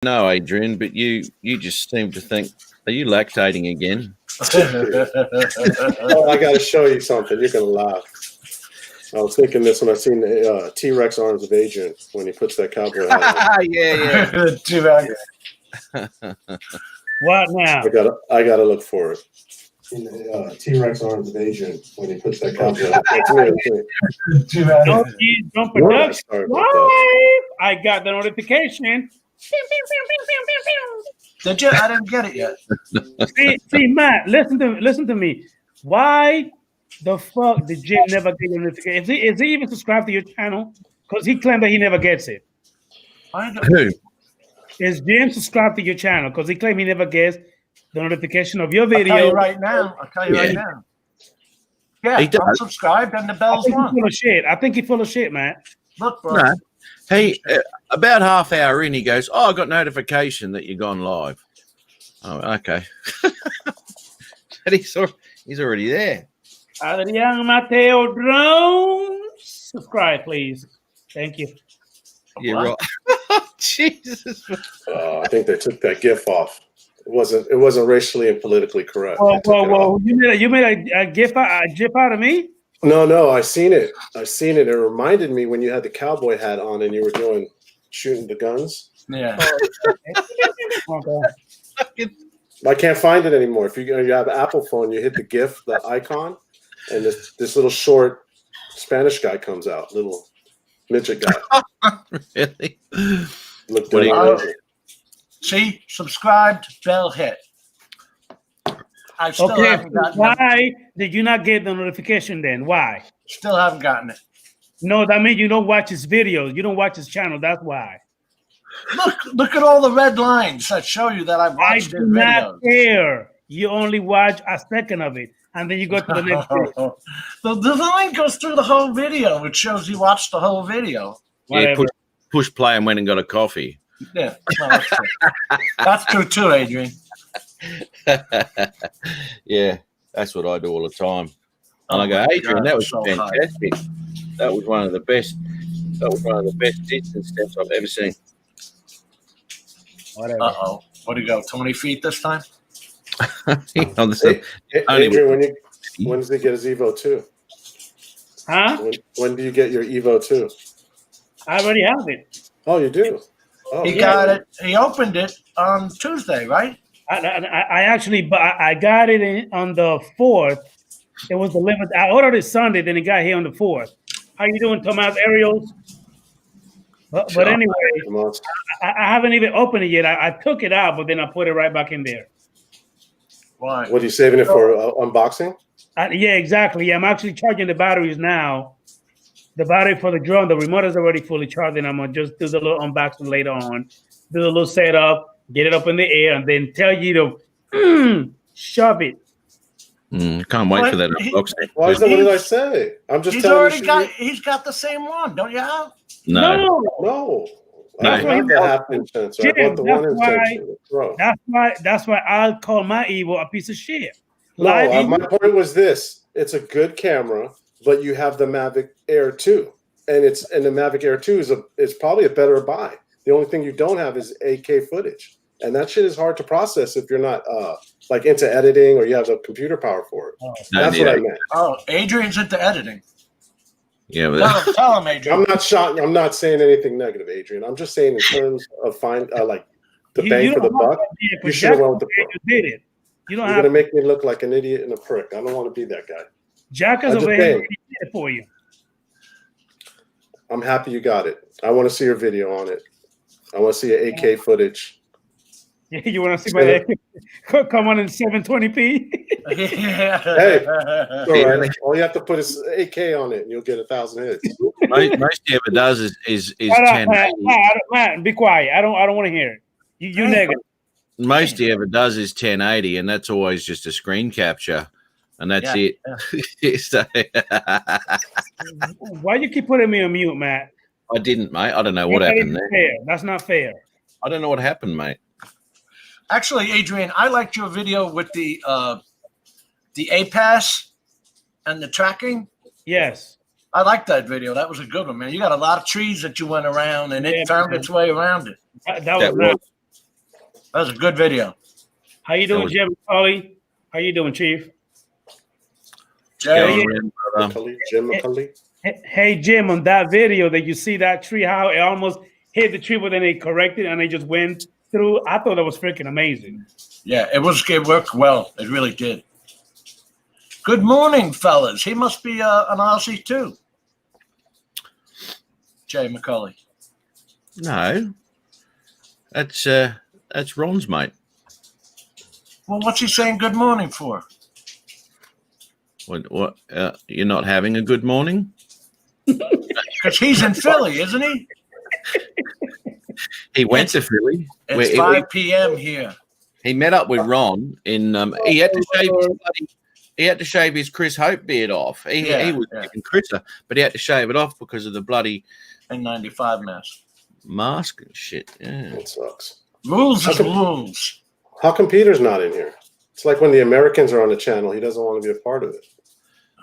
know, Adrian, but you just seem to think, are you lactating again? Oh, I got to show you something. You're going to laugh. I was thinking this when I seen the T-Rex arms of Adrian when he puts that cowboy hat on. Yeah. T-Rex. What now? I gotta look for it. In the T-Rex arms of Adrian when he puts that cowboy hat. That's me. Don't Sorry production. about that. I got the notification. Did you? I didn't get it yet. See, Matt, listen to me. Why the fuck did Jim never get your notification? Is he even subscribed to your channel? Because he claimed that he never gets it. Who? Is Jim subscribed to your channel? Because he claimed he never gets the notification of your video. I'll tell you right now. Yeah, I'm subscribed and the bell's on. Full of shit. I think he's full of shit, man. Look, bro. No. He about half hour in, he goes, "Oh, I got notification that you've gone live." Oh, okay. And he's already there. Adrian Mateo Drones, subscribe, please. Thank you. Yeah, right. Jesus. I think they took that GIF off. It wasn't racially and politically correct. Whoa. You made a GIF out of me? No, I seen it. It reminded me when you had the cowboy hat on and you were shooting the guns. Yeah. I can't find it anymore. If you have an Apple phone, you hit the GIF, the icon, and this little short Spanish guy comes out, little midget guy. Really? Looked see, subscribed, bell hit. I still haven't gotten Why did you not get the notification then? Why? Still haven't gotten it. No, that means you don't watch his videos. You don't watch his channel. That's why. Look at all the red lines that show you that I've watched his videos. I do not care. You only watch a second of it, and then you go to the next video. The line goes through the whole video. It shows you watched the whole video. Yeah, push play and went and got a coffee. Yeah, no, that's true. That's true too, Adrian. Yeah, that's what I do all the time. And I go, Adrian, that was fantastic. That was one of the best. That was one of the best distance steps I've ever seen. Uh-oh. What do you go, 20 feet this time? Adrian, when does he get his Evo 2? Huh? When do you get your Evo 2? I already have it. Oh, you do? Oh, he got it. He opened it on Tuesday, right? I got it on the 4th. It was delivered. I ordered it Sunday, then it got here on the 4th. How you doing, Tomas Ariels? But anyway, I haven't even opened it yet. I took it out, but then I put it right back in there. Why? What are you saving it for? Unboxing? Yeah, exactly. Yeah, I'm actually charging the batteries now. The battery for the drone, the remote is already fully charged, and I'm gonna just do the little unboxing later on. Do the little setup, get it up in the air, and then tell you to shove it. Can't wait for that unboxing. What did I say? I'm just telling you. He's got the same one, don't you have? No. That's why I call my Evo a piece of shit. No, my point was this: it's a good camera, but you have the Mavic Air 2, and the Mavic Air 2 is probably a better buy. The only thing you don't have is 8K footage, and that shit is hard to process if you're not like into editing or you have the computer power for it. That's what I meant. Oh, Adrian's into editing. Yeah, but tell him, Adrian. I'm not saying anything negative, Adrian. I'm just saying in terms of like the bang for the buck. You should have went with the Pro. You did it. You're going to make me look like an idiot and a prick. I don't want to be that guy. Jack is over here. He did it for you. I'm happy you got it. I want to see your video on it. I want to see your 8K footage. Yeah, you want to see my come on in 720p? Yeah. Hey, all right. All you have to put is 8K on it, and you'll get 1,000 hits. most he ever does is 1080. Matt, be quiet. I don't want to hear it. You negative. Most he ever does is 1080, and that's always just a screen capture, and that's it. Yeah. Why you keep putting me on mute, Matt? I didn't, mate. I don't know what happened there. Fair. That's not fair. I don't know what happened, mate. Actually, Adrian, I liked your video with the A-Pass and the tracking. Yes. I liked that video. That was a good one, man. You got a lot of trees that you went around, and it found its way around it. That was That was a good video. How you doing, Jim McCauley? How you doing, Chief? Jay, Jim McCauley. Hey, Jim, on that video that you see that tree, how it almost hit the tree, but then it corrected and it just went through. I thought that was freaking amazing. yeah, it worked well. It really did. Good morning, fellas. He must be an Aussie too. Jay McCauley. No, that's Ron's mate. Well, what's he saying good morning for? What? You're not having a good morning? Because he's in Philly, isn't he? He went to Philly. It's 5 p.m. here. He met up with Ron in. He had to shave his Chris Hope beard off. He was giving Chrisa, but he had to shave it off because of the bloody N95 mask and shit. Yeah, That sucks. Rules is rules. How come Peter's not in here? It's like when the Americans are on the channel, he doesn't want to be a part of it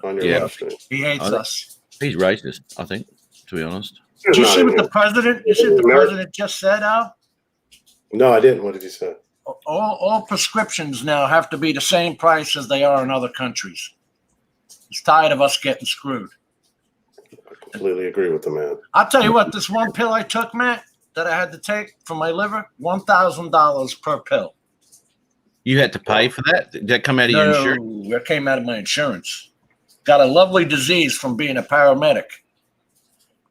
on your live stream. He hates us. He's racist, I think, to be honest. Did you see what the president? You see what the president just said, Al? No, I didn't. What did he say? All prescriptions now have to be the same price as they are in other countries. He's tired of us getting screwed. I completely agree with the man. I'll tell you what, this one pill I took, Matt, that I had to take for my liver, $1,000 per pill. You had to pay for that? Did that come out of your insurance? That came out of my insurance. Got a lovely disease from being a paramedic.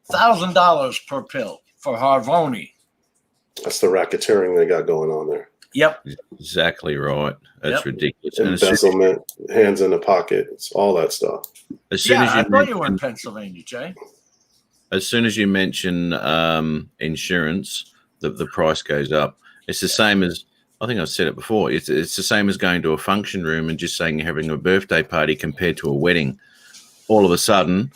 $1,000 per pill for Harvoni. That's the racketeering they got going on there. Yep. Exactly right. That's ridiculous. Embezzlement, hands in the pocket, it's all that stuff. I thought you were in Pennsylvania, Jay. As soon as you mention insurance, the price goes up. It's the same as, I think I've said it before, it's the same as going to a function room and just saying you're having a birthday party compared to a wedding. All of a sudden,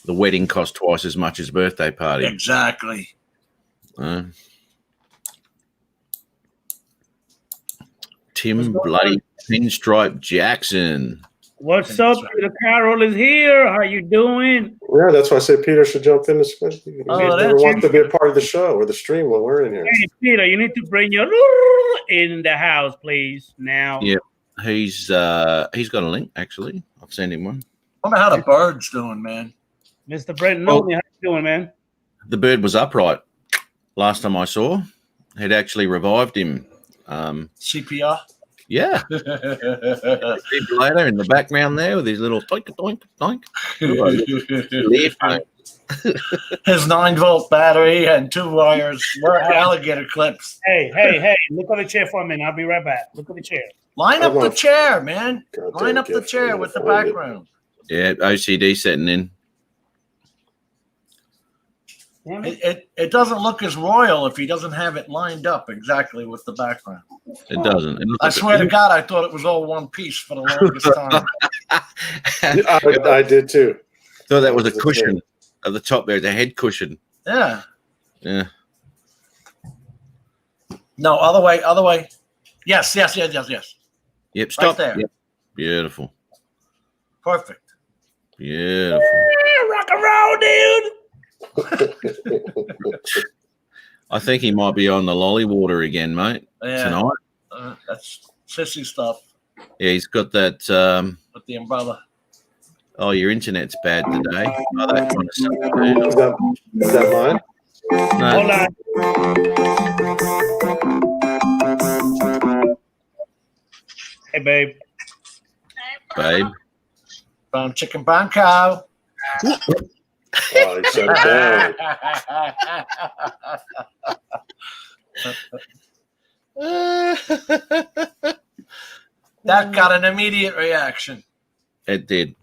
the wedding costs twice as much as a birthday party. Exactly. Tim bloody Pinstripe Jackson. What's up? Peter Carroll is here. How you doing? Yeah, that's why I say Peter should jump in this. He never wants to be a part of the show or the stream when we're in here. Hey, Peter, you need to bring your in the house, please. Now. Yeah, he's got a link actually. I've sent him one. I wonder how the bird's doing, man. Mr. Brent Nolan, how you doing, man? The bird was upright last time I saw. He'd actually revived him. CPR? Yeah. Later in the background there with his little doink, doink, doink. His 9-volt battery and 2 wires, alligator clips. Hey, look on the chair for a minute. I'll be right back. Look at the chair. Line up the chair, man. Line up the chair with the background. Yeah, OCD setting in. It doesn't look as royal if he doesn't have it lined up exactly with the background. It doesn't. I swear to God, I thought it was all one piece for the longest time. I did too. Thought that was a cushion at the top there, the head cushion. Yeah. Yeah. No, other way. Yes. Yep, stop. Right there. Yep. Beautiful. Perfect. Beautiful. Rock and roll, dude. I think he might be on the lolly water again, mate. Tonight. That's sissy stuff. Yeah, he's got that. With the umbrella. Oh, your internet's bad today. Oh, that kind of stuff. Is that mine? No. Hold on. Hey, babe. Babe. Brown chicken, brown cow. Oh, he shut it down. That got an immediate reaction. It did.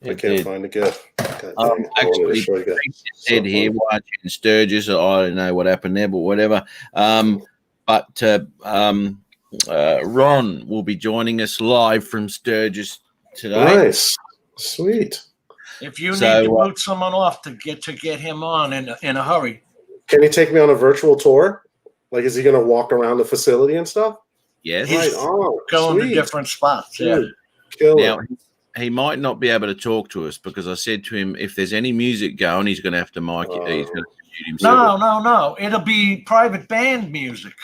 I can't find the gift. Actually, said here watching Sturgis. I don't know what happened there, but whatever. But Ron will be joining us live from Sturgis today. Nice, sweet. If you need to boot someone off to get him on in a hurry, can he take me on a virtual tour? Like, is he going to walk around the facility and stuff? Yes. Right on. Going to different spots. Yeah. Now, he might not be able to talk to us because I said to him, if there's any music going, he's going to have to mic it. He's going to mute himself. No. It'll be private band music.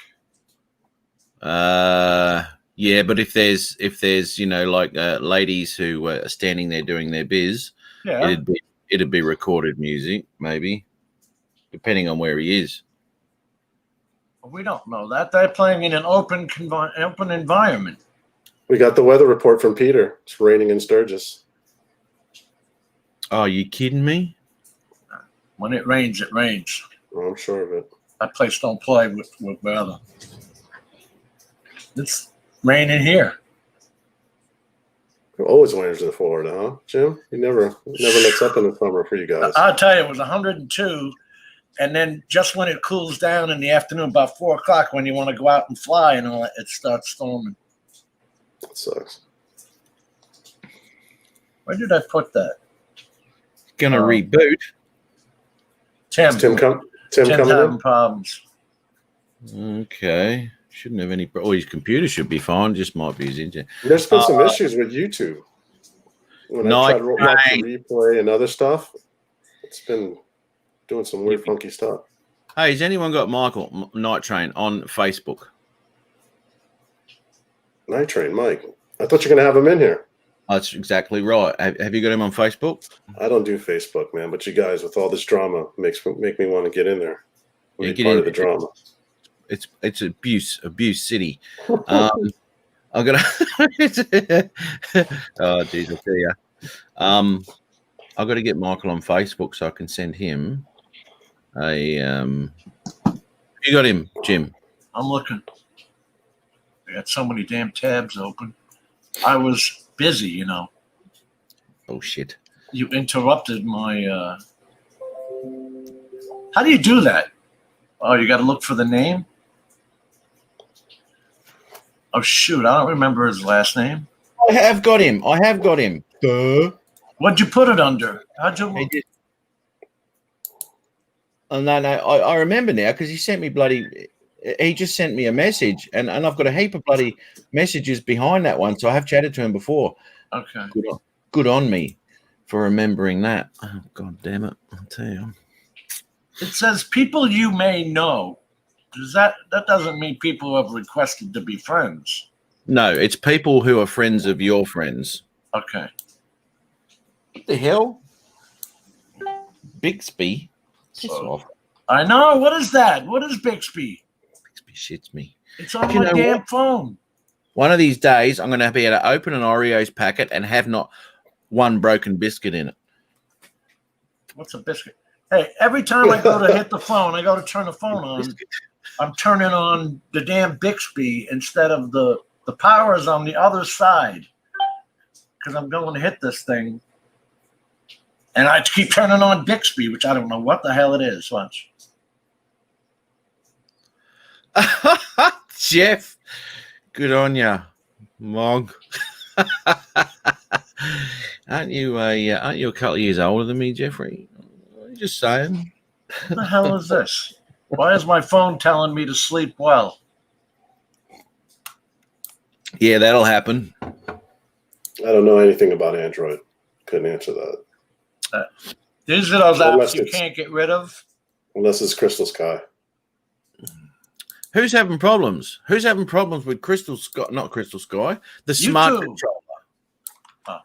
Yeah, but if there's like ladies who are standing there doing their biz, Yeah. it'd be recorded music, maybe, depending on where he is. We don't know that. They're playing in an open environment. We got the weather report from Peter. It's raining in Sturgis. Oh, you kidding me? When it rains, it rains. Oh, I'm sure of it. That place don't play with weather. It's raining here. It always rains in Florida, huh, Jim? It never lets up in the summer for you guys. I'll tell you, it was 102. And then just when it cools down in the afternoon, about 4 o'clock, when you want to go out and fly and all that, it starts storming. That sucks. Where did I put that? Gonna reboot. Tim Coming having in? problems. Okay. Shouldn't have any. His computer should be fine. Just might be his internet. There's been some issues with YouTube. When I tried to watch the replay and other stuff, it's been doing some weird, funky stuff. Hey, has anyone got Michael Night Train on Facebook? Night Train, Mike. I thought you were going to have him in here. That's exactly right. Have you got him on Facebook? I don't do Facebook, man. But you guys, with all this drama, make me want to get in there. Yeah, Be part of the drama. It's abuse city. I got to. Oh, geez, I'll tell you. I got to get Michael on Facebook so I can send him a. You got him, Jim? I'm looking. I got so many damn tabs open. I was busy, you know. Oh shit! You interrupted my. How do you do that? Oh, you got to look for the name. Oh shoot! I don't remember his last name. I have got him. Duh. What'd you put it under? How'd you? Oh no! I remember now because he sent me bloody. He just sent me a message, and I've got a heap of bloody messages behind that one. So I have chatted to him before. Okay. Good on me for remembering that. Oh god damn it! I'll tell you. It says people you may know. Does that doesn't mean people who have requested to be friends? No, it's people who are friends of your friends. Okay. What the hell? Bixby? Piss off. I know. What is that? What is Bixby? Bixby shits me. It's on my damn phone. One of these days, I'm going to be able to open an Oreos packet and have not one broken biscuit in it. What's a biscuit? Hey, every time I go to hit the phone, I go to turn the phone on. I'm turning on the damn Bixby instead of the power is on the other side because I'm going to hit this thing. And I keep turning on Bixby, which I don't know what the hell it is. Watch. Jeff, good on ya, Mog. Aren't you a couple of years older than me, Jeffrey? Just saying. What the hell is this? Why is my phone telling me to sleep well? Yeah, that'll happen. I don't know anything about Android. Couldn't answer that. These are those apps you can't get rid of. Unless it's Crystal Sky. Who's having problems? Who's having problems with Crystal Sky? Not Crystal Sky. The smart controller. Oh.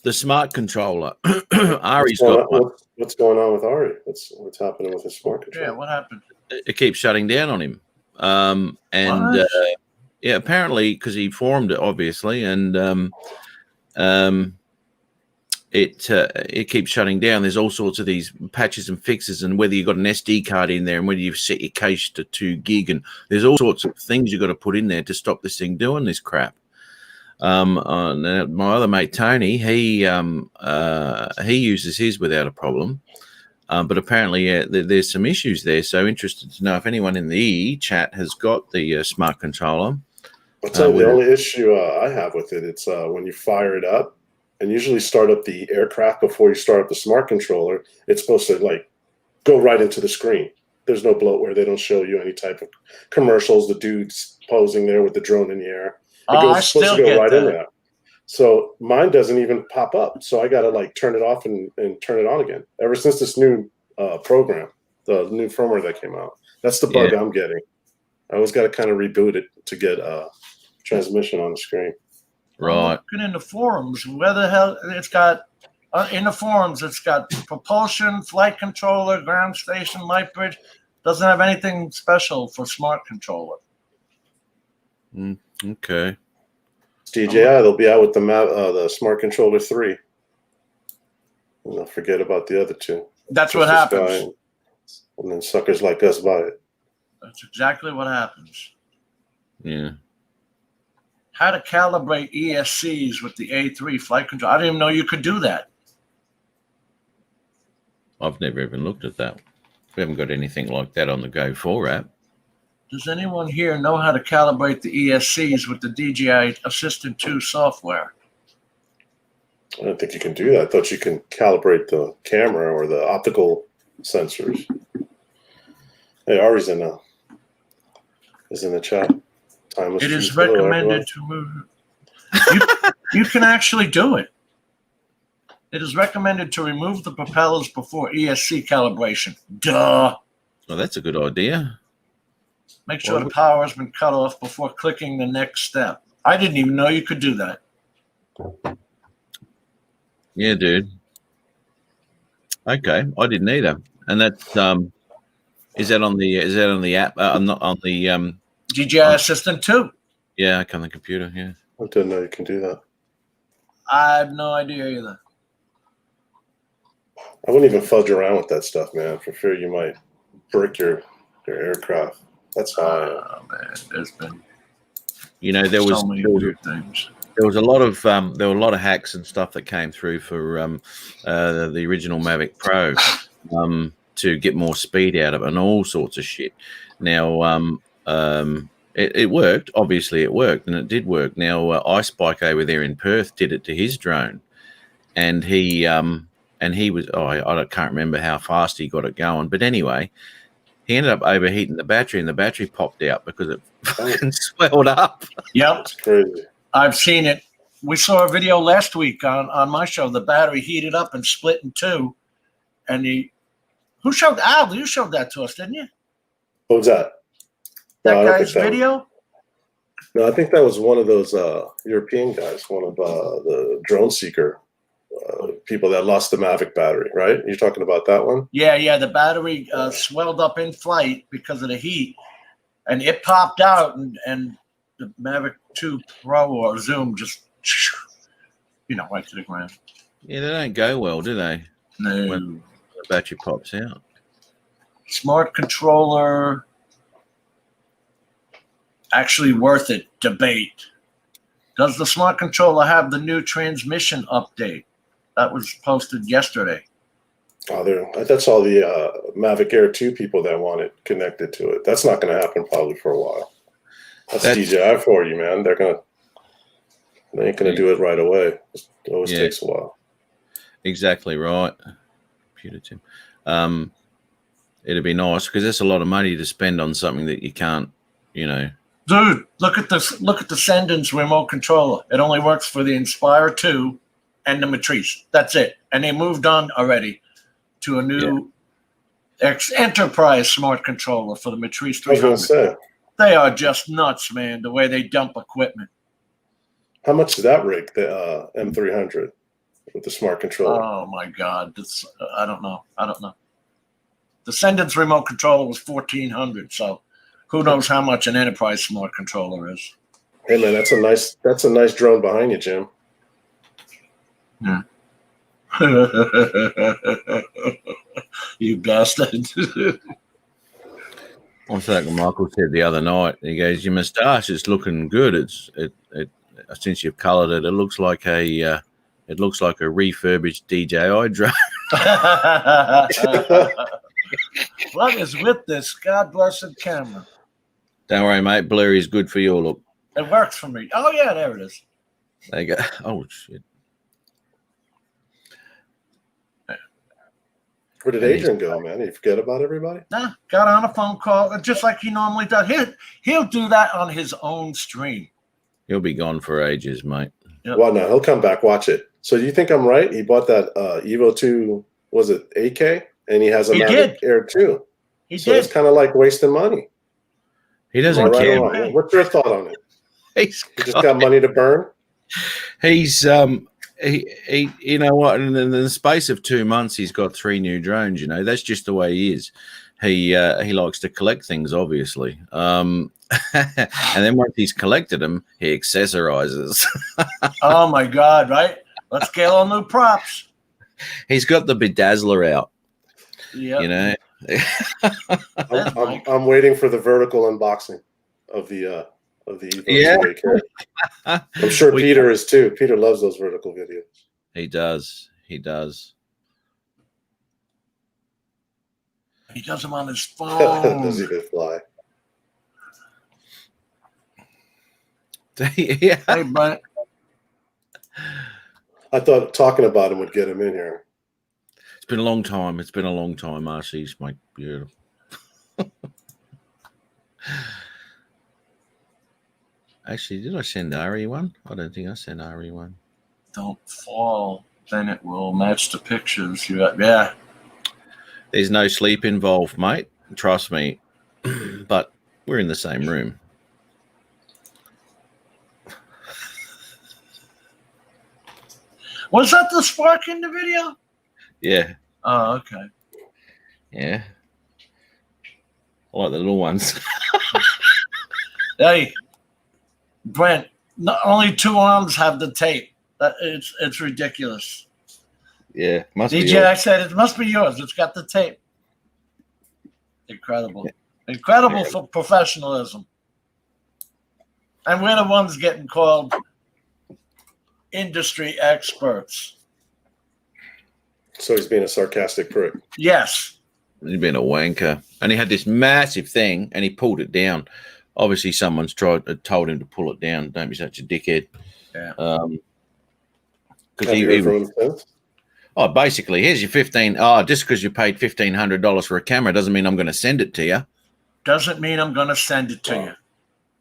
The smart controller. Ari's got one. What's going on with Ari? What's happening with his smart controller? Yeah, what happened? It keeps shutting down on him. Yeah, apparently because he formed it, obviously, and it keeps shutting down. There's all sorts of these patches and fixes, and whether you've got an SD card in there and whether you've set your cache to 2 gig, and there's all sorts of things you've got to put in there to stop this thing doing this crap. My other mate Tony, he uses his without a problem, but apparently there's some issues there. So interested to know if anyone in the chat has got the smart controller. I'll tell you the only issue I have with it. It's when you fire it up and usually start up the aircraft before you start up the smart controller. It's supposed to like go right into the screen. There's no bloatware. They don't show you any type of commercials. The dude's posing there with the drone in the air. It's supposed to go right in there. So mine doesn't even pop up. So I got to like turn it off and turn it on again. Ever since this new program, the new firmware that came out, that's the bug I'm getting. I always got to kind of reboot it to get transmission on the screen. Right. I'm looking in the forums. Where the hell it's got in the forums? It's got propulsion, flight controller, ground station, light bridge. Doesn't have anything special for smart controller. Okay. It's DJI. They'll be out with the Smart Controller 3. And they'll forget about the other two. That's what happens. And then suckers like us buy it. That's exactly what happens. Yeah. How to calibrate ESCs with the A3 flight control. I didn't even know you could do that. I've never even looked at that. We haven't got anything like that on the Go 4 app. Does anyone here know how to calibrate the ESCs with the DJI Assistant 2 software? I don't think you can do that. I thought you can calibrate the camera or the optical sensors. Hey, Ari's in the chat. It is recommended to move. You can actually do it. It is recommended to remove the propellers before ESC calibration. Duh. Well, that's a good idea. Make sure the power has been cut off before clicking the next step. I didn't even know you could do that. Yeah, dude. Okay, I didn't either. And that's is that on the app? Not on the DJI Assistant 2. Yeah, on the computer. Yeah. I didn't know you can do that. I have no idea either. I wouldn't even fudge around with that stuff, man, for fear you might break your aircraft. That's how I am. Oh, man, there's been There was so many weird things. There was a lot of hacks and stuff that came through for the original Mavic Pro to get more speed out of it and all sorts of shit. Now it worked. Obviously, it worked, and it did work. Now Ice Bike over there in Perth did it to his drone, and he was I can't remember how fast he got it going, but anyway, he ended up overheating the battery, and the battery popped out because it fucking swelled up. Yep. It's crazy. I've seen it. We saw a video last week on my show. The battery heated up and split in two. And who showed Al? You showed that to us, didn't you? What was that? That guy's video? No, I think that was one of those European guys, one of the drone seeker people that lost the Mavic battery, right? You're talking about that one? Yeah. The battery swelled up in flight because of the heat. And it popped out, and the Mavic 2 Pro or Zoom just, right to the ground. Yeah, they don't go well, do they? No. When the battery pops out. Smart controller, actually worth it, debate. Does the smart controller have the new transmission update? That was posted yesterday. Oh, that's all the Mavic Air 2 people that want it connected to it. That's not going to happen probably for a while. That's DJI for you, man. They ain't going to do it right away. It always takes a while. Exactly right. Computer Tim. It'd be nice because that's a lot of money to spend on something that you can't, Dude, look at this. Look at the Sendence remote controller. It only works for the Inspire 2 and the Matrice. That's it. And they moved on already to a new Enterprise smart controller for the Matrice 300. I was going to say. They are just nuts, man, the way they dump equipment. How much did that rig, the M300, with the smart controller? Oh, my God. I don't know. The Sendence remote controller was $1,400, so who knows how much an Enterprise smart controller is. Hey, man, that's a nice drone behind you, Jim. Yeah. You bastard. I think Michael said the other night. He goes, "Your moustache is looking good. It since you've coloured it, it looks like a refurbished DJI drone." What is with this God blessed camera? Don't worry, mate. Blurry is good for your look. It works for me. Oh yeah, there it is. There you go. Oh shit. Where did Adrian go, man? Did you forget about everybody? Nah, got on a phone call just like he normally does. He'll do that on his own stream. He'll be gone for ages, mate. Yep. Well, no, he'll come back. Watch it. So you think I'm right? He bought that Evo 2, was it 8K? And he has a Mavic Air 2. He so did. it's kind of like wasting money. He Am I doesn't right care. or wrong? What's your thought on it? He's You just got money to burn? He's he you know what, in the space of 2 months he's got 3 new drones. You know, that's just the way he is. He likes to collect things, obviously, and then once he's collected them, he accessorizes. Oh my God! Right? Let's get all new props. He's got the bedazzler out. Yeah. You know. I'm waiting for the vertical unboxing of the Evo Yeah. 2AK. I'm sure Peter is too. Peter loves those vertical videos. He does. He does. He does them on his phone. Does even fly. Yeah. Hey, Brent. I thought talking about him would get him in here. It's been a long time. It's been a long time, RC's my beautiful. Actually, did I send Ari one? I don't think I sent Ari one. Don't fall. Then it will match the pictures. Yeah. There's no sleep involved, mate. Trust me. But we're in the same room. Was that the spark in the video? Yeah. Oh, okay. Yeah. I like the little ones. Hey, Brent. Not only 2 arms have the tape. It's ridiculous. Yeah. Must be. DJ, I said it must be yours. It's got the tape. Incredible. Incredible for professionalism. And we're the ones getting called industry experts. So he's being a sarcastic prick. Yes. He's been a wanker. And he had this massive thing and he pulled it down. Obviously, someone's told him to pull it down. Don't be such a dickhead. Yeah. Have you heard from him since? Oh, basically, here's your 15. Oh, just because you paid $1,500 for a camera doesn't mean I'm going to send it to you. Doesn't mean I'm going to send it to you.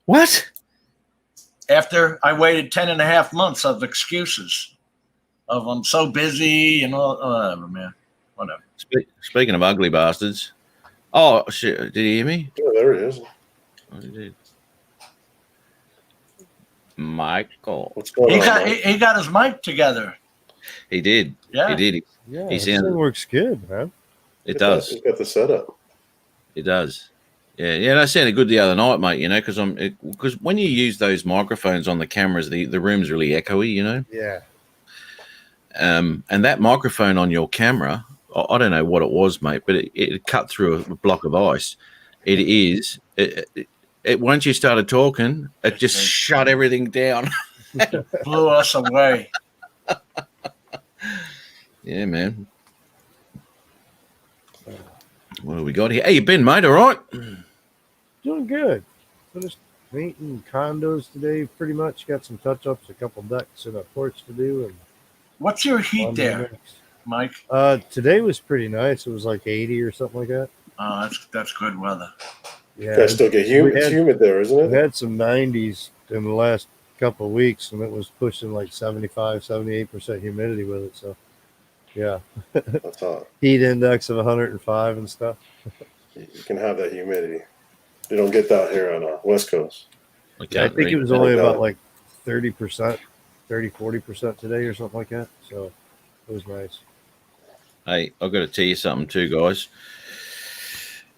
What? After I waited 10.5 months of excuses of I'm so busy and all, whatever, man. Whatever. Speaking of ugly bastards. Oh, shit. Did he hear me? Yeah, there he is. Oh, he did. Michael. What's going on? Mike? He got his mic together. He did. Yeah. He did. Yeah, He's this in. thing works good, man. It does. He's got the setup. It does. Yeah, that sounded good the other night, mate. You know, because when you use those microphones on the cameras, the room's really echoey. You know. Yeah. And that microphone on your camera, I don't know what it was, mate, but it cut through a block of ice. It once you started talking, it just shut everything down. Blew us away. Yeah, man. What do we got here? Hey, you been, mate? All right? Doing good. Finished painting condos today, pretty much. Got some touch-ups, a couple decks and a porch to do. And What's your heat on to there, the next. Mike? Today was pretty nice. It was like 80 or something like that. Oh, that's good weather. Yeah. You guys still get humid. we It's had- humid there, isn't We it? had some 90s in the last couple of weeks, and it was pushing like 75, 78% humidity with it. So, yeah. That's hot. Heat index of 105 and stuff. You can have that humidity. You don't get that here on the West Coast. Okay, I think it was only about like 30%, 40% today or something like that. So, it was nice. Hey, I've got to tell you something too, guys.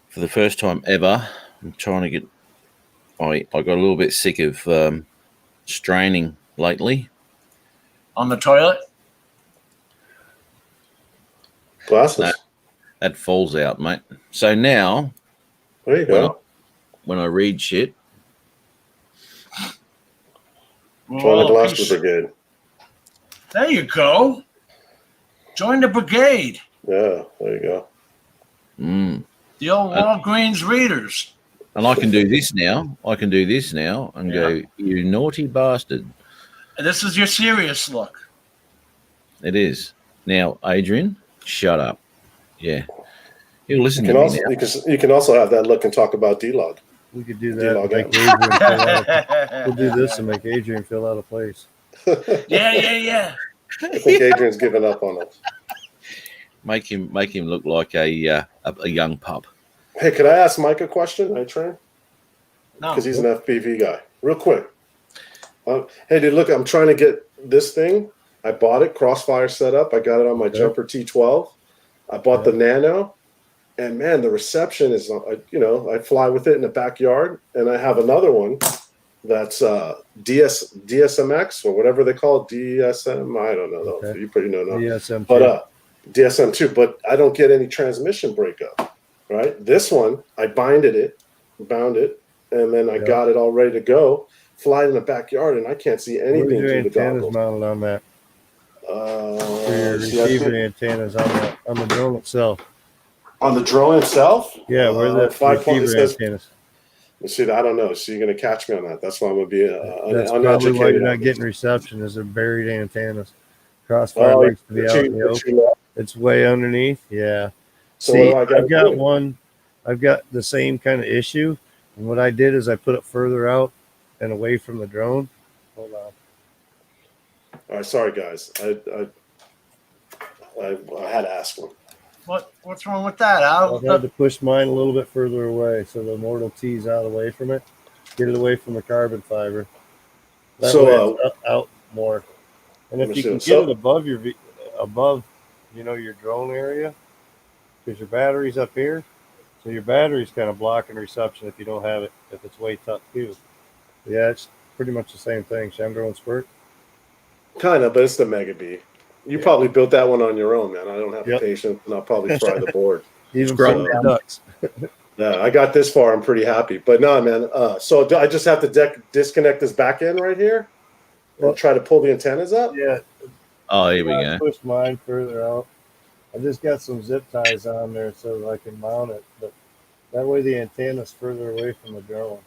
For the first time ever, I'm trying to get. I got a little bit sick of straining lately. On the toilet? Glasses. No. That falls out, mate. So now, There you go. when I read shit, Join the Glasses Brigade. There you go. Join the brigade. Yeah, there you go. The old Walgreens readers. and I can do this now. And go, you naughty bastard. And this is your serious look. It is. Now, Adrian, shut up. Yeah. He'll listen You to can me also now. you can also have that look and talk about D-Log. We could do that. D-Log And make out. Adrian fill out we'll do this and make Adrian fill out a place. Yeah. I think Adrian's given up on us. Make him look like a young pup. Hey, could I ask Mike a question? Hey, Trent? No. because he's an FPV guy. Real quick. Hey, dude, look, I'm trying to get this thing. I bought it, Crossfire setup. I got it on my Jumper T12. I bought the Nano, and man, the reception is, I fly with it in the backyard, and I have another one that's DSMX or whatever they call it, DSM. I don't know. Okay. You pretty know. DSM, but DSM2, but I don't get any transmission breakup. Right, this one I bound it, and then I got it all ready to go. Fly in the backyard, and I can't see anything Where's your through the antennas goggles. mounted on that? For your See, I receiver think- antennas on the drone itself. on the drone itself. Yeah, where the 5 point receiver says. antennas. See, I don't know. So you're going to catch me on that. That's why I'm going to be That's probably uneducated. why you're on not this. getting reception. Is they're buried antennas. Crossfire likes to be out in the open. It's way underneath. Yeah. So See, what do I I've gotta got do? one. I've got the same kind of issue. And what I did is I put it further out and away from the drone. Hold on. All right, sorry guys. I had to ask one. What's wrong with that? I've had to push mine a little bit further away so the mortal tease out away from it. Get it away from the carbon fiber. That So, way it's out more. And if you can get it above your your drone area, because your battery's up here, so your battery's kind of blocking reception if you don't have it, if it's way tucked too. Yeah, it's pretty much the same thing. Shamdrone Squirt. Kind of, but it's the Mega B. You probably built that one on your own, man. I don't have the patience, and I'll probably fry the board. Even Scroll from ducks. Yeah, I got this far. I'm pretty happy. But no, man. So I just have to disconnect this back end right here and try to pull the antennas up? Yeah. Oh, here we go. Push mine further out. I just got some zip ties on there so I can mount it, but that way the antenna's further away from the drone.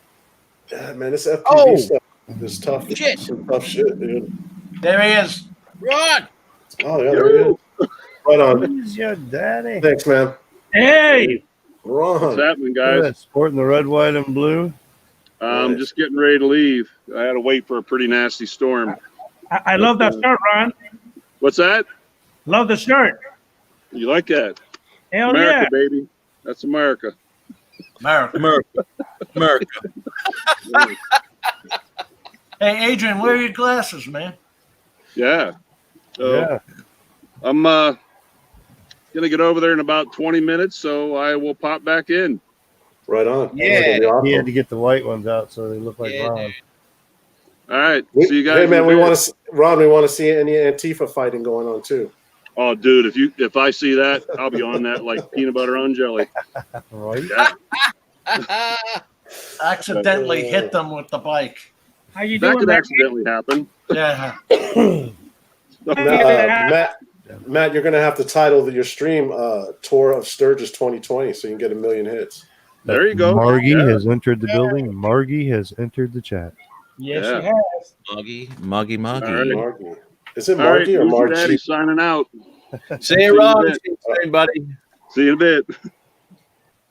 Yeah, man, this FPV stuff is tough. Shit. Some tough shit, dude. There he is. Ron! Oh, yeah, there he is. Right on. Who's your daddy? Thanks, man. Hey, Ron. What's happening, Look at guys? that, sporting the red, white, and blue. I'm just getting ready to leave. I had to wait for a pretty nasty storm. I love that shirt, Ron. What's that? Love the shirt. You like that? Hell America, baby. That's America. America. America. Hey, Adrian, where are your glasses, man? Yeah. So Yeah. I'm going to get over there in about 20 minutes, so I will pop back in. Right on. Yeah. That's gonna be awesome. He had to get the white ones out so they look like Yeah, Ron. dude. All right. See you guys. Hey, in man, a we bit. want to, Ron. We want to see any Antifa fighting going on too. Oh, dude, if I see that, I'll be on that like peanut butter on jelly. Right? Yeah. Accidentally hit them with the bike. How you That doing, could man? accidentally happen. Yeah. Matt, you're going to have to title your stream "Tour of Sturgis 2020" so you can get 1 million hits. There you go. Margie Yeah. has entered the building. Margie has entered the chat. Yes, Yeah. she has. Moggy. All right. Margie. Is it All right. Margie or Who's your Margie? daddy signing out. See you, Ron. See See you soon, buddy. See you in a bit.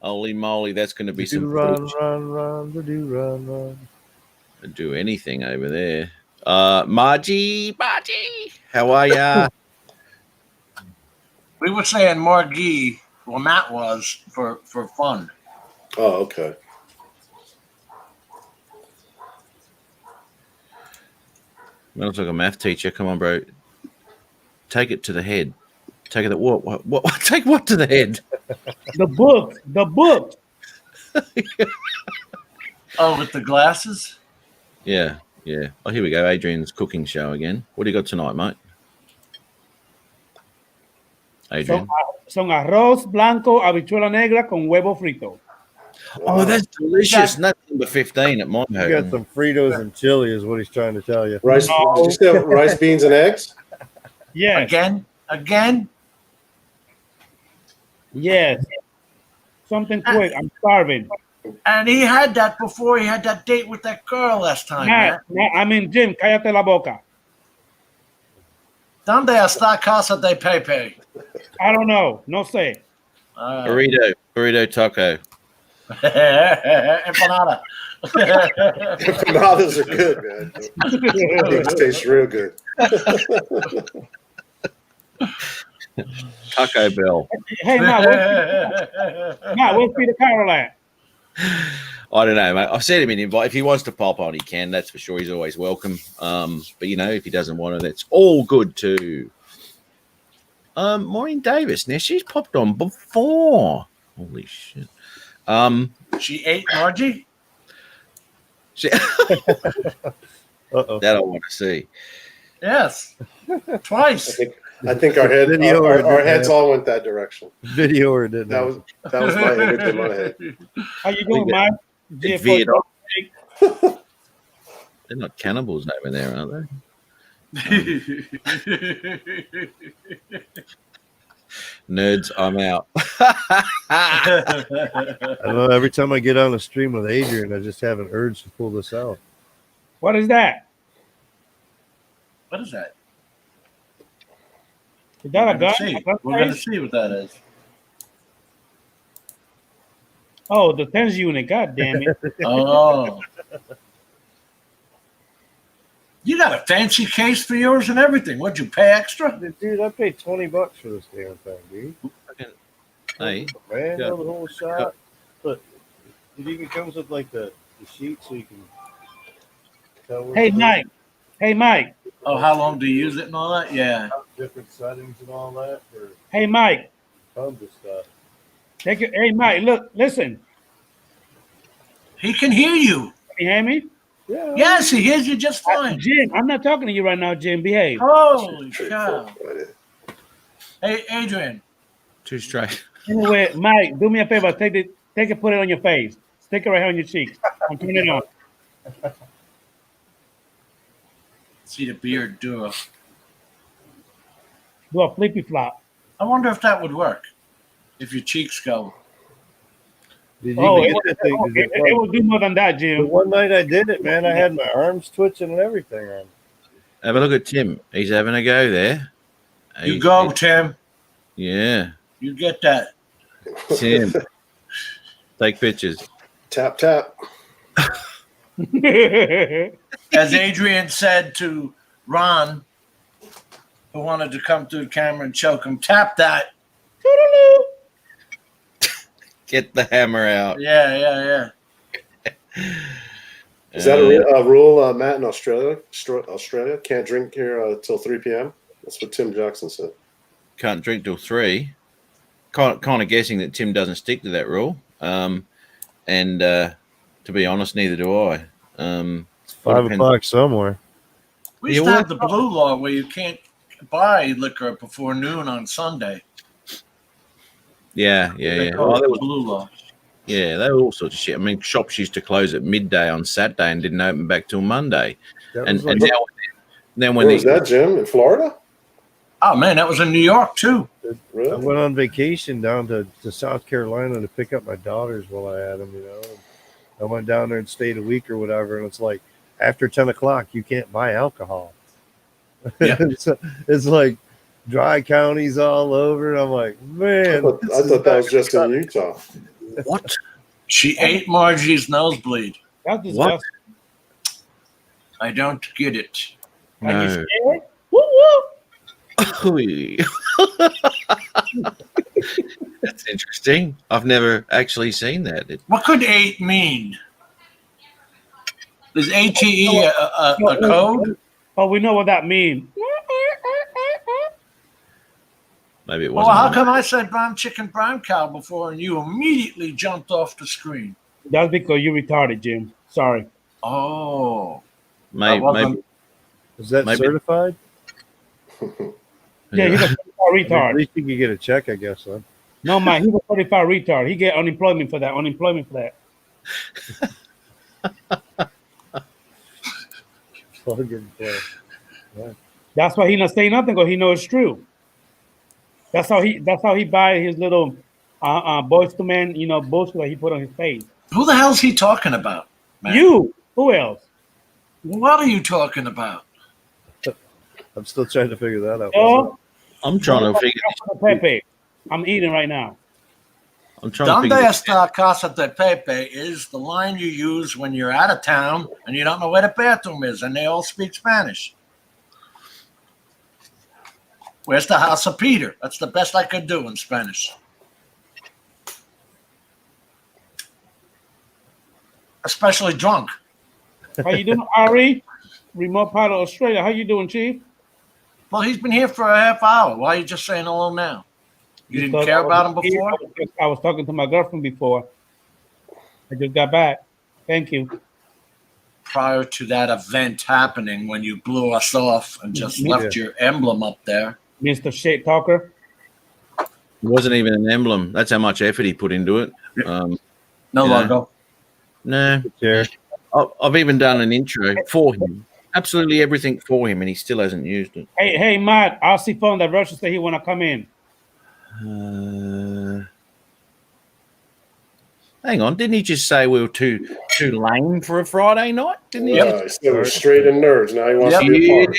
Holy moly, that's going to be Do some run, footage. run, do run, run. Do anything over there. Margie, how are ya? We were saying Margie, well, Matt was, for fun. Oh, okay. You look like a math teacher. Come on, bro. Take it to the head. Take it. What? Take what to the head? The book. Oh, with the glasses? Yeah. Oh, here we go. Adrian's cooking show again. What do you got tonight, mate? Adrian. Son arroz blanco, habichuela negra con huevo frito. Oh, that's delicious. That's number 15 at my You home. got some Fritos and chili, is what he's trying to tell you. Rice. No. Did you say rice, beans, and eggs? Yes. Again? Yes. Something quick. I'm starving. And he had that before. He had that date with that girl last time, Matt, I mean, Jim, cállate la boca. ¿Dónde está casa de Pepe? I don't know. No sé. Burrito taco. Empanada. Empanadas are good, man. Things taste real good. Taco Bell. Hey, Matt, where's Peter Carroll at? I don't know, mate. I've sent him an invite. If he wants to pop on, he can. That's for sure. He's always welcome. But you know, if he doesn't want it, it's all good too. Maureen Davis. Now she's popped on before. Holy shit. She ate Margie. Uh-oh. That I want to see. Yes, twice. I think our heads all went that direction. Video or didn't That was my image in my head. How you doing, Mike? It veered off. They're not cannibals over there, are they? Nerds, I'm out. I don't know. Every time I get on a stream with Adrian, I just have an urge to pull this out. What is that? What is that? Is that a gun? We're gonna see what that is. Oh, the tens unit. God damn it. Oh. You got a fancy case for yours and everything. What'd you pay extra? Dude, I paid $20 for this damn thing, dude. Hey, Man, the whole shot. But it even comes with like the sheet so you can tell where Hey, to Mike. Hey, Mike. Oh, how long do you use it and all that? Yeah. different settings and all that for Hey, Mike. tons of stuff. Take it. Hey, Mike. Look, listen. He can hear you. Can you hear me? Yeah. Yes, he hears you just fine. Jim, I'm not talking to you right now, Jim. Behave. Holy cow. Hey, Adrian. too straight. Anyway, Mike, do me a favor. Take it, put it on your face. Stick it right here on your cheek. I'm turning it on. See the beard do a. Do a flippy flop. I wonder if that would work. If your cheeks go. Did you Oh, get that thing? it will do more than that, The Jim. one night I did it, man, I had my arms twitching and everything on. Have a look at Tim. He's having a go there. You go, Tim. Yeah. You get that. Tim. Take pictures. Tap, tap. As Adrian said to Ron, who wanted to come through the camera and choke him, tap that. Get the hammer out. Yeah. Is that a rule, Matt, in Australia? Australia can't drink here till 3 p.m. That's what Tim Jackson said. Can't drink till 3. Kind of guessing that Tim doesn't stick to that rule. And to be honest, neither do I. It's 5 o'clock somewhere. We used to have the blue law where you can't buy liquor before noon on Sunday. Yeah. They Oh, call it there the was, blue law. yeah, they were all sorts of shit. I mean, shops used to close at midday on Saturday and didn't open back till Monday. That And, was and like, now when Where these was that, Jim? In Florida? Oh, man, that was in New York, too. I Really? went on vacation down to South Carolina to pick up my daughters while I had them, you know. I went down there and stayed a week or whatever, and it's like after 10 o'clock, you can't buy alcohol. Yeah. it's like dry counties all over, and I'm like, I man. thought that was just in Utah. what? She ate Margie's nosebleed. That's disgusting. I don't get it. Are you No. scared? Woo woo. That's interesting. I've never actually seen that. What could 8 mean? Is ATE a code? Oh, we know what that means. Maybe it Well, wasn't. how come I said brown chicken, brown cow before and you immediately jumped off the screen? That's because you retarded, Jim. Sorry. Oh. maybe, that wasn't- Is that Maybe- certified? Yeah, he's a retard. At least you can get a check, I guess, huh? No, man, he's a 35 retard. He get unemployment for that. Plug and play. That's why he not saying nothing because he knows it's true. That's how he buy his little Boyz II Men, bullshit that he put on his face. Who the hell's he talking about, man? You, who else? What are you talking about? I'm still trying to figure that out. Oh, I'm trying to figure. Pepe. I'm eating right now. I'm trying to Donde figure. está Casa de Pepe is the line you use when you're out of town and you don't know where the bathroom is and they all speak Spanish. Where's the house of Peter? That's the best I could do in Spanish. especially drunk. How you doing, Ari? Remote part of Australia. How you doing, Chief? Well, he's been here for a half hour. Why are you just saying hello now? You didn't Because care about him before? I was talking to my girlfriend before. I just got back. Thank you. Prior to that event happening when you blew us off and just left your emblem up there. Mr. Shit Talker. It wasn't even an emblem. That's how much effort he put into it. No logo. No. I've even done an intro for him. Absolutely everything for him, and he still hasn't used it. Hey, Matt, RC phone that Russia said he want to come in. Hang on, didn't he just say we were too lame for a Friday night? Didn't he? Yeah, he said we're straight and nerds. Now he wants to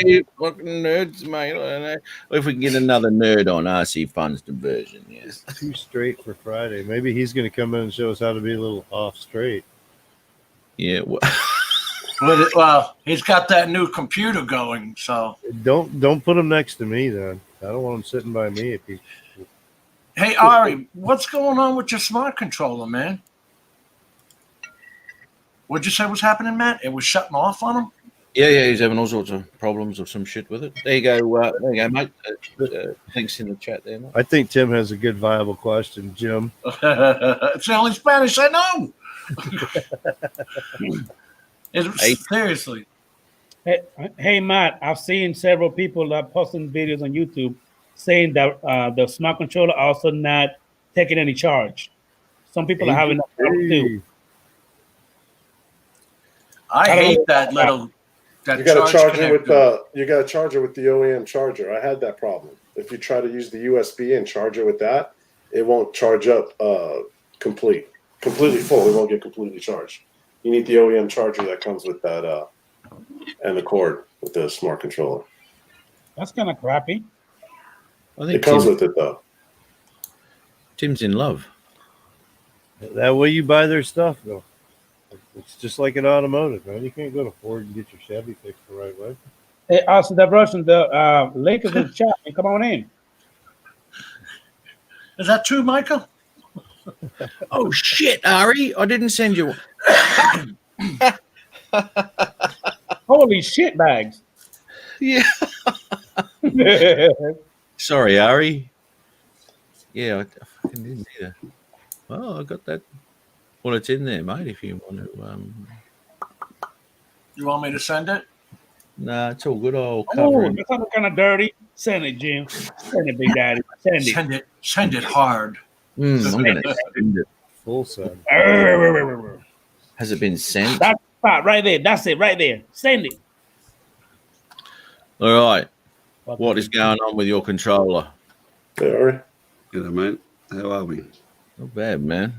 be a part. Fucking nerds, mate. I don't know. If we can get another nerd on RC Fun's diversion, yes. Too straight for Friday. Maybe he's going to come in and show us how to be a little off straight. Yeah. Well, he's got that new computer going, so Don't put him next to me then. I don't want him sitting by me. Hey Ari, what's going on with your smart controller, man? What'd you say was happening, Matt? It was shutting off on him? Yeah, he's having all sorts of problems or some shit with it. There you go, mate. Thanks in the chat there, mate. I think Tim has a good viable question, Jim. It's the only Spanish I know. Seriously. Hey, Matt, I've seen several people that posting videos on YouTube saying that the smart controller also not taking any charge. Some people are having that problem too. I hate that little. You got to charge it with the OEM charger. I had that problem. If you try to use the USB and charge it with that, it won't charge up completely full. It won't get completely charged. You need the OEM charger that comes with that and the cord with the smart controller. That's kind of crappy. I think it comes with it though. Tim's in love. That way you buy their stuff though. It's just like an automotive, man. You can't go to Ford and get your Chevy fixed the right way. Hey, also that Russian, the Lakers in the chat. Come on in. Is that true, Michael? Oh shit, Ari! I didn't send you. Holy shit bags! Yeah. Sorry, Ari. Yeah, I fucking didn't either. Well, I got that. Well, it's in there, mate. If you want to. You want me to send it? Nah, it's all good. I'll cover it. That's kind of dirty. Send it, Jim. Send it, Big Daddy. Send it. Send it hard. I'm gonna send it. Full send. Has it been sent? That spot right there. That's it, right there. Send it. All right. What is going on with your controller? Hey, Ari. G'day, mate. How are we? Not bad, man.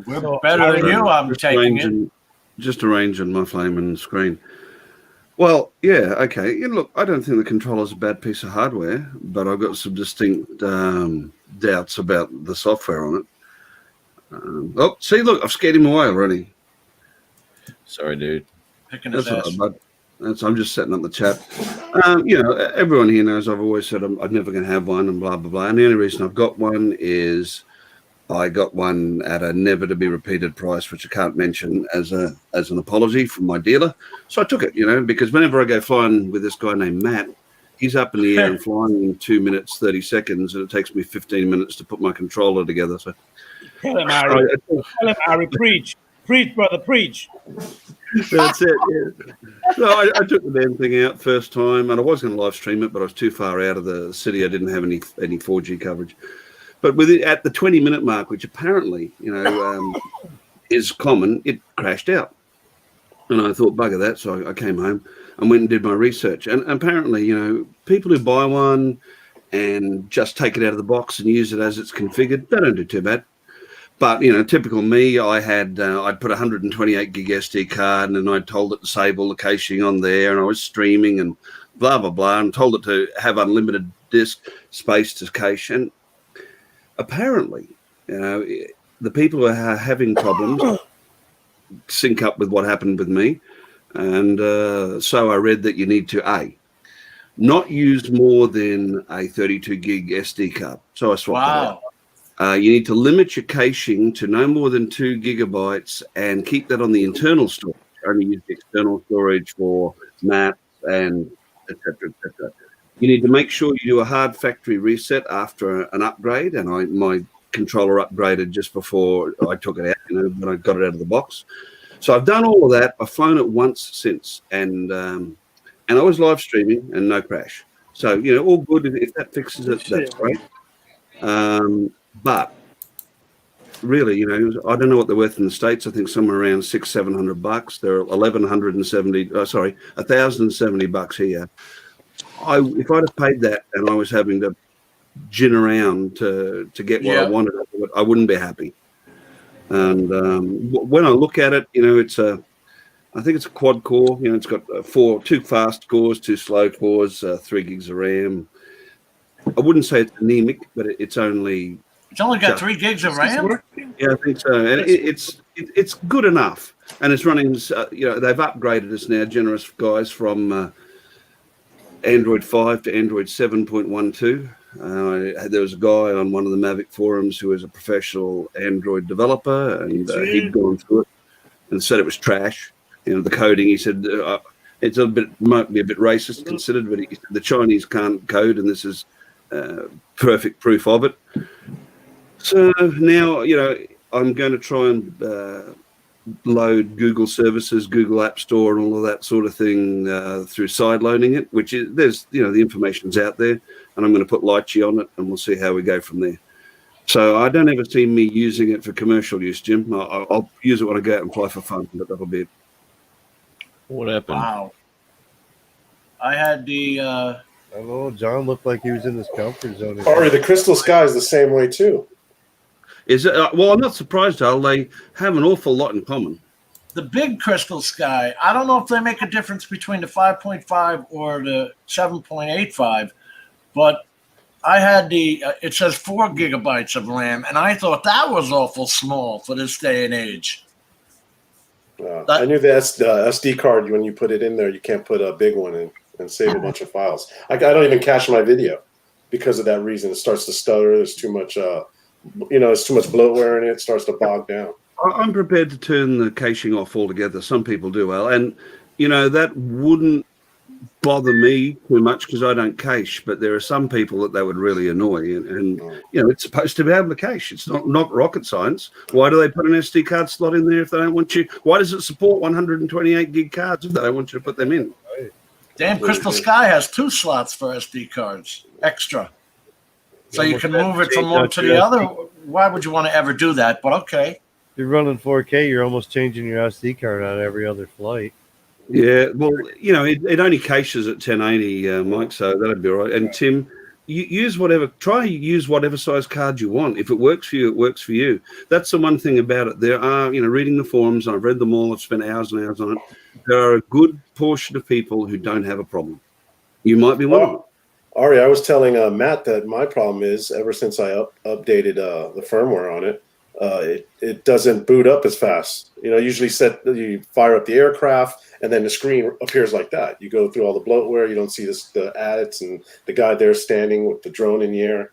We're better than you. I'm taking it. Just arranging my flaming screen. Well, yeah, okay. Look, I don't think the controller's a bad piece of hardware, but I've got some distinct doubts about the software on it. See, look, I've scared him away already. Sorry, dude. Picking his ass. Right, I'm just setting up the chat. Everyone here knows I've always said I'm never going to have one and blah, blah, blah. And the only reason I've got one is I got one at a never to be repeated price, which I can't mention as an apology from my dealer. So I took it, because whenever I go flying with this guy named Matt, he's up in the air and flying in 2 minutes, 30 seconds, and it takes me 15 minutes to put my controller together. So tell him, Ari. Tell him, Ari, preach. Preach, brother, preach. That's it, yeah. So I took the damn thing out first time, and I was going to live stream it, but I was too far out of the city. I didn't have any 4G coverage. But at the 20-minute mark, which apparently, is common, it crashed out. And I thought, bugger that. So I came home and went and did my research. And apparently, people who buy one and just take it out of the box and use it as it's configured, they don't do too bad. But, typical me, I'd put a 128 gig SD card and I told it to save all the caching on there, and I was streaming and blah, blah, blah, and told it to have unlimited disk space to cache. And apparently, the people who are having problems sync up with what happened with me. And so I read that you need to, not use more than a 32 gig SD card. So I swapped it out. You need to limit your caching to no more than 2 gigabytes and keep that on the internal storage. Only use the external storage for maps and et cetera, et cetera. You need to make sure you do a hard factory reset after an upgrade. And my controller upgraded just before I took it out, when I got it out of the box. So I've done all of that. I've flown it once since, and I was live streaming and no crash. So, all good. If that fixes it, that's great. But really, I don't know what they're worth in the States. I think somewhere around $600-700. They're $1,070 here. If I'd have paid that and I was having to gin around to get what I wanted, I wouldn't be happy. And when I look at it, I think it's a quad core. It's got 2 fast cores, 2 slow cores, 3 gigs of RAM. I wouldn't say it's anemic, but it's only got 3 gigs of RAM. Yeah, I think so. And it's good enough, and it's running. They've upgraded us now, generous guys, from Android 5 to Android 7.12. There was a guy on one of the Mavic forums who was a professional Android developer, and he'd gone through it and said it was trash. The coding, he said, it's might be a bit racist considered, but he said the Chinese can't code, and this is perfect proof of it. So now, I'm going to try and load Google services, Google App Store, and all of that sort of thing through sideloading it, which is, the information's out there, and I'm going to put Lychee on it, and we'll see how we go from there. So I don't ever see me using it for commercial use, Jim. I'll use it when I go out and fly for fun, but that'll be it. What happened? Wow. I had the... I don't know. John looked like he was in his comfort zone. Ari, the Crystal Sky is the same way, too. Is it? Well, I'm not surprised, Al. They have an awful lot in common. The big Crystal Sky, I don't know if they make a difference between the 5.5 or the 7.85, but I had it says 4 gigabytes of RAM, and I thought that was awful small for this day and age. I knew the SD card, when you put it in there, you can't put a big one in and save a bunch of files. I don't even cache my video because of that reason. It starts to stutter. There's too much, there's too much bloatware in it. It starts to bog down. I'm prepared to turn the caching off altogether. Some people do, Al. And, that wouldn't bother me too much because I don't cache, but there are some people that would really annoy. And it's supposed to be able to cache. It's not rocket science. Why do they put an SD card slot in there if they don't want you? Why does it support 128 gig cards if they don't want you to put them in? Damn, Crystal Sky has 2 slots for SD cards extra. So you can move it from one to the other. Why would you want to ever do that? But okay. If you're running 4K, you're almost changing your SD card on every other flight. Yeah, well, it only caches at 1080, Mike, so that'd be all right. And Tim, use whatever size card you want. If it works for you, it works for you. That's the one thing about it. There are, reading the forums, and I've read them all, I've spent hours and hours on it. There are a good portion of people who don't have a problem. You might be one of them. Ari, I was telling Matt that my problem is ever since I updated the firmware on it, it doesn't boot up as fast. Usually you fire up the aircraft and then the screen appears like that. You go through all the bloatware, you don't see the ads and the guy there standing with the drone in the air.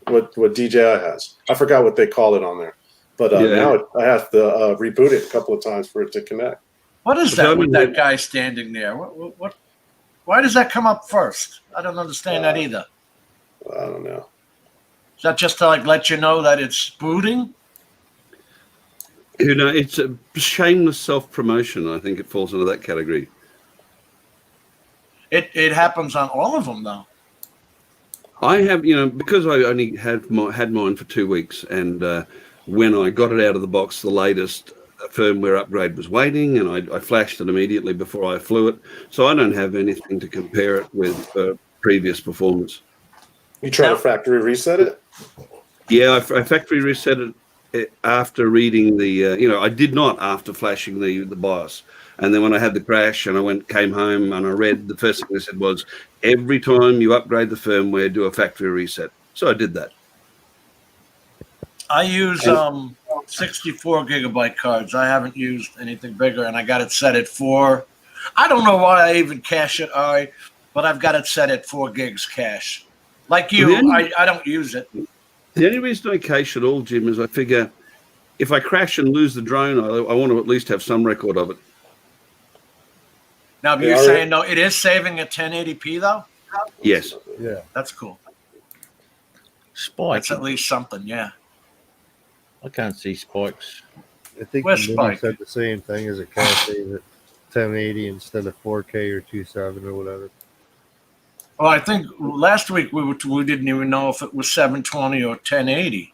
What DJI has. I forgot what they call it on there, but now I have to reboot it a couple of times for it to connect. What is that with that guy standing there? What? Why does that come up first? I don't understand that either. I don't know. Is that just to let you know that it's booting? It's a shameless self-promotion. I think it falls into that category. It happens on all of them, though. I have, because I only had mine for 2 weeks, and when I got it out of the box, the latest firmware upgrade was waiting, and I flashed it immediately before I flew it. So I don't have anything to compare it with previous performance. You try to factory reset it? Yeah, I factory reset it after reading I did not after flashing the BIOS. And then when I had the crash and I came home and I read, the first thing they said was, every time you upgrade the firmware, do a factory reset. So I did that. I use 64 gigabyte cards. I haven't used anything bigger, and I got it set at 4. I don't know why I even cache it, but I've got it set at 4 gigs cache. Like you, I don't use it. The only reason I cache at all, Jim, is I figure if I crash and lose the drone, I want to at least have some record of it. Now, you're saying though it is saving at 1080p though? Yes. Yeah. That's cool. Spike. That's at least something, yeah. I can't see spikes. I think Where's the Spike? said the same thing as it can save at 1080 instead of 4K or 2.7 or whatever. Well, I think last week we didn't even know if it was 720 or 1080.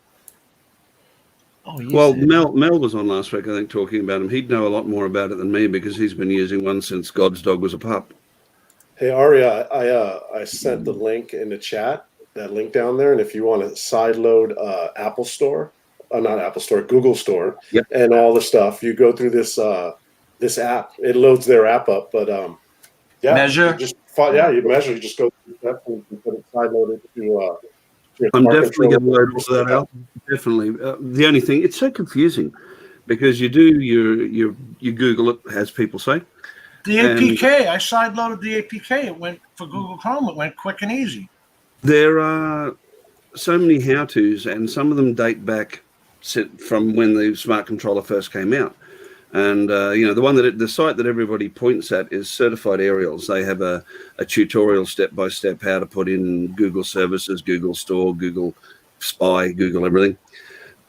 Oh, yes. Well, Mel was on last week, I think, talking about him. He'd know a lot more about it than me because he's been using one since God's dog was a pup. Hey, Aria, I sent the link in the chat, that link down there. And if you want to sideload Apple Store, not Apple Store, Google Store, yep, and all the stuff, you go through this this app. It loads their app up, but yeah, Measure? You measure. You just go through steps and you put it sideloaded to your I'm smart definitely going to controller. load all that out. Definitely. The only thing, it's so confusing because you do you Google it, as people say. The APK, I sideloaded the APK. It went for Google Chrome. It went quick and easy. There are so many how-tos, and some of them date back from when the smart controller first came out. And the site that everybody points at is Certified Aerials. They have a tutorial step-by-step how to put in Google Services, Google Store, Google Spy, Google everything.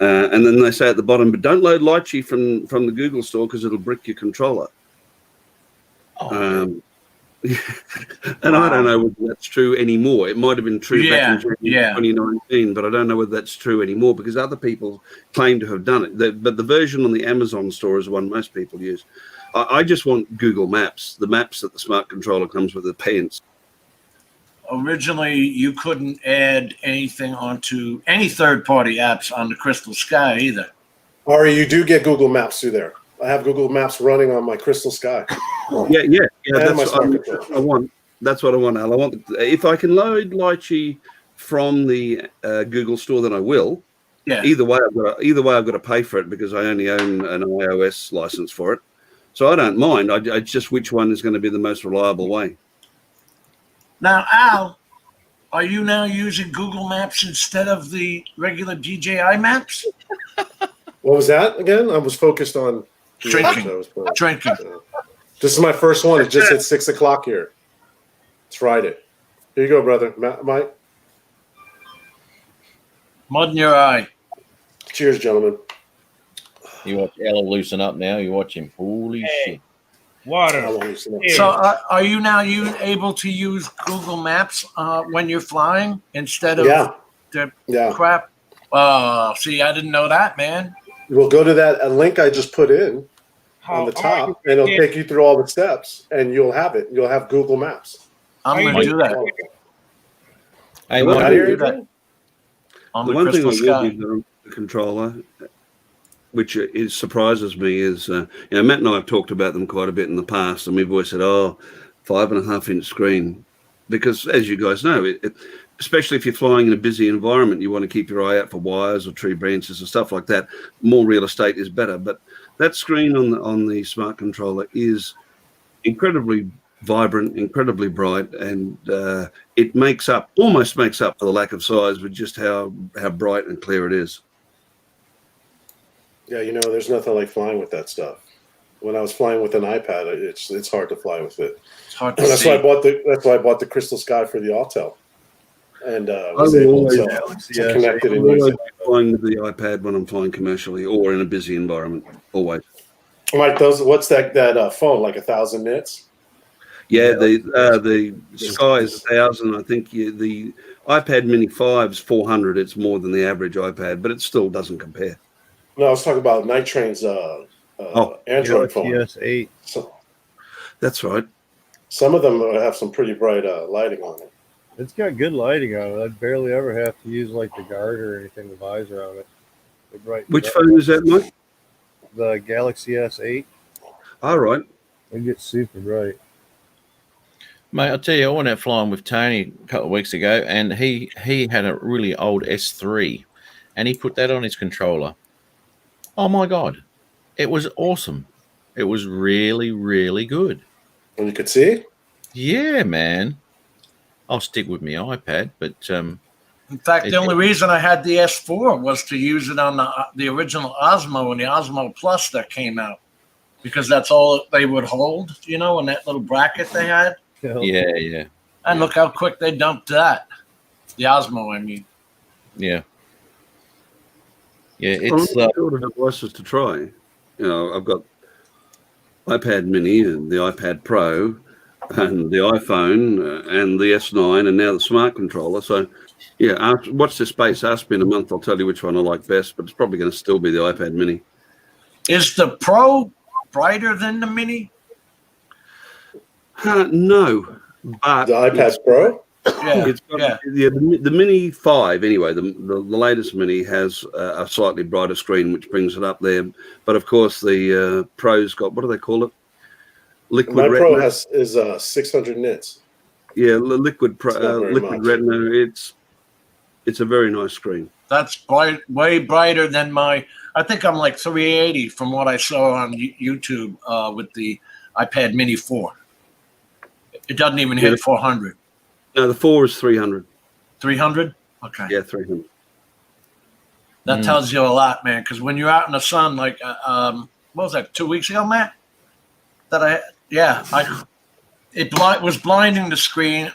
And then they say at the bottom, but don't load Lychee from the Google Store because it'll brick your controller. And I don't know whether that's true anymore. It might have been true back in 2019, but I don't know whether that's true anymore because other people claim to have done it. But the version on the Amazon store is the one most people use. I just want Google Maps, the maps that the smart controller comes with, the pants. Originally, you couldn't add anything onto any third-party apps on the Crystal Sky either. Ari, you do get Google Maps through there. I have Google Maps running on my Crystal Sky. Yeah. That's what I want. That's what I want, Al. I want. If I can load Lychee from the Google Store, then I will. Yeah. Either way, I've got to pay for it because I only own an iOS license for it. So I don't mind. I just which one is going to be the most reliable way. Now, Al, are you now using Google Maps instead of the regular DJI maps? What was that again? I was focused on drinking. This is my first one. It just hit 6 o'clock here. It's Friday. Here you go, brother. Mike. Mud in your eye. Cheers, gentlemen. You watch Ella loosen up now. You watch him. Holy shit. Water. So are you now able to use Google Maps when you're flying instead of the crap? See, I didn't know that, man. We'll go to that link I just put in on the top, and it'll take you through all the steps, and you'll have it. You'll have Google Maps. I'm going to do that. Hey, Mike, the one thing I will do the controller, which surprises me, is Matt and I have talked about them quite a bit in the past, and we've always said, 5.5-inch screen, because as you guys know, especially if you're flying in a busy environment, you want to keep your eye out for wires or tree branches and stuff like that. More real estate is better, but that screen on the smart controller is incredibly vibrant, incredibly bright, and it almost makes up for the lack of size with just how bright and clear it is. Yeah, there's nothing like flying with that stuff. When I was flying with an iPad, it's hard to fly with it. It's hard to that's see. why I bought the Crystal Sky for the Autel, and was able to connect it and use it. Flying with the iPad when I'm flying commercially or in a busy environment, always. Mike, what's that phone, like 1,000 nits? Yeah, the Sky is 1,000. I think the iPad Mini 5 is 400. It's more than the average iPad, but it still doesn't compare. No, I was talking about Night Train's Android phone. PS8. So, that's right. Some of them have some pretty bright lighting on it. It's got good lighting on it. I'd barely ever have to use like the guard or anything, the visor on it. Which phone is that, Mike? The Galaxy S8. All right. It gets super bright. Mate, I'll tell you, I went out flying with Tony a couple of weeks ago, and he had a really old S3, and he put that on his controller. Oh, my God. It was awesome. It was really, really good. And you could see? Yeah, man. I'll stick with my iPad, but In fact, the only reason I had the S4 was to use it on the original Osmo and the Osmo Plus that came out, because that's all they would hold, you know, in that little bracket they had. Yeah. And look how quick they dumped that. The Osmo, I mean. Yeah. Yeah, Well, it's I'm not sure of devices to try. You know, I've got iPad Mini and the iPad Pro and the iPhone and the S9 and now the smart controller. So, yeah, watch this space. Ask me in a month. I'll tell you which one I like best, but it's probably going to still be the iPad Mini. Is the Pro brighter than the Mini? No, but The iPad Pro? Yeah, it's got, the Mini 5 anyway. The latest Mini has a slightly brighter screen, which brings it up there. But of course, the Pro's got, what do they call it? Liquid My Retina. Pro is 600 nits. Yeah, Liquid much. Retina. It's a very nice screen. That's way brighter than my. I think I'm like 380 from what I saw on YouTube with the iPad Mini 4. It doesn't even hit 400. No, the 4 is 300. 300? Okay. Yeah, 300. That tells you a lot, man. Because when you're out in the sun, like what was that? 2 weeks ago, Matt? It was blinding the screen.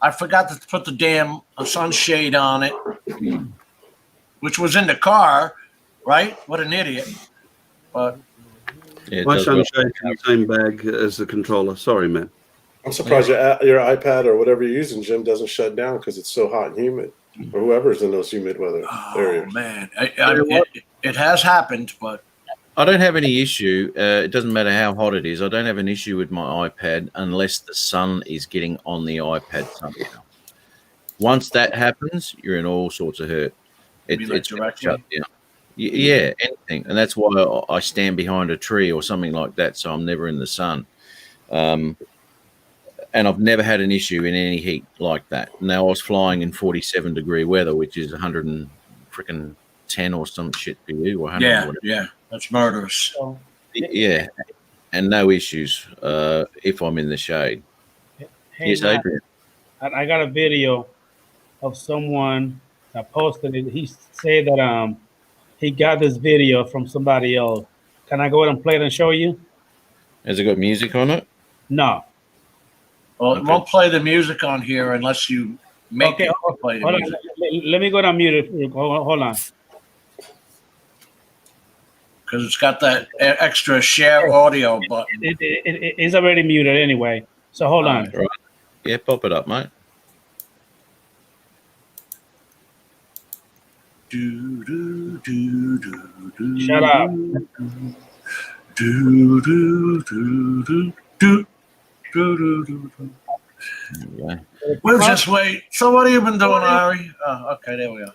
I forgot to put the damn sunshade on it, which was in the car, right? What an idiot! But My sunshade's in the same bag as the controller. Sorry, man. I'm surprised your iPad or whatever you're using, Jim, doesn't shut down because it's so hot and humid, or whoever's in those humid weather areas. Oh man, it has happened, but I don't have any issue. It doesn't matter how hot it is. I don't have an issue with my iPad unless the sun is getting on the iPad somehow. Once that happens, you're in all sorts of hurt. It's shut down. Yeah, anything. And that's why I stand behind a tree or something like that, so I'm never in the sun. And I've never had an issue in any heat like that. Now, I was flying in 47-degree weather, which is 110 or some shit for you. Or 100 yeah, that's murderous. Yeah, and no issues if I'm in the shade. Hey, Yes, Matt, Adrian. I got a video of someone that posted it. He said that he got this video from somebody else. Can I go ahead and play it and show you? Has it got music on it? No. Well, it won't play the music on here unless you make it play the music. Let me go and mute it. Hold on. Because it's got that extra share audio button. It is already muted anyway. So hold on. Right. Yeah, pop it up, mate. Shut up. Yeah. We'll just wait. So what have you been doing, Ari? Oh, okay, there we are.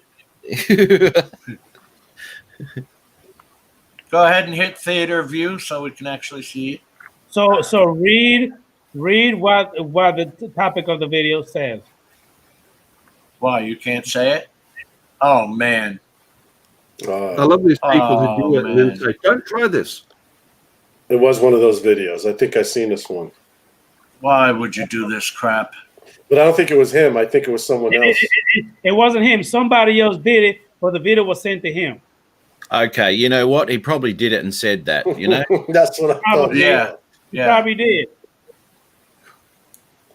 Go ahead and hit theater view so we can actually see it. So read what the topic of the video says. Why, you can't say it? Oh, man. I love these people who do it and then say, don't try this. It was one of those videos. I think I've seen this one. Why would you do this crap? But I don't think it was him. I think it was someone else. It wasn't him. Somebody else did it, but the video was sent to him. Okay, you know what? He probably did it and said that, you know? That's what I thought. Yeah. He probably did.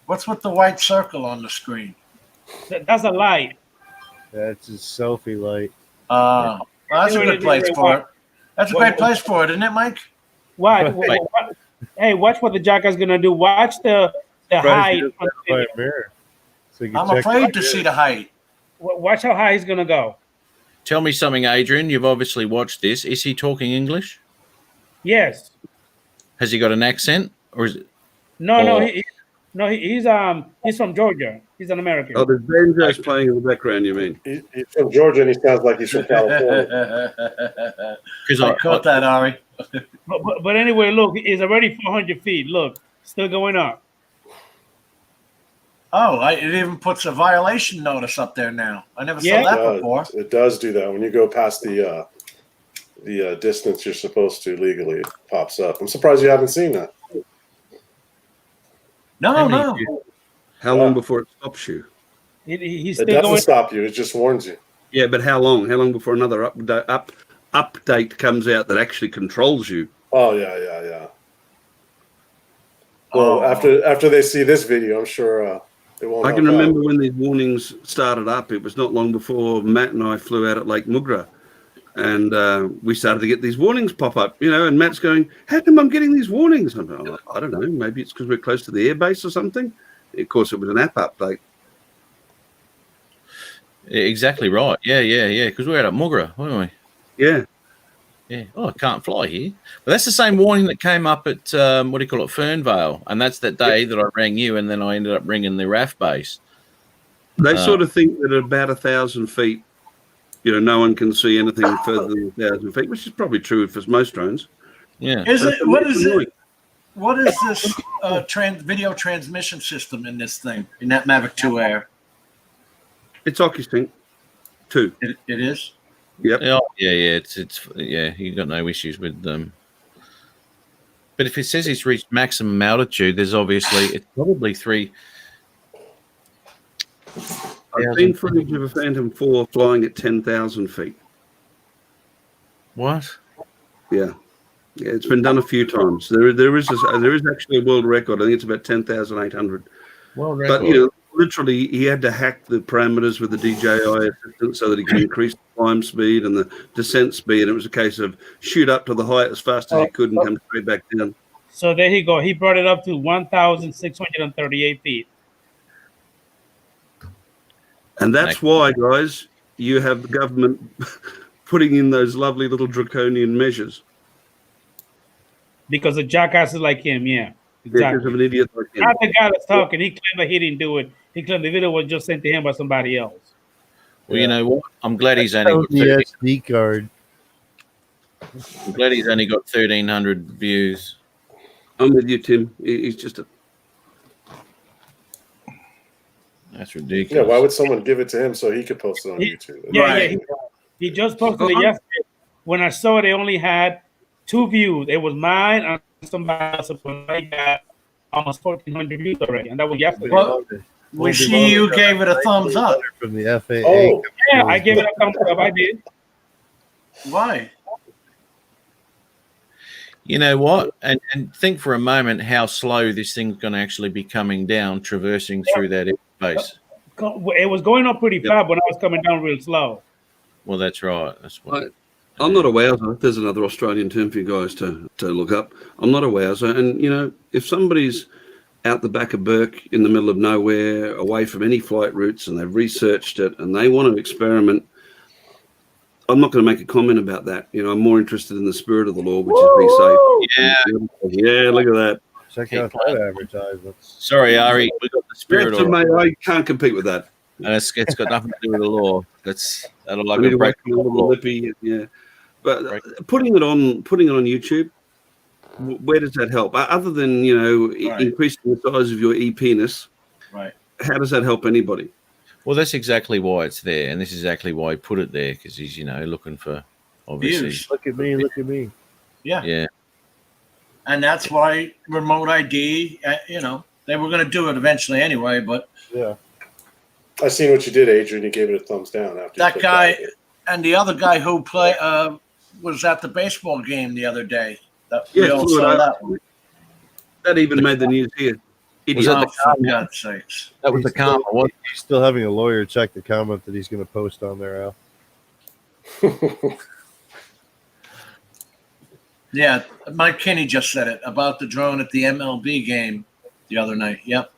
What's with the white circle on the screen? That's a light. That's his selfie light. Well, that's a good place for it. That's a great place for it, isn't it, Mike? Why? Hey, watch what the jackass gonna do. Watch the height. Mirror, so you can I'm check afraid to see the height. Watch how high he's gonna go. Tell me something, Adrian. You've obviously watched this. Is he talking English? Yes. Has he got an accent, or is it? No, he's from Georgia. He's an American. Oh, there's banjos playing in the background, you mean? He's from Georgia and he sounds like he's from California. Because I caught that, Ari. But anyway, look, it's already 400 feet. Look, still going up. Oh, it even puts a violation notice up there now. I never saw that before. It does do that. When you go past the distance you're supposed to legally, it pops up. I'm surprised you haven't seen that. No. How long before it stops you? He's It still doesn't going. stop you. It just warns you. Yeah, but how long? How long before another update comes out that actually controls you? Oh yeah. Well, Oh. after they see this video, I'm sure it won't. I can help remember out. when these warnings started up. It was not long before Matt and I flew out at Lake Mugra, and we started to get these warnings pop up. And Matt's going, "How come I'm getting these warnings?" I'm like, I don't know. Maybe it's because we're close to the airbase or something. Of course, it was an app update. Exactly right. Yeah. Because we're out at Mugra, weren't we? Yeah. Yeah. Oh, I can't fly here. But that's the same warning that came up at Fernvale, and that's that day that I rang you, and then I ended up ringing the RAF base. They sort of think that at about 1,000 feet, no one can see anything further than 1,000 feet, which is probably true for most drones. Yeah. What is this video transmission system in this thing, in that Mavic 2 Air? It's OcuSync 2. It is? Yep. Oh, yeah. It's you got no issues with them. But if it says it's reached maximum altitude, there's obviously it's probably 3. I've seen footage of a Phantom 4 flying at 10,000 feet. What? Yeah, it's been done a few times. There is actually a world record. I think it's about 10,800. Well, but literally, he had to hack the parameters with the DJI assistant so that he could increase the climb speed and the descent speed. And it was a case of shoot up to the height as fast as he could and come straight back down. So there you go. He brought it up to 1,638 feet. And that's why, guys, you have the government putting in those lovely little draconian measures. Because of jackasses like him, yeah. Exactly. Because of an idiot like him. Not the guy that's talking. He claimed that he didn't do it. He claimed the video was just sent to him by somebody else. Well, you know what? I'm glad he's only got the SD card. I'm glad he's only got 1,300 views. I'm with you, Tim. He's just a... That's ridiculous. Yeah, why would someone give it to him so he could post it on YouTube? Yeah. He just posted it yesterday. When I saw it, they only had 2 views. It was mine and somebody else. I got almost 1,400 views already, and that was yesterday. Well, we see you gave it a thumbs up. From the FAA. Oh, yeah, I gave it a thumbs up. I did. Why? You know what? And think for a moment how slow this thing's going to actually be coming down, traversing through that airspace. It was going up pretty fast, but I was coming down real slow. Well, that's right. That's what. I'm not a wowser. There's another Australian term for you guys to look up. I'm not a wowser. And, if somebody's out the back of Burke in the middle of nowhere, away from any flight routes, and they've researched it and they want to experiment, I'm not going to make a comment about that. I'm more interested in the spirit of the law, which is be safe. Yeah, look at that. Check out that advertisement. Sorry, Ari, we got the spirit of mate, I can't compete with that. And it's got nothing to do with the law. That'll like a break the law. Lippy, yeah. But putting it on YouTube, where does that help? Other than increasing the size of your e-penis, right? How does that help anybody? Well, that's exactly why it's there, and this is exactly why he put it there, because he's looking for obviously. Views. Look at me. Yeah. And that's why remote ID. They were going to do it eventually anyway, but yeah. I seen what you did, Adrian. You gave it a thumbs down after that guy and the other guy who was at the baseball game the other day. We all saw that one. That even made the news here. Was that for God's sakes. That was the karma. He's still having a lawyer check the comment that he's going to post on there, Al. Yeah, Mike Kinney just said it about the drone at the MLB game the other night. Yep.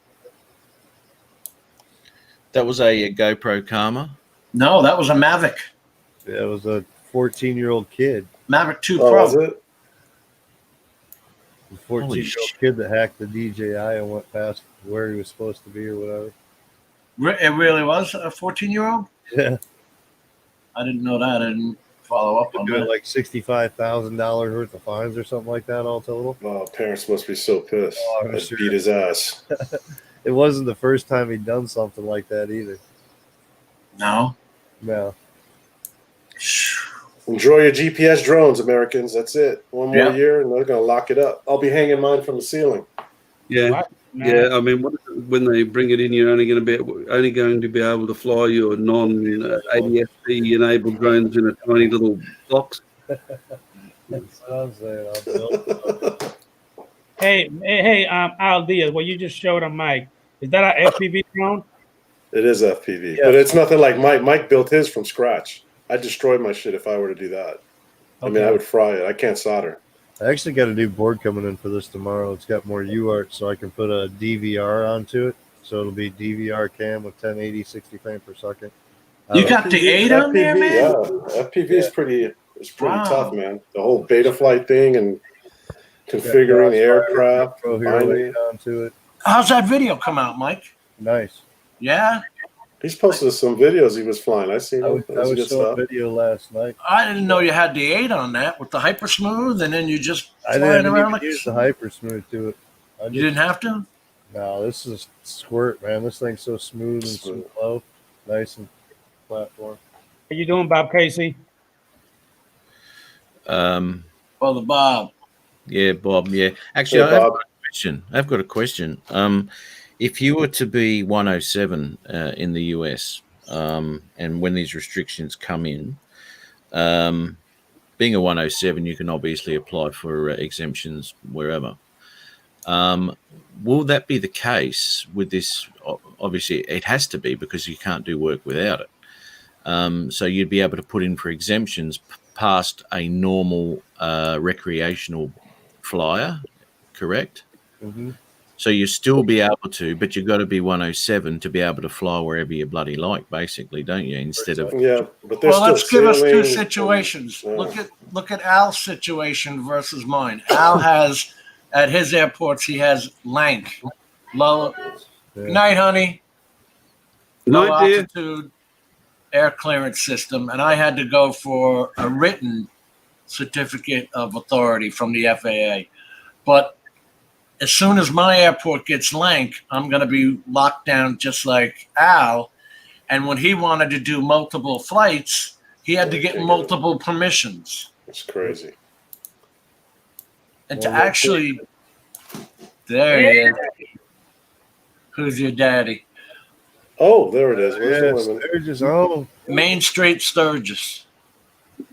That was a GoPro Karma. No, that was a Mavic. Yeah, it was a 14-year-old kid. Mavic 2 Oh, Pro. was it? A 14-year-old kid that hacked the DJI and went past where he was supposed to be or whatever. It really was a 14-year-old? Yeah. I didn't know that. I didn't follow up on that. Like $65,000 worth of fines or something like that all total. Oh, parents must be so pissed. I'm I sure. beat his ass. It wasn't the first time he'd done something like that either. No. No. Enjoy your GPS drones, Americans. That's it. One more year, and they're going to lock it up. I'll be hanging mine from the ceiling. Yeah. man. Yeah, I mean, when they bring it in, you're only going to be able to fly your non-ADSB enabled drones in a tiny little box. That's what I'm saying. I'm built. Hey, Al Diaz, what you just showed on Mike, is that an FPV drone? It is FPV, Yeah. but it's nothing like Mike. Mike built his from scratch. I destroyed my shit if I were to do that. I mean, I would fry it. I can't solder. I actually got a new board coming in for this tomorrow. It's got more UART, so I can put a DVR onto it. So it'll be DVR cam with 1080, 60 frames per second. You got the 8 on there, man? Yeah, FPV is pretty tough, man. The whole beta flight thing and configuring the aircraft. Pro Hero 8 onto it. How's that video come out, Mike? Nice. Yeah? He's posted some videos he was flying. I seen I him. was showing a video last night. I didn't know you had the 8 on that with the hyper smooth, and then you just I flying didn't around even like use the hyper smooth to it. You didn't have to? No, this is squirt, man. This thing's so smooth and slow, nice and platform. How you doing, Bob Casey? Well, the Bob. Yeah, Bob. Yeah, actually, Hey, Bob. I've got a question. If you were to be 107 in the US, and when these restrictions come in, being a 107, you can obviously apply for exemptions wherever. Will that be the case with this? Obviously, it has to be because you can't do work without it. So you'd be able to put in for exemptions past a normal recreational flyer, correct? Mm-hmm. So you still be able to, but you've got to be 107 to be able to fly wherever you bloody like, basically, don't you? Instead of but there's Well, let's still give us two sailing situations. and- Look at Al's situation versus mine. Al has at his airports he has Lank, low. Good night, honey. Low Night, dear. altitude air clearance system, and I had to go for a written certificate of authority from the FAA. But as soon as my airport gets Lank, I'm going to be locked down just like Al. And when he wanted to do multiple flights, he had to get multiple permissions. It's crazy. And to actually, there he is. Who's your daddy? Oh, there it is. Where's the women? Sturgis home. Main Street Sturgis.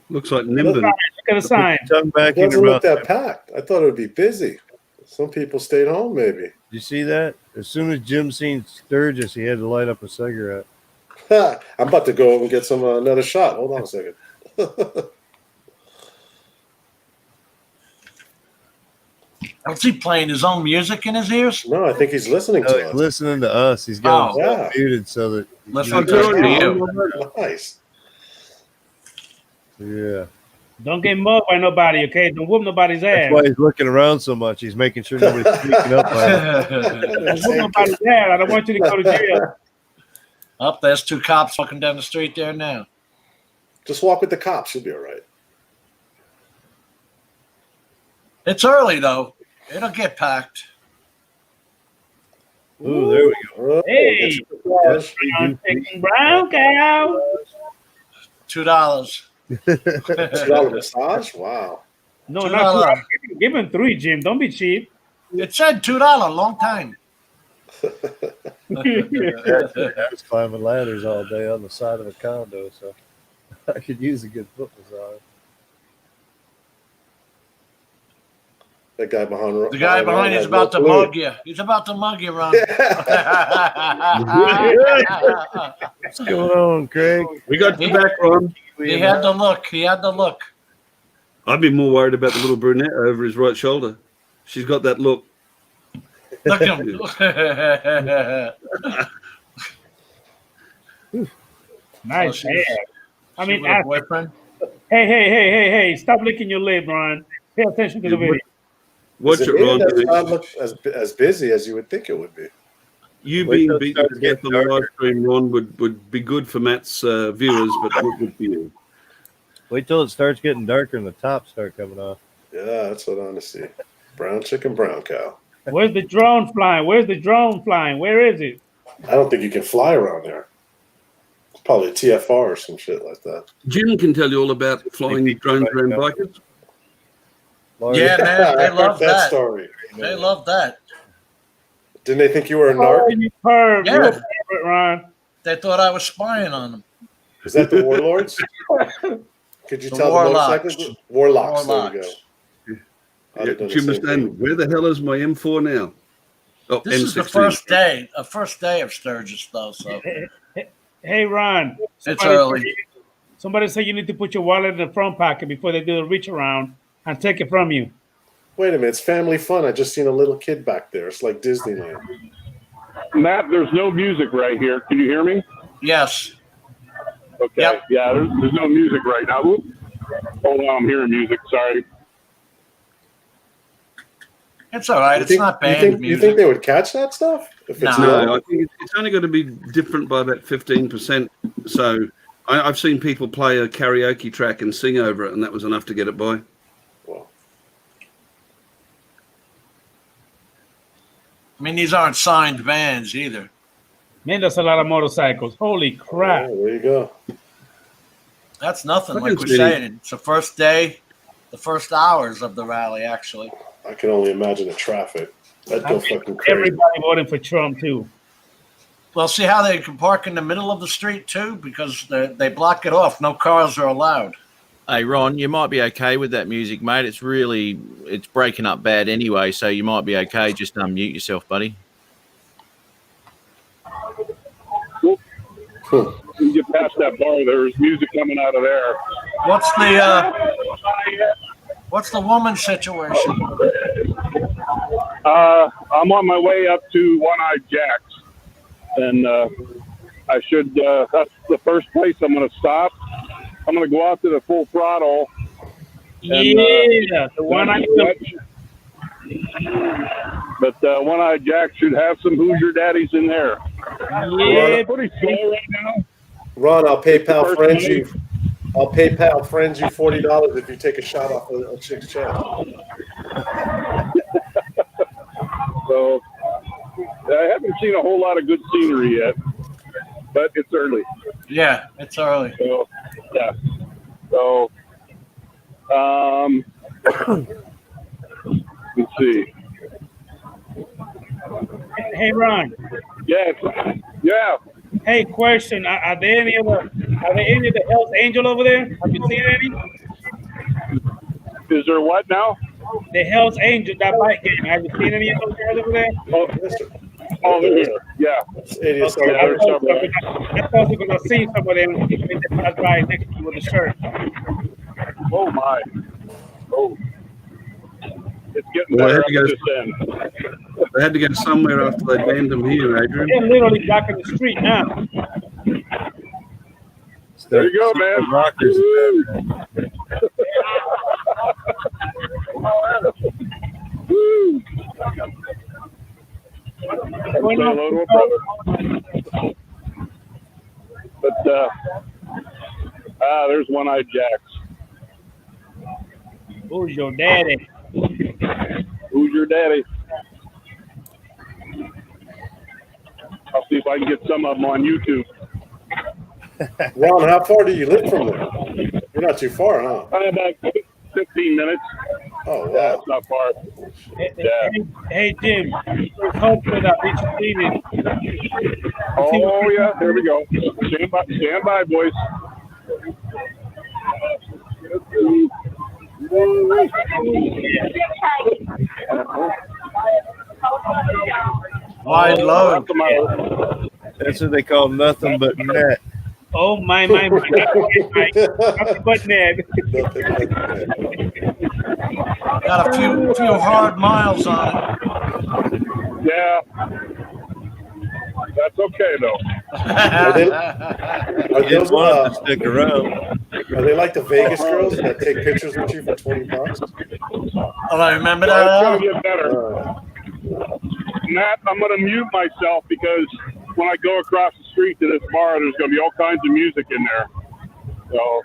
Looks like Look Nimbin. at the sign. Tongue back It in doesn't your look mouth. that packed. I thought it would be busy. Some people stayed home, maybe. You see that? As soon as Jim seen Sturgis, he had to light up a cigarette. I'm about to go and get some another shot. Hold on a second. What's he playing his own music in his ears? No, I think he's listening Oh, to he's us. listening to us. He's got Oh. himself muted so that. Listening to you. Nice. Yeah. Don't get mugged by nobody, okay? Don't whoop nobody's ass. That's why he's looking around so much. He's making sure nobody's sneaking up on him. Don't whoop nobody's ass. I don't want you to go to jail. Up there's two cops walking down the street there now. Just walk with the cops. You'll be all right. It's early though. It'll get packed. Ooh, there we go. Oh, Hey. get your massage. I'm taking brown cow. $2. $2 massage? Wow. No, $2. not two. Give him 3, Jim. Don't be cheap. It said $2 long time. I was climbing ladders all day on the side of a condo, so I could use a good foot massage. That guy behind The guy behind you is about to mug you. He's about to mug you, Ron. What's going on, Craig? We got your back, Ron. He had the look. He had the look. I'd be more worried about the little brunette over his right shoulder. She's got that look. Look at him. Nice hair. I mean, boyfriend. hey. Stop licking your lip, Ron. Pay attention to the video. Watch it, Ron. does not look as busy as you would think it would be. You Wait being till it beaten starts to death getting on the live darker. stream, Ron, would be good for Matt's viewers, but not good for you. Wait till it starts getting darker and the tops start coming off. Yeah, that's what I want to see. Brown chicken, brown cow. Where's the drone flying? Where is it? I don't think you can fly around there. It's probably a TFR or some shit like that. Jim can tell you all about flying drones around bikers. Laurie, Yeah, man, I they heard love that. story. They love that. Didn't they think you were a narc? You perv. Yeah. You're a pervert, Ron. They thought I was spying on them. Is that the warlords? Could you The tell warlocks. the motorcycles? Warlocks. There Warlocks. you go. Yeah, I'd have done do you the same thing. understand? Where the hell is my M4 now? Oh, This is the M16. first day of Sturgis, though. So Hey, Ron. it's early. Somebody said you need to put your wallet in the front pocket before they do the reach around and take it from you. Wait a minute, it's family fun. I just seen a little kid back there. It's like Disneyland. Matt, there's no music right here. Can you hear me? Yes. Okay. Yep. Yeah, there's no music right now. Whoop. Hold on, I'm hearing music. Sorry. It's all right. You It's think, not you bad think, music. you think they would catch that stuff? If it's No. No, I think it's only going to be different by about 15%. So I've seen people play a karaoke track and sing over it, and that was enough to get it by. Well, I mean, these aren't signed vans either. Man, that's a lot of motorcycles. Holy crap. there you go. That's nothing. I Like can we're see. saying, it's the first day, the first hours of the rally, actually. I can only imagine the traffic. That'd go fucking crazy. Everybody voting for Trump, too. Well, see how they can park in the middle of the street, too? Because they block it off. No cars are allowed. Hey, Ron, you might be okay with that music, mate. It's breaking up bad anyway, so you might be okay. Just unmute yourself, buddy. When you get past that bar, there's music coming out of there. What's the woman situation? I'm on my way up to One-Eyed Jack's, and I should. That's the first place I'm going to stop. I'm going to go out to the full throttle. And, Yeah, the one I But One-Eyed Jack should have some Hoosier daddies in there. Yeah, Pretty slow right now. Ron, I'll PayPal First friends money. you. I'll PayPal friends you $40 if you take a shot off a chick's chest. So I haven't seen a whole lot of good scenery yet, but it's early. Yeah, it's early. So yeah. So let's see. Hey, Ron. Yes. Yeah. Hey, question. Are there any of the Hells Angel over there? Have you seen any? Is there what now? The Hells Angel, that bike game. Have you seen any of those guys over there? Oh, they're here. Yeah. Idiots Okay, are there's some. I thought because I seen some of them when they passed by next to you with a shirt. Oh my. Oh. It's getting Well, I better had to up go- this end. They had to go somewhere after they banned them here, Adrian. They're literally blocking the street now. There you go, man. Rockers. Woo. Say hello to a brother. But there's One-Eyed Jack's. Who's your daddy? Who's your daddy? I'll see if I can get some of them on YouTube. Ron, how far do you live from there? You're not too far, huh? About 15 minutes. Oh, Yeah, wow. it's not far. Hey, Jim. Hopefully that we should see this. Oh, yeah, there we go. Stand by, boys. Wide load. That's what they call nothing but net. Oh, my. Nothing but Ned. Got a few hard miles on it. Yeah. That's okay, though. Are Kids those, want to stick around. are they like the Vegas girls that take pictures with you for $20? Oh, I remember It's that. going to get better. Matt, I'm going to mute myself because when I go across the street to this bar, there's going to be all kinds of music in there. So,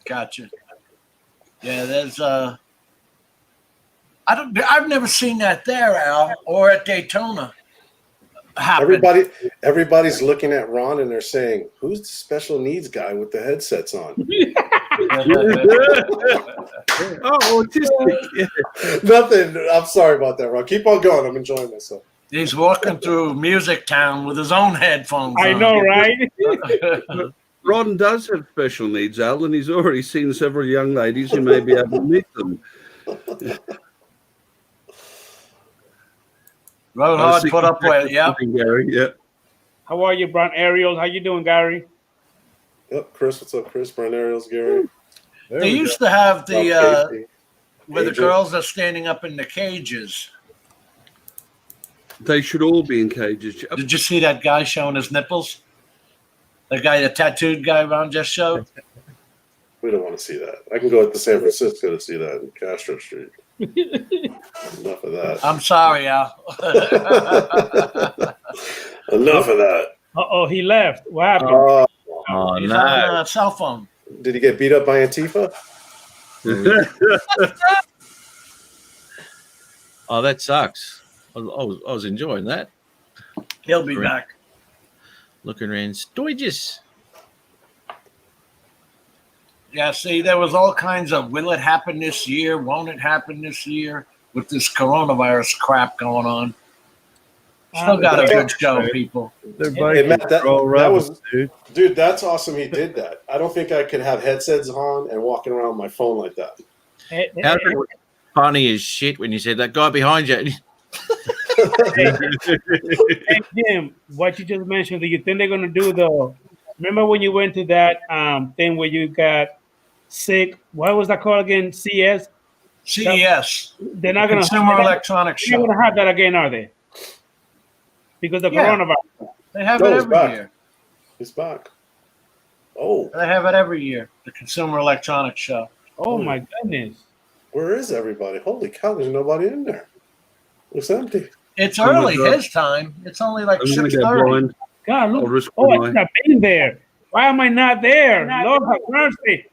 Gotcha. Yeah, there's I've never seen that there, Al, or at Daytona. Happen. Everybody's looking at Ron and they're saying, "Who's the special needs guy with the headsets on?" Oh, autistic. Yeah. Nothing. I'm sorry about that, Ron. Keep on going. I'm enjoying myself. He's walking through Music Town with his own headphones I on. know, right? Ron does have special needs, Al, and he's already seen several young ladies who may be able to meet them. Road hard, put up with. Yep. Gary. Yeah. How are you, Brian Ariels? How you doing, Gary? Yep, Chris. What's up, Chris? Brian Ariels, Gary. They used to have the Okay. where the Agent. girls are standing up in the cages. They should all be in cages. Did you see that guy showing his nipples? The guy, the tattooed guy Ron just showed? We don't want to see that. I can go to San Francisco to see that in Castro Street. Enough of that. I'm sorry, Al. Enough of that. Uh-oh, he left. What happened? Oh, He's no. on a cell phone. Did he get beat up by Antifa? Oh, that sucks. I was enjoying that. He'll be back. Looking around Sturgis. Yeah, see, there was all kinds of will it happen this year? Won't it happen this year? With this coronavirus crap going on. Still got a good show, people. They're Hey, biking Matt, that all rebels, was, dude. that's awesome. He did that. I don't think I could have headsets on and walking around with my phone like that. Hey, How did it was funny as shit when you said that guy behind you? hey, Jim, what you just mentioned, do you think they're gonna do the? Remember when you went to that thing where you got sick? What was that called again? CS. CES. They're not gonna Consumer Electronics They're not Show. gonna have that again, are they? Because of Yeah. coronavirus. They have No, it it's every back. year. He's back. Oh, They have it every year. The Consumer Electronics Show. Oh my goodness. where is everybody? Holy cow, there's nobody in there. Looks empty. It's Oh my early God. his time. It's only like I'm going to 6:30. go blind. God, I'll look. risk Oh, I my should have been there. Why am I not there? Lord have mercy.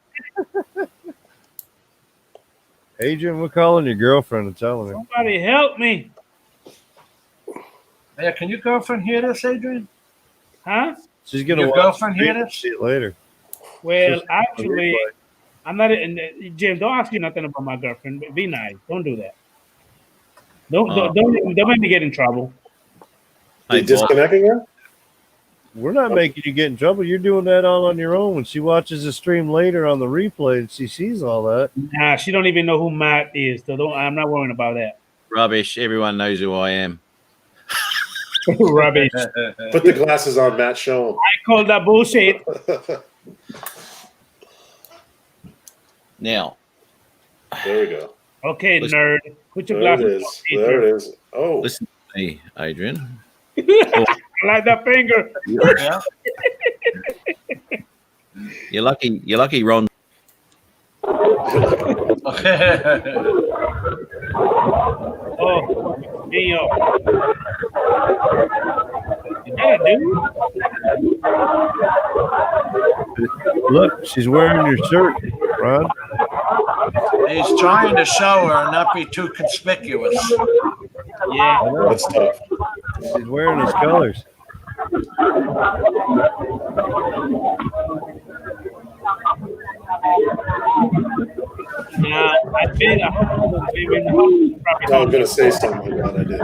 Adrian, we're calling your girlfriend and telling her. Somebody help me. Yeah, can your girlfriend hear this, Adrian? Huh? She's gonna Your watch girlfriend the hear video, this? see it later. Well, Just- actually, I'm not. Jim, don't ask me nothing about my girlfriend. Be nice. Don't do that. Don't make me get in trouble. Did he disconnect again? We're not making you get in trouble. You're doing that all on your own. When she watches the stream later on the replay and she sees all that. Nah, she don't even know who Matt is. So I'm not worrying about that. Rubbish. Everyone knows who I am. Rubbish. Put the glasses on, Matt. Show I call that bullshit. him. Now, There we go. Okay, Listen. nerd. Put your There it glasses is. on. There it is. Oh, listen to me, Adrian. I like that finger. Yeah. You're lucky, Ron. Oh, damn. Is that a dude? Look, she's wearing your shirt, Ron. He's trying to show her and not be too conspicuous. Yeah. I know. that's tough. She's wearing his colors. Now, I bet I was gonna say something. I'm glad I did.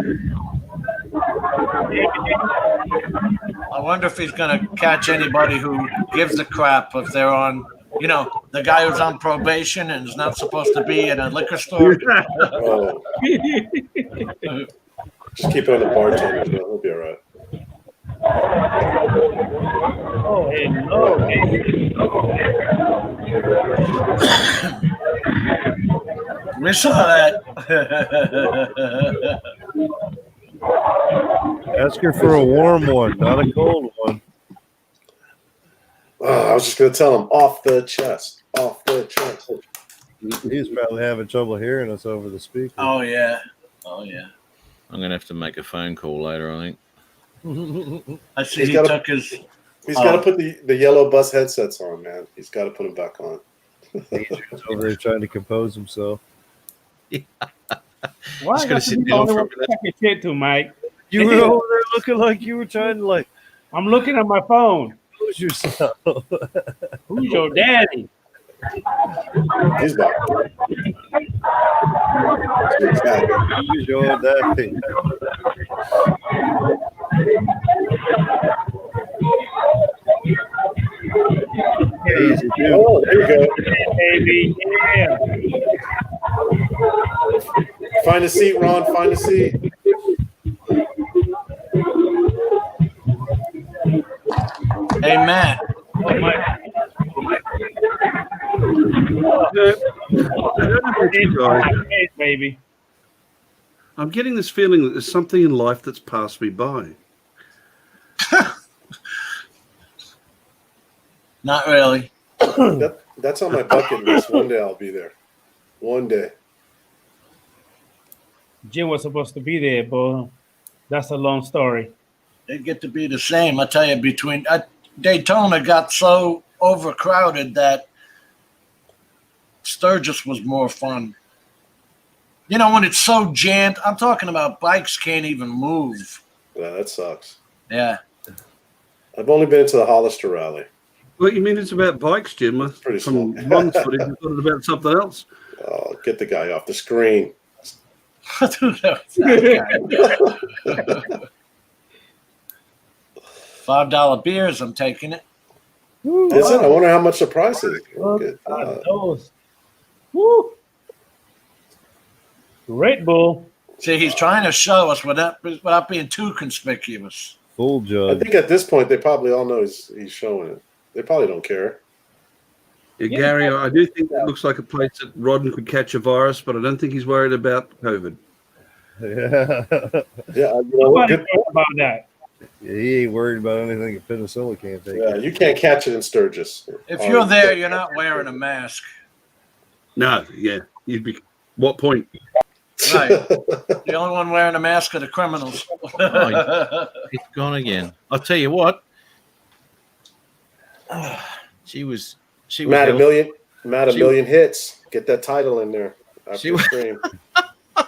I wonder if he's going to catch anybody who gives a crap if they're on, you know, the guy who's on probation and is not supposed to be in a liquor store. Oh, just keep it on the bartender. He'll be all right. Oh, hello. We saw that. Ask her for a warm one, not a cold one. I was just gonna tell him off the chest, off the chest. He's probably having trouble hearing us over the speaker. Oh, yeah. Oh, yeah. I'm gonna have to make a phone call later. I think. I see He's he got a- took his. He's got to put the yellow bus headsets on, man. He's got to put them back on. Adrian's over there trying to compose himself. Why Just I gotta got to sit be the down only for a one talking shit to, Mike? You were over there looking like you were trying to like I'm looking at my phone. compose yourself. Who's your daddy? He's back. Use your daddy. Easy, dude. Oh, there you go. Baby, yeah. Find a seat, Ron. Find a seat. Hey, Matt. Oh, my. Baby. I'm getting this feeling that there's something in life that's passed me by. Not really. That's on my bucket list. One day I'll be there. One day. Jim was supposed to be there, but that's a long story. They get to be the same. I tell you, between Daytona got so overcrowded that Sturgis was more fun. You know, when it's so jammed, I'm talking about bikes can't even move. Yeah, that sucks. Yeah. I've only been to the Hollister Rally. What you mean it's about bikes, Jim? Pretty From small. Ron's footage, I thought it about something else. Oh, get the guy off the screen. $5 beers, I'm taking it. Is it? I wonder how much the price is. Okay. Those. Woo. Red Bull. See, he's trying to show us without being too conspicuous. Full I judge. think at this point they probably all know he's showing it. They probably don't care. Yeah, Gary, I do think it looks like a place that Rodden could catch a virus, but I don't think he's worried about COVID. Yeah. Yeah, you know what? Nobody Good cares about that. He ain't worried about anything that penicillin can't take. Yeah, you can't catch it in Sturgis. If you're there, you're not wearing a mask. No, yeah. You'd be what point? Right. The only one wearing a mask are the criminals. It's gone again. I'll tell you what. She was Matt, a healthy. million hits. Get that title in there. She After was- the stream.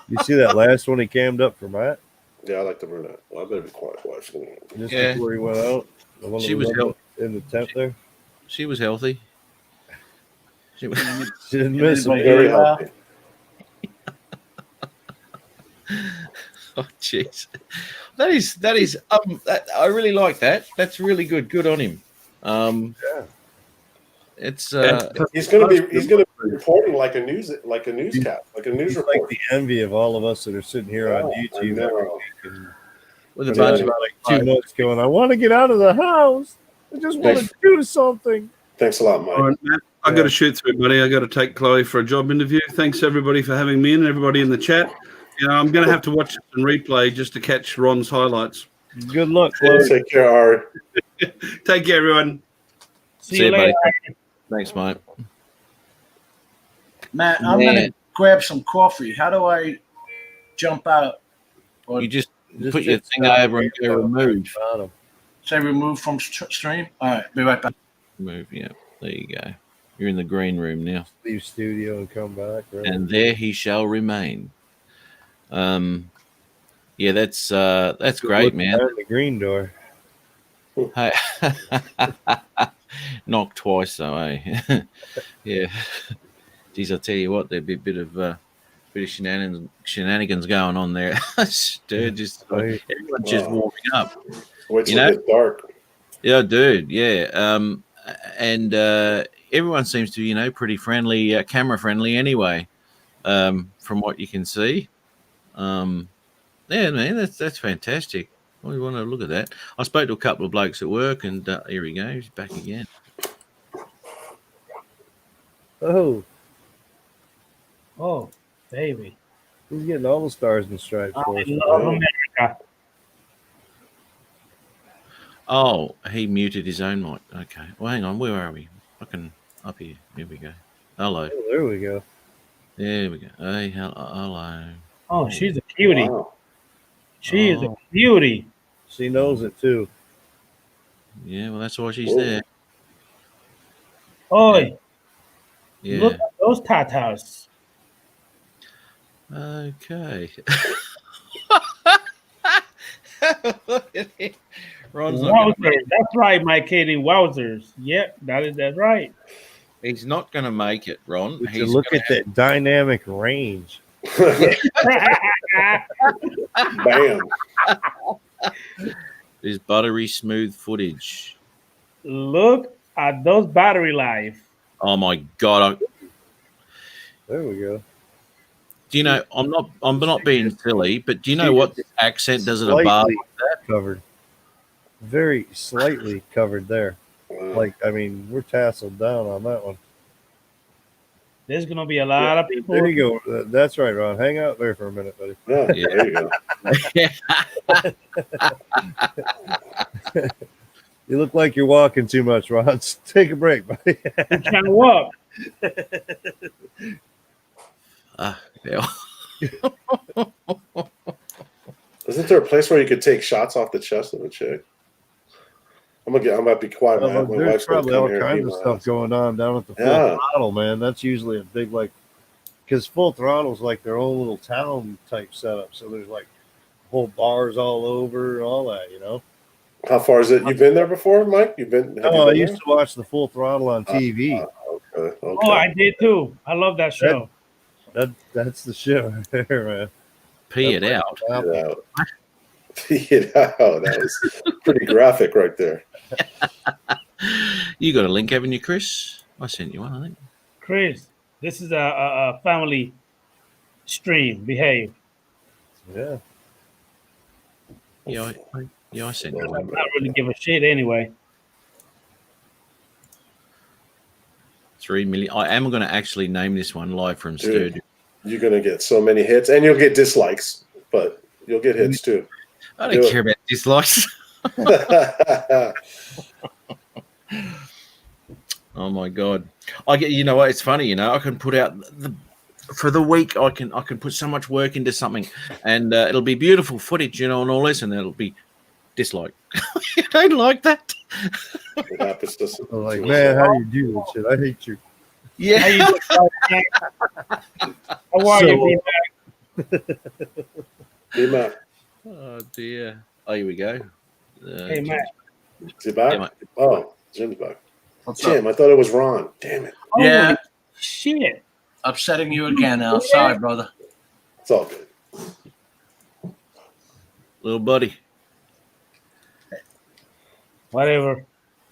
You see that last one he cammed up for Matt? Yeah, I like the brunette. Well, I better be quiet. Watching. Just Yeah. before he went out? The one She that was up in the tent there? She was healthy. She was. She didn't miss him. Anybody Very hear that? healthy. Oh, jeez. That is. I really like that. That's really good. Good on him. Yeah. It's. He's gonna be reporting like a newscast, like a news He's report. like the envy of all of us that are sitting here on Oh, YouTube I every know. week. And with a for bunch about of like 2 months going, I want to get out of the house. I just want Thanks. to do something. Thanks a lot, Mike. All right, Matt, I got to shoot through, buddy. I got to take Chloe for a job interview. Thanks everybody for having me in. Everybody in the chat. You know, I'm going to have to watch it and replay just to catch Ron's highlights. Good luck, Hey, Chloe. take care, Ari. Take care, everyone. See you later. buddy. Thanks, mate. Matt, I'm Man. going to grab some coffee. How do I jump out? Or You just Just put your hit thing stop. over and go remove. Bottom. say remove from stream? All right, be right back. Move. Yeah. There you go. You're in the green room now, Leave studio and come back. Right? and there he shall remain. Yeah, that's great, Look man. behind the green door. Hey, knock twice though, eh? Yeah. Geez, I'll tell you what, there'd be a bit of shenanigans going on there. Sturgis, Right. everyone's just Wow. warming up. Wait till You know? it gets dark. Yeah, dude. Yeah. And everyone seems to, pretty friendly, camera friendly anyway, from what you can see. Yeah, man, that's fantastic. We want to look at that. I spoke to a couple of blokes at work, and here he goes, back again. Oh, Oh, baby. he's getting all the stars and stripes. I for us. love America. Oh, he muted his own mic. Okay. Well, hang on. Where are we? Fucking up here. Here we go. Hello. Oh, there we go. There we go. Hey, hello. Oh, she's a cutie. Wow. She is a Oh. beauty. She knows it too. Yeah, well, that's why she's Whoa. there. Oh, Yeah. look at those tatas. Okay. Ron's not gonna Wowzers. That's right, my Katie. Wowzers. Yep, that's right. He's not going to make it, Ron. Would He's you look gonna at that dynamic range? Bam. His buttery smooth footage. Look at those battery life. Oh my God! There we go. Do you know? I'm not being silly, but do you know what this accent does at a bar? Slightly covered. Very slightly covered there. Like, I mean, we're tasseled down on that one. There's gonna be a lot of people. There you go. That's right, Ron. Hang out there for a minute, buddy. Yeah, there you go. You look like you're walking too much, Ron. Take a break, buddy. I'm trying to walk. Yeah. Isn't there a place where you could take shots off the chest of a chick? I'm about to be quiet, man. My There's wife's gonna probably come all here and kinds beat of my stuff ass. going on down at the full Yeah. throttle, man. That's usually a big, like, because full throttle's like their own little town type setup. So there's like whole bars all over and all that, you know. How far is it? You've been there before, Mike? Have you Oh, I been used to watch the full throttle on TV. Okay. Oh, I did too. I love that show. That's the shit right there, man. Pee it out. Pee it out. That was pretty graphic right there. You got a link, haven't you, Chris? I sent you one, I think. Chris, this is a family stream. Behave. Yeah. Yeah, I sent you I one. don't really give a shit anyway. 3 million. I am going to actually name this one live from Sturgis. You're gonna get so many hits, and you'll get dislikes, but you'll get hits too. I don't care about dislikes. Oh my God! I get. You know what? It's funny. You know, I can put out for the week. I can put so much work into something, and it'll be beautiful footage, you know, and all this, and it'll be dislike. You don't like that? It happens to some. I'm like, man, how do you do that shit? I hate you. Yeah. How you doing? How are you, B-Mac? B-Mac. Oh dear. Oh, here we go. Hey, Matt. Is he back? Yeah, Mike. Oh, Jim's back. What's Jim, I thought it was Ron. Damn it. Yeah. Holy shit. Upsetting you again, Al. Sorry, brother. It's all good. Little buddy. Whatever.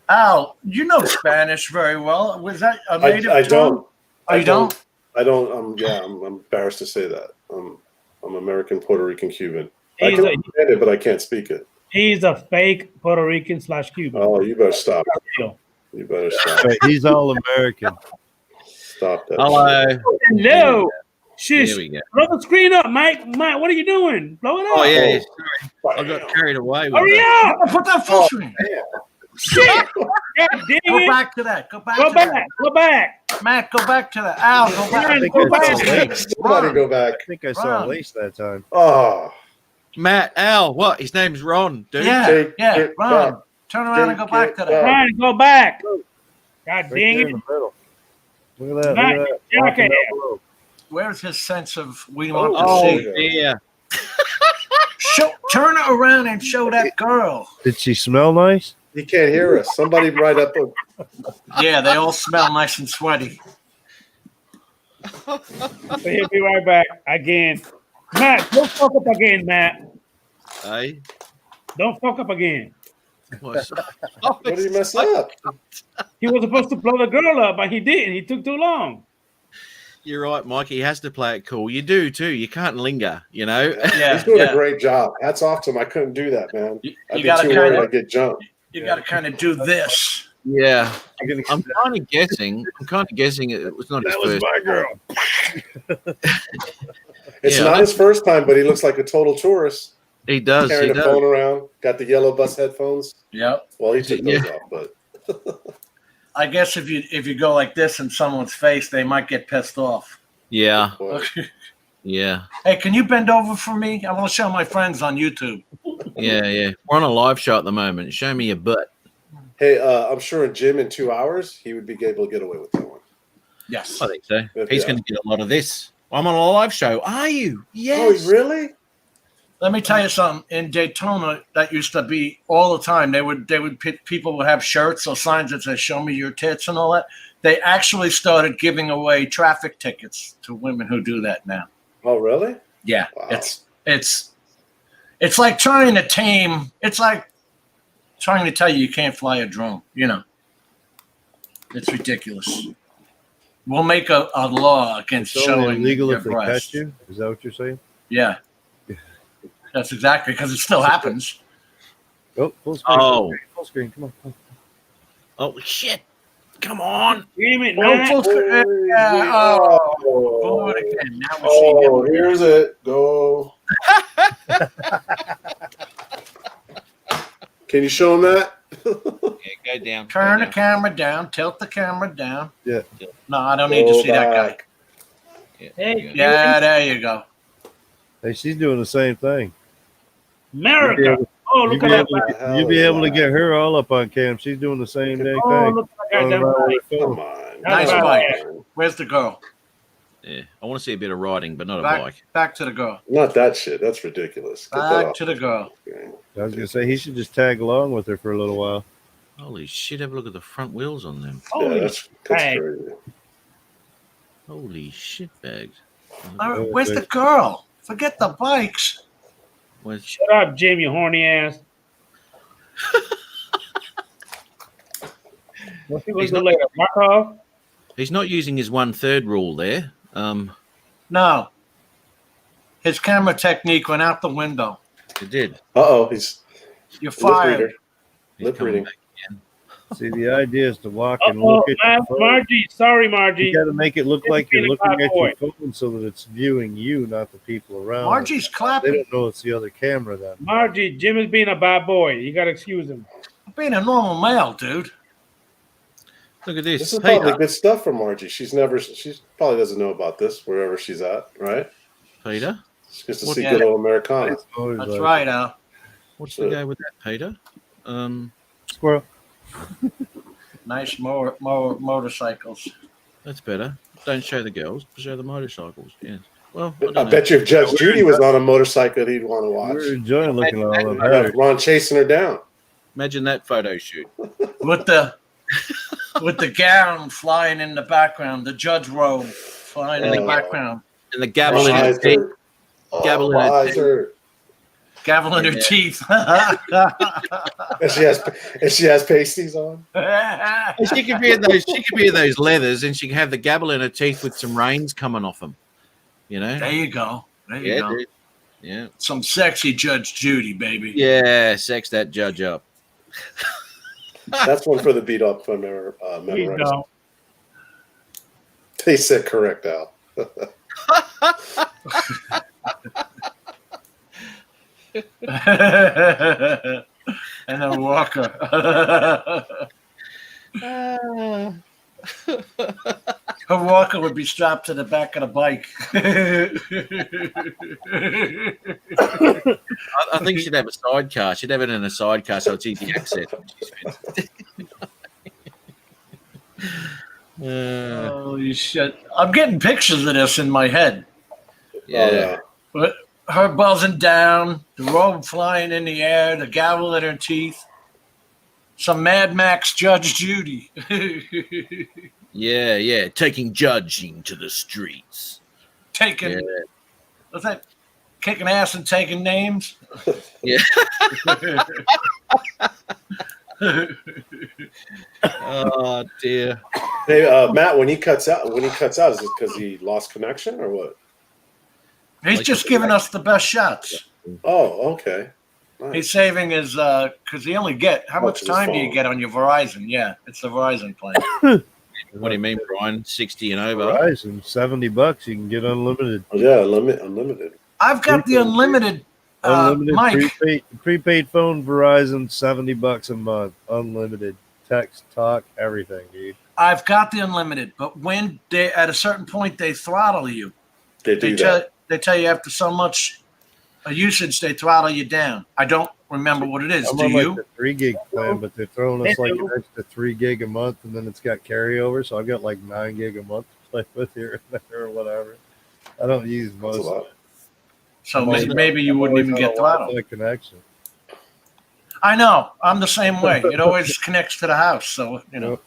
Al, you know Spanish very well. Was that a native I tongue? don't. Oh, you don't? I don't. I'm embarrassed to say that. I'm American, Puerto Rican, Cuban. I He's can a, understand it, but I can't speak it. he's a fake Puerto Rican / Cuban. Oh, you better stop. You better stop. Right, he's all American. Stop that. Hello. Hello. There Shush. we go. Blow the screen up, Mike. Mike, what are you doing? Blow it up. Oh yeah. shit. Sorry. I got carried away with Hurry that. up. Put that full screen. Shit. God damn Go it. back to that. Go back Go to back. Go back. that. Matt, go back to that. Al, go I back. think Go I back. saw Lace. Somebody go back. I think I saw Ron. Lace that time. Oh, Matt, Al, what? His name's Ron, dude. Yeah, Take yeah. it Ron, back. turn around and go Take back it to back. that. Ryan, go back. God Right dang there in it. the middle. Look at that. Matt, Look at that. Jack Walking it. down below. Where's his sense of we want Oh to see? dear. Turn around and show that girl. Did she smell nice? He can't hear us. Somebody write up a. Yeah, they all smell nice and sweaty. He'll be right back again. Matt, don't fuck up again, Matt. Hey. Don't fuck up again. What's What did he mess up? He was supposed to blow the girl up, but he didn't. He took too long. You're right, Mike. He has to play it cool. You do too. You can't linger, you know. Yeah, He's doing yeah. a great job. Hats off to him. I couldn't do that, man. You I'd be gotta too worried kind I'd get jumped. You got to kind of do this. Yeah. I'm gonna- I'm kind of guessing. it was not his that was first. my girl. It's Yeah. not his first time, but he looks like a total tourist. He does. He Carrying a does. phone around, got the yellow bus headphones. Yep. Well, he took those Yeah. off, but I guess if you go like this in someone's face, they might get pissed off. Yeah. boy. Yeah. Hey, can you bend over for me? I want to show my friends on YouTube. Yeah. Yeah. We're on a live show at the moment. Show me your butt. Hey, I'm sure in Jim in 2 hours he would be able to get away with that one. Yes. I think so. Yeah. He's going to get a lot of this. I'm on a live show. Are you? Yes. Oh, really? Let me tell you something. In Daytona, that used to be all the time. People would have shirts or signs that say "Show me your tits" and all that. They actually started giving away traffic tickets to women who do that now. Oh, really? Yeah, Wow. it's like trying to tame. It's like trying to tell you can't fly a drone. You know, it's ridiculous. We'll make a law against It's only showing illegal your if they breasts. catch you. Is that what you're saying? Yeah, that's exactly because it still happens. Oh, full screen. Oh. Full screen. Come on. Oh shit! Come on! Damn it, Oh, Matt. full screen. Yeah. Oh, do it again. Now we see Oh, him. here's it. Go. Can you show him that? Yeah, go down. Turn go the down. camera down. Tilt the camera down. Yeah. No, I don't need to Go see that guy. back. Yeah, Hey, you go. Yeah, there you go. Hey, she's doing the same thing. America. Oh, look at that. You'll be able to get her all up on cam. She's doing the same dang Oh, thing. look at that. Running around with her Come phone. on. Nice Come bike. on. Where's the girl? Yeah, I want to see a bit of riding, but not a Back, bike. back to the girl. Not that shit. That's ridiculous. Get that Back off. to the girl. I was gonna say he should just tag along with her for a little while. Holy shit! Have a look at the front wheels on them. Yeah, Holy that's bag. crazy. Holy shit bags. All right, where's the girl? Forget the bikes. Where's Shut up, Jim, you horny ass. What was He's the not- later? Markov? He's not using his 1/3 rule there. No. His camera technique went out the window. It did. Uh-oh. He's You're lip fired. reader. He's Lip coming reading. back again. See, the idea is to walk and Uh-oh, look at your phone. Margie. Sorry, Margie. You got to make it look It's like you're being a looking bad at your boy. phone so that it's viewing you, not the people around. Margie's They clapping. don't know it's the other camera then. Margie, Jim is being a bad boy. You got to excuse him. Being a normal male, dude. Look at this. This is Hey, probably good stuff for Margie. She probably doesn't know about this wherever she's at, right? Peter, She gets to What- see Yeah. good old Americana. It's always That's like, right, Al. what's the go with that, Peter? Squirrel. Nice motorcycles. That's better. Don't show the girls, show the motorcycles. Yes. Well, I I don't know. bet you if Judge Judy was on a motorcycle, he'd want to watch. We're enjoying looking at all of I that. got Ron chasing her down. Imagine that photo shoot. With the gown flying in the background, the judge robe flying in the Oh. background. And the gavel in My her eyes teeth. hurt. Oh, Gavel in my her eyes teeth. hurt. Gavel in her Yeah. teeth. And she has pasties on. And she could be in those. She could be in those leathers, and she could have the gavel in her teeth with some reins coming off them. You know. There you go. There you Yeah, go. dude. Yeah. Some sexy Judge Judy, baby. Yeah. Sex that judge up. That's one for the beat up for Please memorized. don't. They said correct, Al. And then Walker. Her Walker would be strapped to the back of the bike. I think she'd have a sidecar. She'd have it in a sidecar, so it's easy access. Holy shit. I'm getting pictures of this in my head. Yeah. But her buzzing down, the robe flying in the air, the gavel in her teeth. Some Mad Max Judge Judy. Yeah, yeah. Taking judging to the streets. Taking, Yeah. what's that? Kicking ass and taking names? Yeah. Oh dear. Hey, Matt, when he cuts out, is it because he lost connection or what? He's just giving us the best shots. Oh, okay. Nice. He's saving his, because he only get, how much His time do you phone. get on your Verizon? Yeah, it's the Verizon plan. What do you mean, Brian? 60 and over? Verizon, $70 you can get unlimited. Oh, yeah, unlimited. I've got the unlimited, Unlimited Mike. prepaid phone Verizon, $70 a month. Unlimited text, talk, everything, dude. I've got the unlimited, but when they, at a certain point, they throttle you. They do that. They tell you after so much usage, they throttle you down. I don't remember what it is. I'm Do on you? like the 3 gig plan, but they're throwing us like an extra 3 gig a month, and then it's got carryover, so I've got like 9 gig a month to play with here and there or whatever. I don't use That's most a of lot. it. So maybe you wouldn't even get throttled. The connection. I know. I'm the same way. It always connects to the house. So, you know.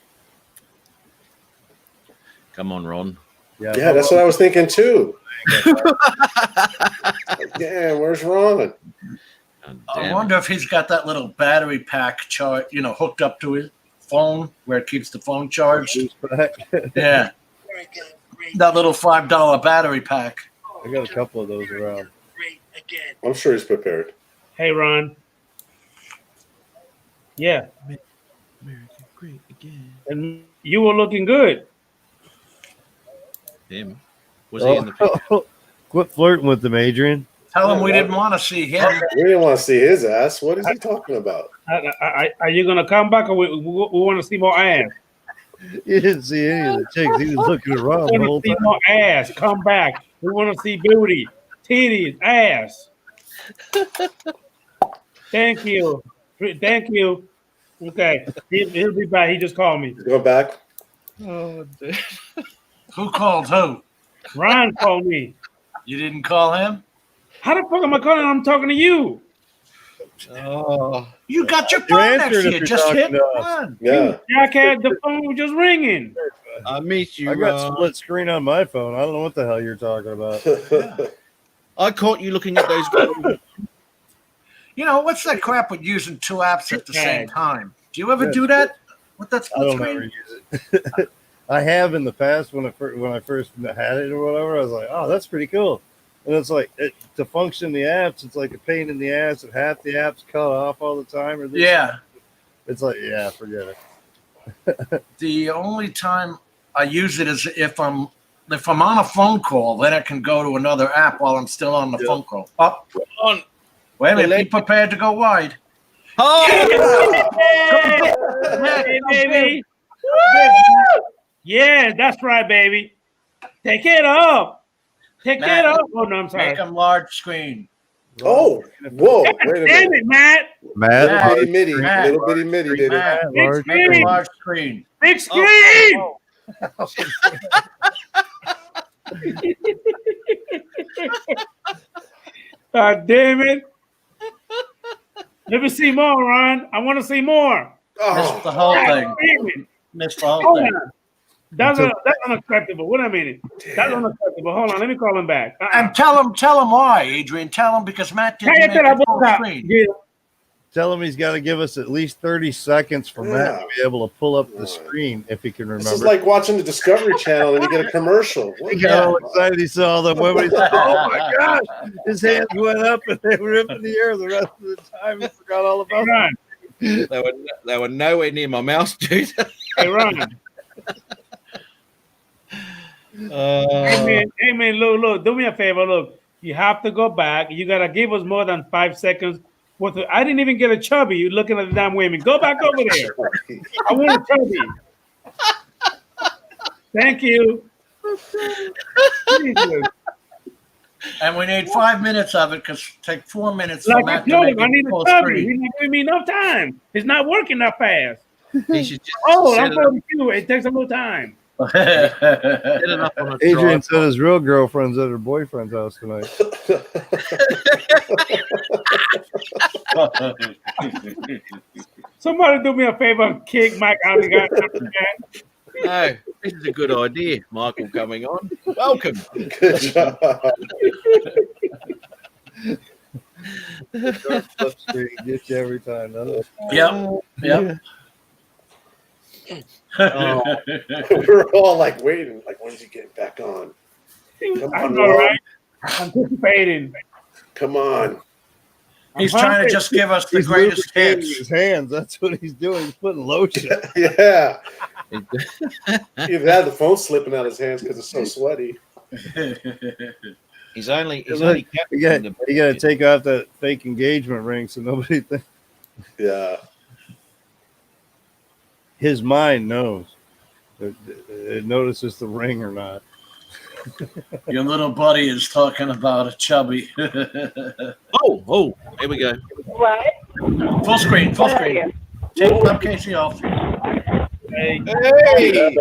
Come on, Ron. Yeah, that's what I was thinking too. Damn, where's Ron? I wonder if he's got that little battery pack hooked up to his phone where it keeps the phone charged. Yeah. That little $5 battery pack. I got a couple of those around. I'm sure he's prepared. Hey, Ron. Yeah. America great again. And you were looking good. Him? Was he in the picture? Quit flirting with them, Adrian. Tell him we didn't want to see him. We didn't want to see his ass. What is he talking about? Are you going to come back or we want to see more ass? You didn't see any of the chicks. He was looking around We the whole want to see time. more ass. Come back. We want to see booty, titties, ass. Thank you. Thank you. Okay. He'll be back. He just called me. Go back. Oh, dude. Who called who? Ron called me. You didn't call him? How the fuck am I calling? I'm talking to you. Oh, You got your You phone next answered to if you. you're Just talking hit to us. one. Yeah. Jack had the phone was just ringing. I miss you. I got split screen on my phone. I don't know what the hell you're talking about. I caught you looking at those. What's that crap with using two apps at the same Tag. time? Do you ever do that with that I split don't ever screen? use it. I have in the past when I first had it or whatever. I was like, oh, that's pretty cool. And it's like to function the apps, it's like a pain in the ass, and half the apps cut off all the time. Or this. Yeah. It's like, yeah, forget it. The only time I use it is if I'm on a phone call, then I can go to another app while I'm still on the phone call. Oh, On. wait a minute. Be prepared to go wide. Oh, Hey, baby. Yeah, that's right, baby. Take it up. Take Matt, it up. Oh, no, I'm sorry. Make them large screen. Oh, whoa. Wait a Damn minute. it, Matt. Matt, Yeah. Little bitty mitty. Matt. Little bitty mitty did it. Matt, large make them screen. large screen. Big screen. God damn it. Let me see more, Ron. I want to see more. Missed the Oh, whole God thing. damn it. Missed the whole Hold thing. on. That's unacceptable. Wait a minute. That's unacceptable. Hold on. Let me call him back. And tell him why, Adrian. Tell him because Matt didn't make Cállate la it full boca. screen. Yeah. tell him he's got to give us at least 30 seconds for Matt to be able to pull up the Right. screen if he can remember. this is like watching the Discovery Channel and you get a commercial. What He got all excited. He saw the women. He's like, oh my gosh. His hands went up and they were up in the air the rest of the time. He forgot all about Ron. they were nowhere near my mouse, dude. Hey, Ron. Hey, man, look, do me a favor. Look, you have to go back. You got to give us more than 5 seconds. I didn't even get a chubby. You're looking at the damn women. Go back over there. I want a chubby. Thank you. Jesus. And we need 5 minutes of it because take 4 minutes for Like I Matt to told make him, I need it a full chubby. screen. He's not giving me enough time. It's not working that fast. He should just Oh, set I'm it up, 42. It takes a little time. set it up on a Adrian tripod. said his real girlfriend's at her boyfriend's house tonight. Somebody do me a favor and kick Mike out of the goddamn chat. No, this is a good idea. Michael coming on. Welcome. Good job. Flip screen gets you every time. doesn't it? Yep. Oh, We're all like waiting. Like, when's he getting back on? Come I on, know, Ron. right? Anticipating. Come on. He's trying to just give us the He's greatest lubricating hits. his hands. That's what he's doing. He's putting lotion. Yeah. Either that or the phone slipping out of his hands because it's so sweaty. he's only You capturing got the- to take off that fake engagement ring so nobody thinks. Yeah. His mind knows. It notices the ring or not. Your little buddy is talking about a chubby. Oh, here we go. What? Full screen. Take Casey off. Hey, Hey,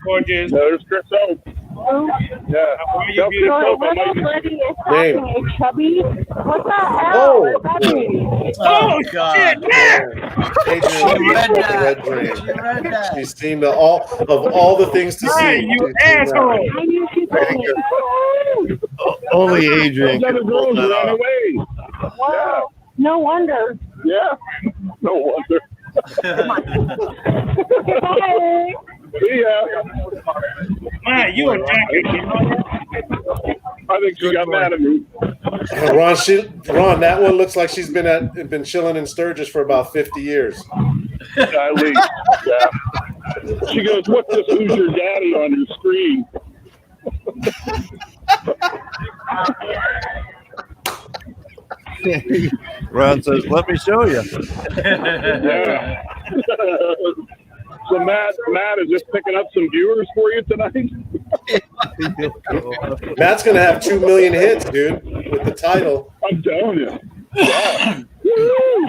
gorgeous. There's Chris Oak. Yeah. Tell beautiful. Chris Your Hope I little might birdie is Name. talking, is chubby. What the hell? Oh. What does that mean? Oh, God. shit! Yeah. Adrian, She read that. red dream. She read that. She's seen all the things to Right, see. you she's seen that. asshole. I knew she told me. Only Adrian Those can other pull girls that ran off. away. Wow. No wonder. Yeah. No wonder. Hey. See ya. Man, you a jacket. I think she got mad at me. Ron, that one looks like she's been chilling in Sturgis for about 50 years. At least. Yeah. She goes, "What's this? Who's your daddy on your screen?" Ron says, "Let me show you." Yeah. So Matt is just picking up some viewers for you tonight. Matt's gonna have 2 million hits, dude, with the title. I'm telling you.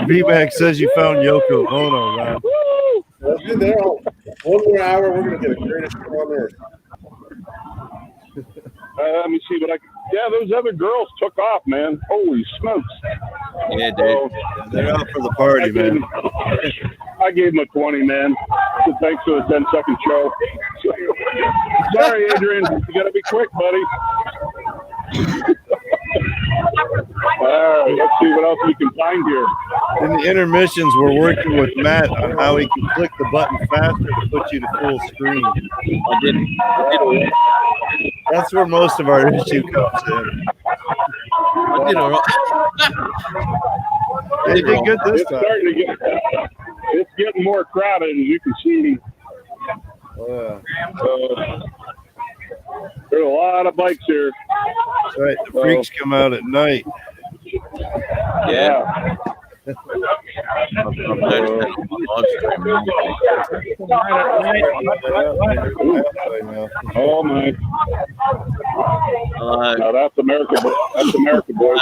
VMAX says you found Yoko Ono, Ron. Dude, they're all, one more hour, we're gonna get a greatest show on earth. Let me see what I can. Yeah, those other girls took off, man. Holy smokes. Yeah, dude. So, They're out for the party, man. I gave him a 20, man. So thanks for the 10-second show. Sorry, Adrian. You got to be quick, buddy. All right, let's see what else we can find here. In the intermissions, we're working with Matt on how he can click the button faster to put you to full screen. I didn't. That's where most of our issue comes in. I did all right. They did good this It's time. starting to get. It's getting more crowded, as you can see. Yeah. There's a lot of bikes here. That's right. The freaks come out at night. Yeah. I've noticed that on my live stream. Oh my! Now that's America. That's America, boys.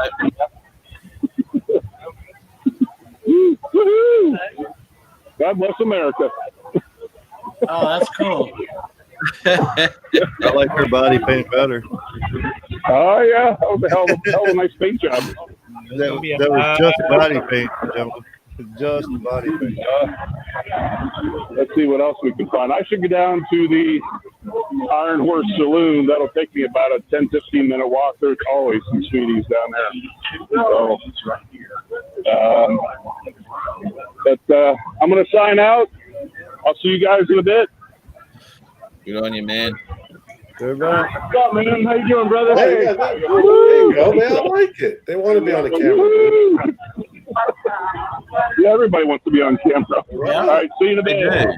Woo-hoo. God bless America. Oh, that's cool. I like her body paint better. Oh yeah, that was a hell of a nice paint job. That was just body paint, gentlemen. Just body paint. Let's see what else we can find. I should go down to the Iron Horse Saloon. That'll take me about a 10-15 minute walk. There's always some sweeties down there. So, I'm going to sign out. I'll see you guys in a bit. Good on you, man. Good man. What's up, man? How you doing, brother? Hey, there you go. They all like it. They want to be on the camera, dude. Yeah, everybody wants to be on camera. Yeah. All right, see you in a bit.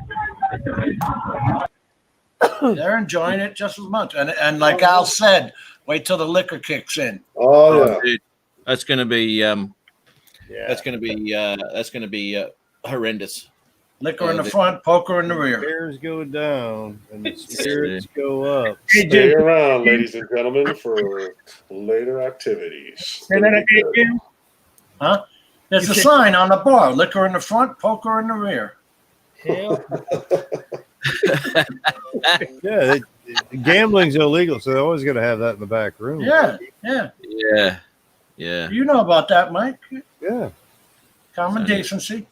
They're enjoying it just as much. And like Al said, wait till the liquor kicks in. Oh, yeah. Dude, that's going to be Yeah. that's going to be horrendous. Liquor in the front, poker in the rear. Bears go down and the spirits go up. Hey, Stay Jim. around, ladies and gentlemen, for later activities. Say that again, Jim. Huh? There's a sign on the bar. Liquor in the front, poker in the rear. Hell. Yeah, gambling's illegal, so they're always going to have that in the back room. Yeah. Yeah. You know about that, Mike. Yeah. Common decency.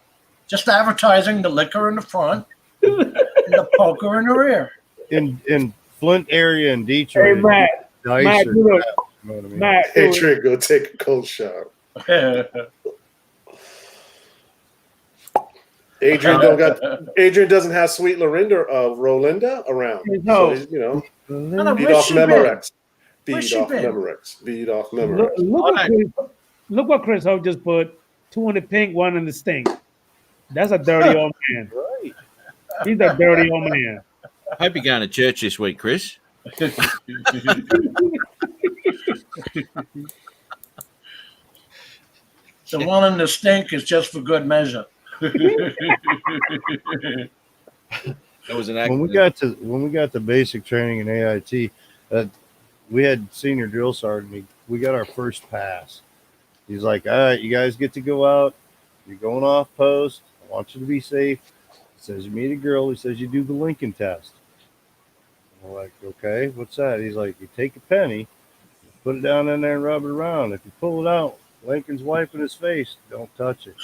Just advertising the liquor in the front and the poker in the rear. In Flint area in Hey, Detroit, Matt. dice Matt, are you look. crap, you know what I mean? Matt, Hey, Trick, go take a cold shower. Adrian doesn't have sweet Rolinda around. No. So he's, you know, Where's beat off she been? Memorex. Where's Beat she off been? Memorex. Beat off Memorex. Look what Chris Hope just put. 2 in the pink, 1 in the stink. That's a dirty old man. Right. He's a dirty old man. I hope you're going to church this week, Chris. The one in the stink is just for good measure. That was an When accident. we got to basic training in AIT, we had senior drill sergeant. We got our first pass. He's like, "All right, you guys get to go out. You're going off post. I want you to be safe." He says, "You meet a girl." He says, "You do the Lincoln test." I'm like, okay, what's that? He's like, you take a penny, put it down in there and rub it around. If you pull it out, Lincoln's wiping his face. Don't touch it.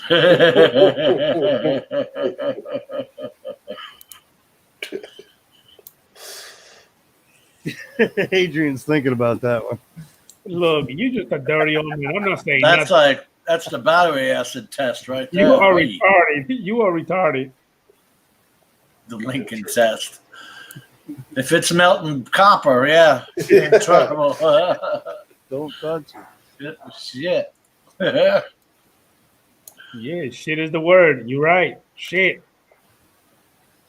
Adrian's thinking about that one. Look, you just a dirty old man. I'm not saying nothing. That's the battery acid test right there. You are retarded. You are retarded. The Lincoln test. If it's melting copper, yeah, you're in trouble. Don't touch it. Shit. Yeah, shit is the word. You're right. Shit.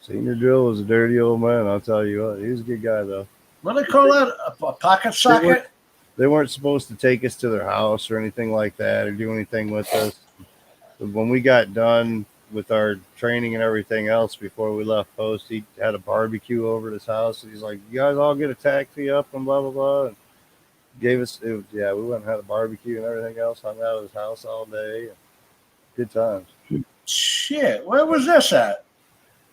Senior Drill was a dirty old man. I'll tell you what. He was a good guy, though. What do they call that? A pocket socket? They weren't supposed to take us to their house or anything like that or do anything with us. But when we got done with our training and everything else before we left post, he had a barbecue over at his house. And he's like, you guys all get a taxi up and blah, blah, blah. And gave us, we went and had a barbecue and everything else, hung out at his house all day. Good times. Shit. Where was this at?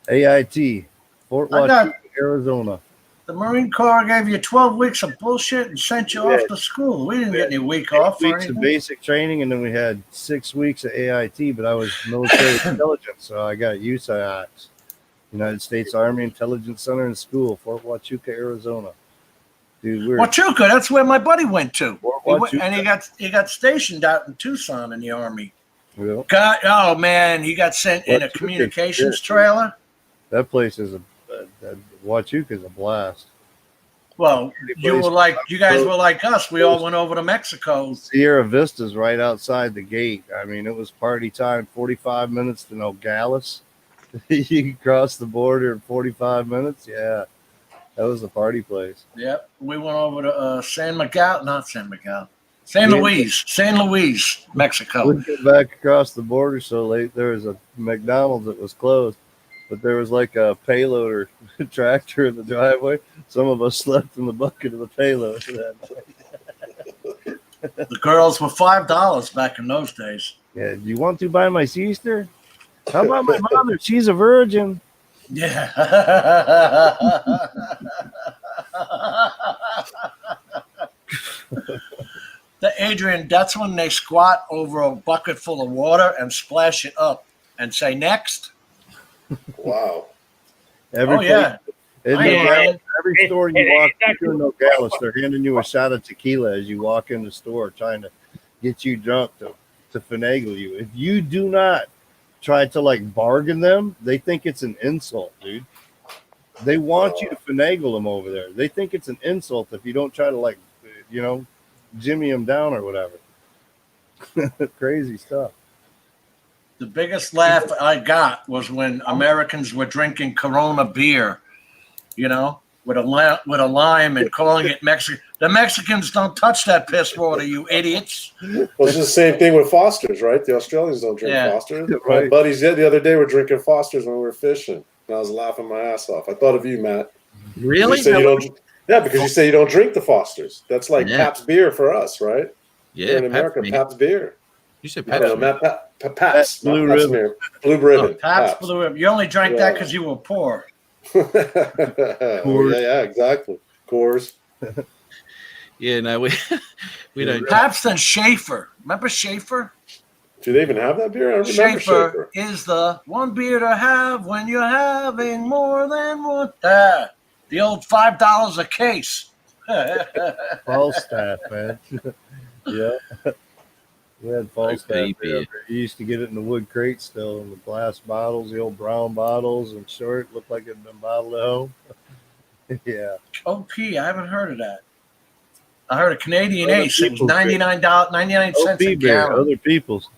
AIT, Fort Washington, Arizona. The Marine Corps gave you 12 weeks of bullshit and sent you off to school. We didn't get any week off. 8 weeks of basic training, and then we had 6 weeks of AIT, but I was military intelligence, so I got USAIDs, United States Army Intelligence Center and School, Fort Huachuca, Arizona. Dude, Huachuca, that's where my buddy went to. And he got stationed out in Tucson in the Army. Yeah. Oh man, he got sent in a communications trailer. That place is Huachuca is a blast. Well, you guys were like us. We all went over to Mexico. Sierra Vista's right outside the gate. I mean, it was party time. 45 minutes to Nogales. You can cross the border in 45 minutes. Yeah, that was the party place. Yep, we went over to San Luis, Mexico. We get back across the border so late. There was a McDonald's that was closed, but there was like a payloader tractor in the driveway. Some of us slept in the bucket of the payload that night. The girls were $5 back in those days. Yeah, do you want to buy my sister? How about my mother? She's a virgin. Yeah. Adrian, that's when they squat over a bucket full of water and splash it up and say next. Wow. Every store you walk into in Nogales, they're handing you a shot of tequila as you walk in the store, trying to get you drunk to finagle you. If you do not try to bargain them, they think it's an insult, dude. They want you to finagle them over there. They think it's an insult if you don't try to jimmy them down or whatever. Crazy stuff. The biggest laugh I got was when Americans were drinking Corona beer, with a lime and calling it Mexican. The Mexicans don't touch that piss water, you idiots. Well, it's the same thing with Foster's, right? The Australians don't drink Foster's. Right. My buddies the other day were drinking Foster's when we were fishing, and I was laughing my ass off. I thought of you, Matt. Really? Because you say you don't drink the Foster's. That's like Pabst beer for us, right? Yeah, here in America, Pabst beer. You said Pabst. Pabst. Blue Ribbon. Blue Ribbon. Pabst Blue Ribbon. You only drank that because you were poor. Yeah, exactly. Coors. Yeah, no, we don't. Pabst and Schaefer. Remember Schaefer? Do they even have that beer? I don't remember Schaefer is the one beer to have when you're having more than one. The old $5 a case. Falstaff, man. Yeah. We had Falstaff beer. You used to get it in the wood crate still, in the glass bottles, the old brown bottles, and short, looked like it had been bottled at home. Yeah. OP, I haven't heard of that. I heard a Canadian Ace. It was $99 OP a beer, gallon. other people's.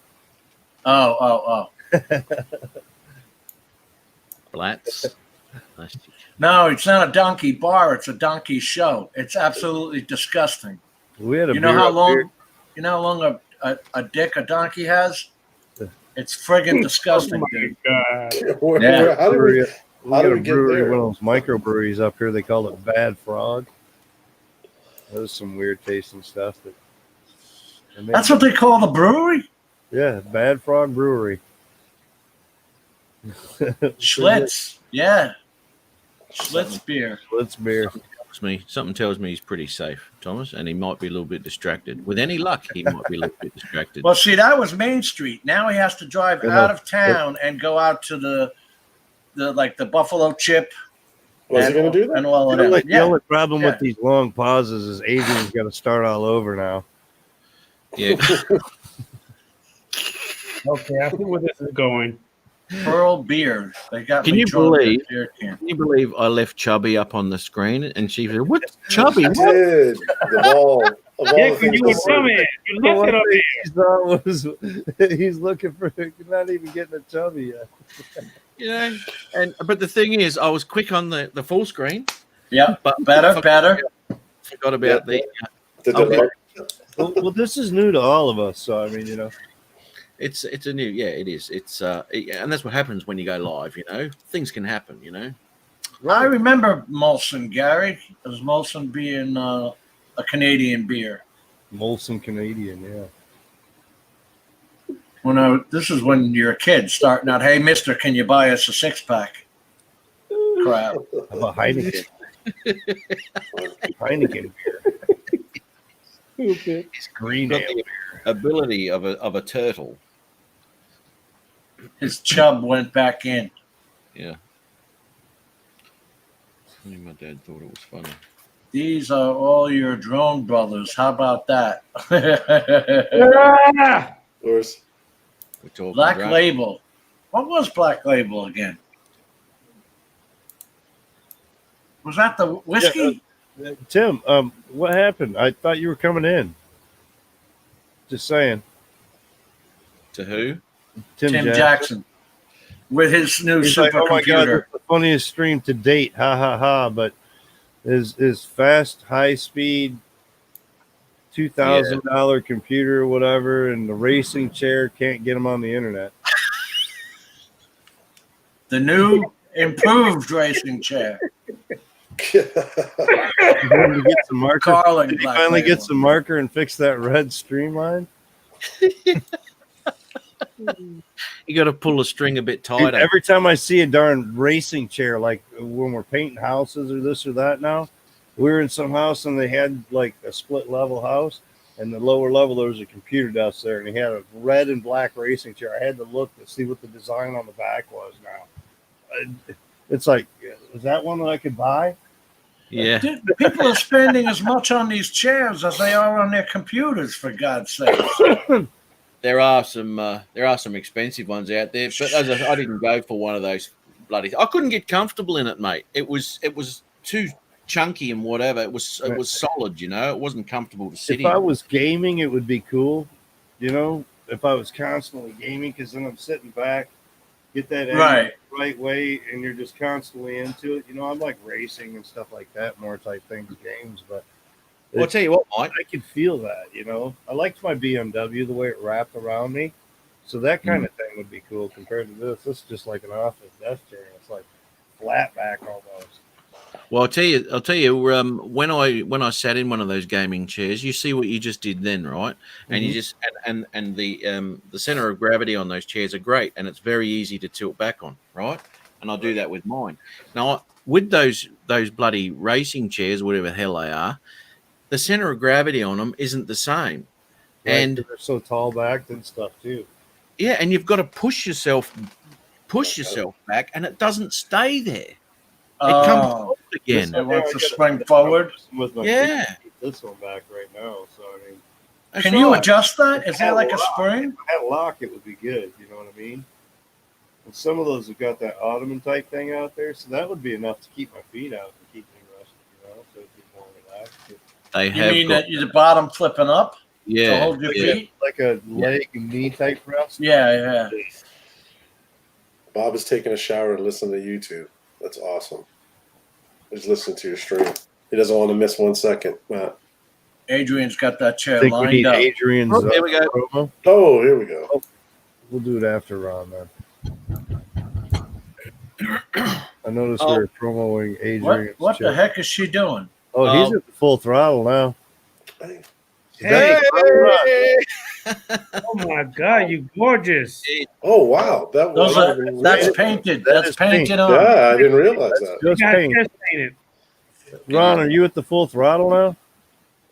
Oh. Blatz. No, it's not a donkey bar. It's a donkey show. It's absolutely disgusting. We had a You know how long a dick a donkey has? It's friggin' disgusting, dude. How do we get One of there? those microbreweries up here, they call it Bad Frog. There's some weird tasting stuff. That's what they call the brewery? Yeah, Bad Frog Brewery. Schlitz. Yeah. Schlitz beer. Schlitz beer. tells me he's pretty safe, Thomas, and he might be a little bit distracted. With any luck, he might be a little bit distracted. Well, see, that was Main Street. Now he has to drive out of town and go out to the Buffalo Chip. Was he going to do that? And all of The that. only problem with these long pauses is Adrian's got to start all over now. Yeah. Okay, I see where this is going. Pearl beer. They got Can me you drunk at believe? beer camp. Can you believe I left Chubby up on the screen and she said, "What's Chubby? I What?" did. Of all Yeah, the because things you to were say. coming. You left it up there. He thought was he's looking for not even getting a chubby yet. You know, but the thing is, I was quick on the full screen. Yeah, but better. Forgot about Yeah. the. The- Well, this is new to all of us, so I mean, you know. It's a new, yeah, it is. It's and that's what happens when you go live. You know, things can happen. You know. I remember Molson, Gary. As Molson being a Canadian beer. Molson Canadian, yeah. This is when you're a kid starting out. Hey, Mister, can you buy us a 6-pack? Crap. How about Heineken? Heineken beer. It's green Got ale. the ability of a turtle. His chub went back in. Yeah. I think my dad thought it was funny. These are all your drone brothers. How about that? Ah! Of course. We're talking Black drone. Label. What was Black Label again? Was that the whiskey? Tim, what happened? I thought you were coming in. Just saying. To who? Tim Jackson. With his new He's like, oh my god, supercomputer. that's the funniest stream to date. Ha ha ha. But his fast, high speed $2,000 computer or whatever, and the racing chair can't get him on the internet. The new improved racing chair. He finally gets some marker. Carling Did he Black finally Label. get some marker and fix that red streamline? You got to pull the string a bit Dude, tighter. every time I see a darn racing chair, like when we're painting houses or this or that now, we were in some house and they had like a split level house, and the lower level there was a computer desk there, and he had a red and black racing chair. I had to look to see what the design on the back was now. It's like, is that one that I could buy? Yeah. Dude, people are spending as much on these chairs as they are on their computers, for God's sake. There are some expensive ones out there, but I didn't go for one of those bloody. I couldn't get comfortable in it, mate. It was too chunky and whatever. It was solid, you know. It wasn't comfortable to sit If in. I was gaming, it would be cool, you know. If I was constantly gaming, because then I'm sitting back, get that angle right way, and you're just constantly into it. You know, I'm like racing and stuff like that, more type things, games, but. Well, I'll tell you what, Mike. I could feel that, you know. I liked my BMW, the way it wrapped around me. So that kind of thing would be cool compared to this. This is just like an office desk chair. It's like flat back almost. Well, I'll tell you. When I sat in one of those gaming chairs, you see what you just did then, right? And you just and the center of gravity on those chairs are great, and it's very easy to tilt back on, right? And I do that with mine. Now, with those bloody racing chairs, whatever the hell they are, the center of gravity on them isn't the same, Right, and they're so tall backed and stuff too. yeah, and you've got to push yourself back, and it doesn't stay there. It comes forward again. It wants to spring forward. With my Yeah. feet, keep this one back right now. So I mean, That's Can you right. adjust that? Is there like a spring? if I had a lock, it would be good. You know what I mean? And some of those have got that ottoman type thing out there, so that would be enough to keep my feet out and keep me rested. You know, so it'd be more relaxed. They You have mean got, that the bottom flipping up to yeah, hold your yeah. feet? Like a leg and knee type rest. Yeah. Bob is taking a shower and listening to YouTube. That's awesome. He's listening to your stream. He doesn't want to miss 1 second, Matt. Adrian's got that I chair think we lined need up. Adrian's Oh, there we go. promo. Oh, here we go. We'll do it after Ron then. I noticed Oh. we're promoting Adrian's What the chair. heck is she doing? Oh, he's at the full throttle now. Hey! Oh my God, you gorgeous. Oh, wow. Those are, that's painted. That That's is paint. painted on. Yeah, I didn't realize that. Just You got paint. chest painted. Ron, are you at the full throttle now?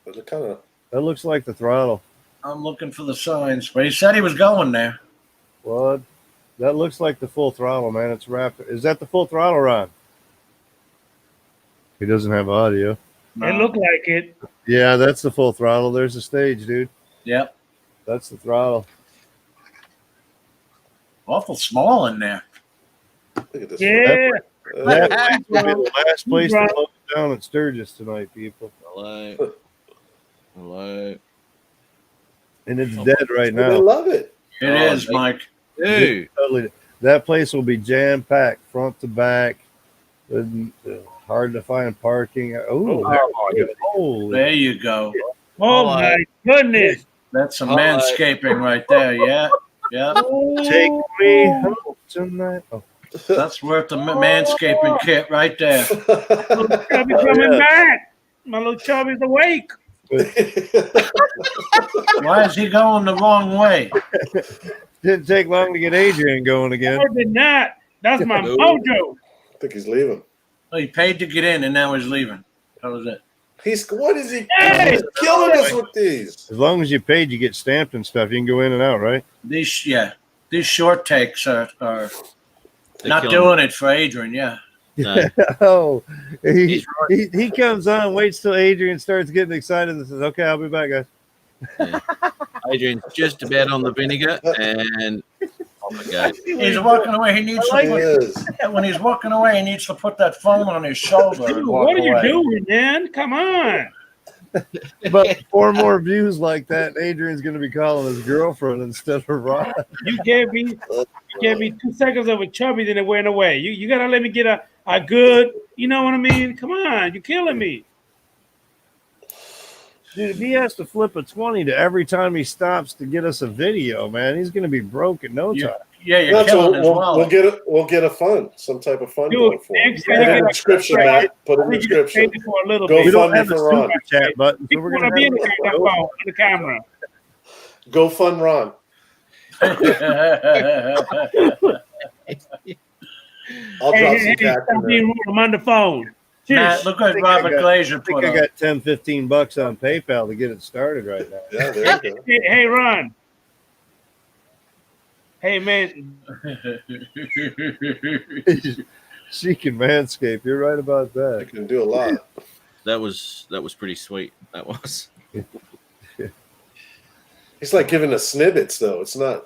It kind of. That looks like the throttle. I'm looking for the signs, but he said he was going there. What? That looks like the full throttle, man. It's wrapped. Is that the full throttle, Ron? He doesn't have audio. It looked like it. Yeah, that's the full throttle. There's the stage, dude. Yep. That's the throttle. Awful small in there. Look at this. Yeah. That place will be the last place to close down at Sturgis tonight, people. Hello. Hello. And it's dead right They now. love it. It is, Mike. Dude. Totally. That place will be jam packed, front to back. Hard to find parking. Oh, There you go. Oh my goodness. That's some manscaping right there. Yeah. Yeah. take me home tonight. Oh, That's worth the manscaping kit right there. Chubby coming back. My little Chubby's awake. Why is he going the wrong way? didn't take long to get Adrian going again. I did not. That's my mojo. I think he's leaving. Well, he paid to get in, and now he's leaving. That was it. What is he? Hey! He's killing us with these. As long as you paid, you get stamped and stuff. You can go in and out, right? These short takes are not killing doing it for Adrian. Yeah. No. Oh, he comes on, waits till Adrian starts getting excited and says, "Okay, I'll be back, guys." Yeah. Adrian's just about on the vinegar, and off it goes. He's walking away. He needs to put, when he's walking away, he needs to put that phone on his shoulder. Dude, And walk what are you away. doing, man? Come on. But 4 more views like that, Adrian's going to be calling his girlfriend instead of Ron. You gave me 2 seconds of a Chubby, then it went away. You gotta let me get a good, you know what I mean? Come on, you're killing me. Dude, if he has to flip a 20 to every time he stops to get us a video, man, he's going to be broke in no time. Yeah, you're killing as well. We'll get a fund, some type of fund Dude, going for him. next Put time an I get a description, contract, Matt. Put an I need you to pay description. me for a little Go bit. We don't fund have me a for Ron. super chat button, so People we're want going to be in to the phone on the camera. Go fund Ron. I'll drop some cash stop in being there. rude. I'm on the phone. Matt, look what Robert Glazer I think put I up. got 10, 15 bucks on PayPal to get it started right now. Yeah, there you go. Hey, Ron. Hey, man. She can manscape. You're right about I that. can do a lot. That was pretty sweet. That was. He's like giving us snippets, though. It's not.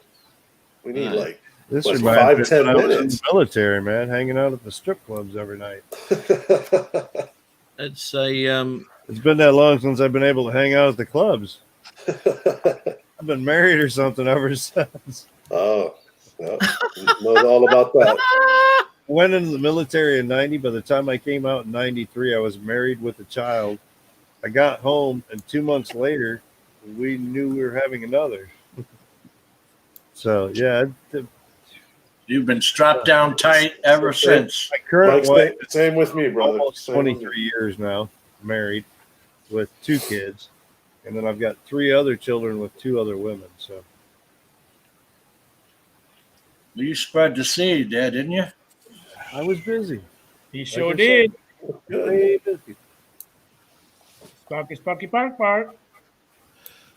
We need Right. like. This Like reminds 5-10 me when I was in minutes. the military, man, hanging out at the strip clubs every night. It's a It's been that long since I've been able to hang out at the clubs. I've been married or something ever since. Oh, no, knows all about that. I went into the military in 90. By the time I came out in 93, I was married with a child. I got home, and 2 months later, we knew we were having another. So, yeah, You've been strapped down tight ever since. my current Mike's wife, same with me, brother. almost Same with me. 23 years now, married with 2 kids. And then I've got 3 other children with 2 other women. So, You spread the seed there, didn't you? I was busy. He sure Like I did. Good. Way busy. Sparky, bark, bark.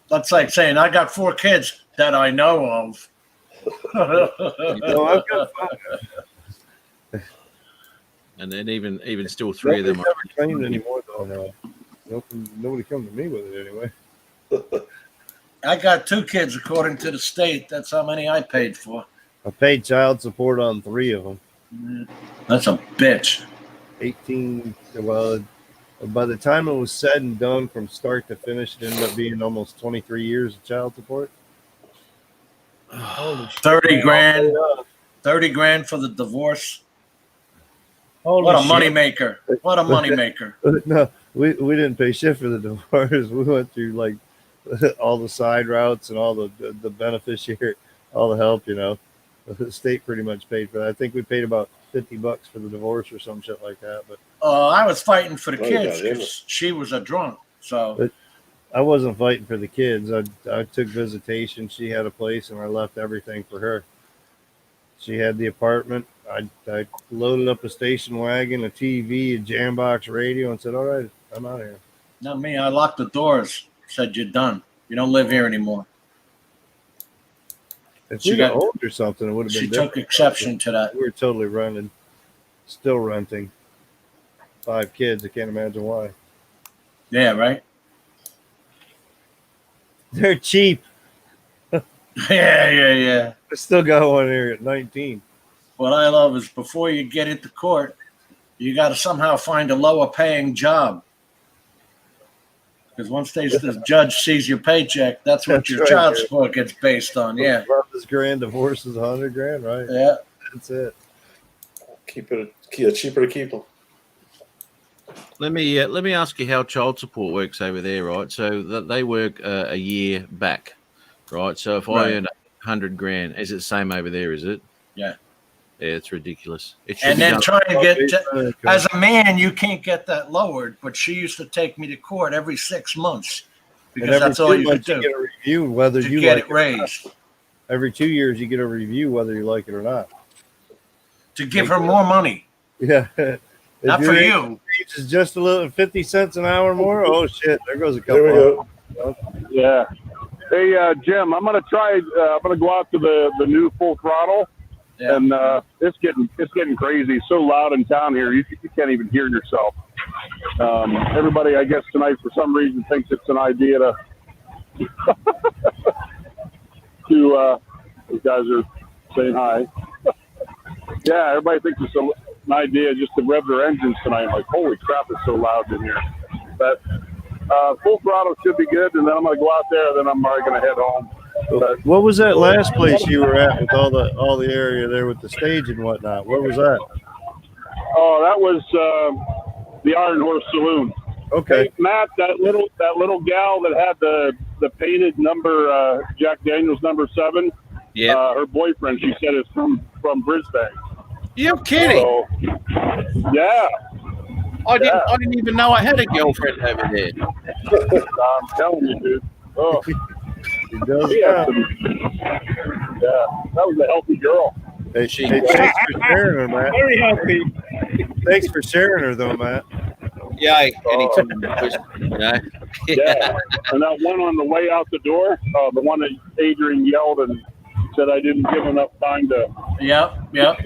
That's like saying I got 4 kids that I know of. No, I've got 5. and then even still 3 of them. Nobody's ever claimed anymore, though. No. Nobody come to me with it anyway. I got 2 kids according to the state. That's how many I paid for. I paid child support on 3 of them. That's a bitch. 18. Well, by the time it was said and done from start to finish, it ended up being almost 23 years of child support. Holy shit. 30 grand. 30 grand for the divorce. Holy What a shit. money maker. What a money maker. No, we didn't pay shit for the divorce. We went through like all the side routes and all the beneficiary, all the help, The state pretty much paid for that. I think we paid about $50 for the divorce or some shit like that. But I was fighting for the Oh, yeah, kids yeah. because she was a drunk. So I wasn't fighting for the kids. I took visitation. She had a place, and I left everything for her. She had the apartment. I loaded up a station wagon, a TV, a jam box radio, and said, "All right, I'm out of here." Not me. I locked the doors. Said, you're done. You don't live here anymore. If She we got- got owned or something, it would have been She different. took exception to that. We were totally renting, still renting. 5 kids. I can't imagine why. Yeah, right? They're cheap. Yeah. I still got one here at 19. What I love is before you get into court, you got to somehow find a lower paying job. Because once the judge sees your paycheck, that's what That's your right, child yeah. support gets based on. Yeah. $11,000, divorce is $100,000, right? Yeah. That's it. Keep it cheaper to keep them. Let me ask you how child support works over there, right? So that they work a year back, right? So if Right. I earn $100,000, is it the same over there? Is it? Yeah. Yeah, it's ridiculous. It should And be then done. trying to get Okay. as a man, you can't get that lowered. But she used to take me to court every 6 months And because every that's all 2 you could months you do get a review whether to you get like it raised. Every 2 years you get a review whether you like it or not. To give her more money, Yeah. If not your for age you. is just a little 50 cents an hour more. Oh shit! There goes a couple. There we go. Yeah. Hey, Jim, I'm gonna try. I'm gonna go out to the new full throttle, Yeah. and it's getting crazy. It's so loud in town here, you can't even hear yourself. Everybody, I guess tonight for some reason thinks it's an idea to these guys are saying hi. Yeah, everybody thinks it's an idea just to rev their engines tonight. I'm like, holy crap, it's so loud in here. But full throttle should be good, and then I'm going to go out there, then I'm already going to head home. But, What was that last place you were at with all the area there with the stage and whatnot? What was that? oh, that was the Iron Horse Saloon. Okay. Hey, Matt, that little gal that had the painted number, Jack Daniels number 7. Yeah. Her boyfriend, she said, is from Brisbane. You're kidding. So, yeah, I didn't even know I had a girlfriend over there. I'm telling you, dude. Oh, He does she had now. yeah, that was a healthy girl. Hey, thanks for sharing her, Matt. Very healthy. Thanks for sharing her, though, Matt. Yeah, anytime. You know? Yeah, and that one on the way out the door, the one that Adrian yelled and said I didn't give enough time to. Yep. Yep.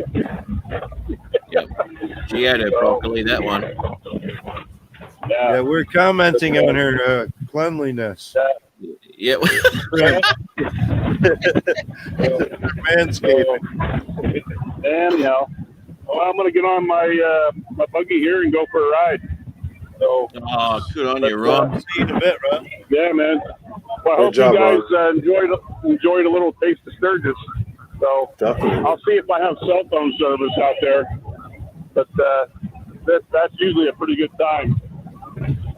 She had her broccoli, that one. Yeah, Yeah, we're commenting on her cleanliness. Yep. Manscaping. and well, I'm gonna get on my my buggy here and go for a ride. So Oh, good on you, Ron. See you in a bit, Rob. yeah, man. Well, I hope job, you guys enjoyed a little taste of Sturgis. So Definitely. I'll see if I have cell phone service out there, but that's usually a pretty good time.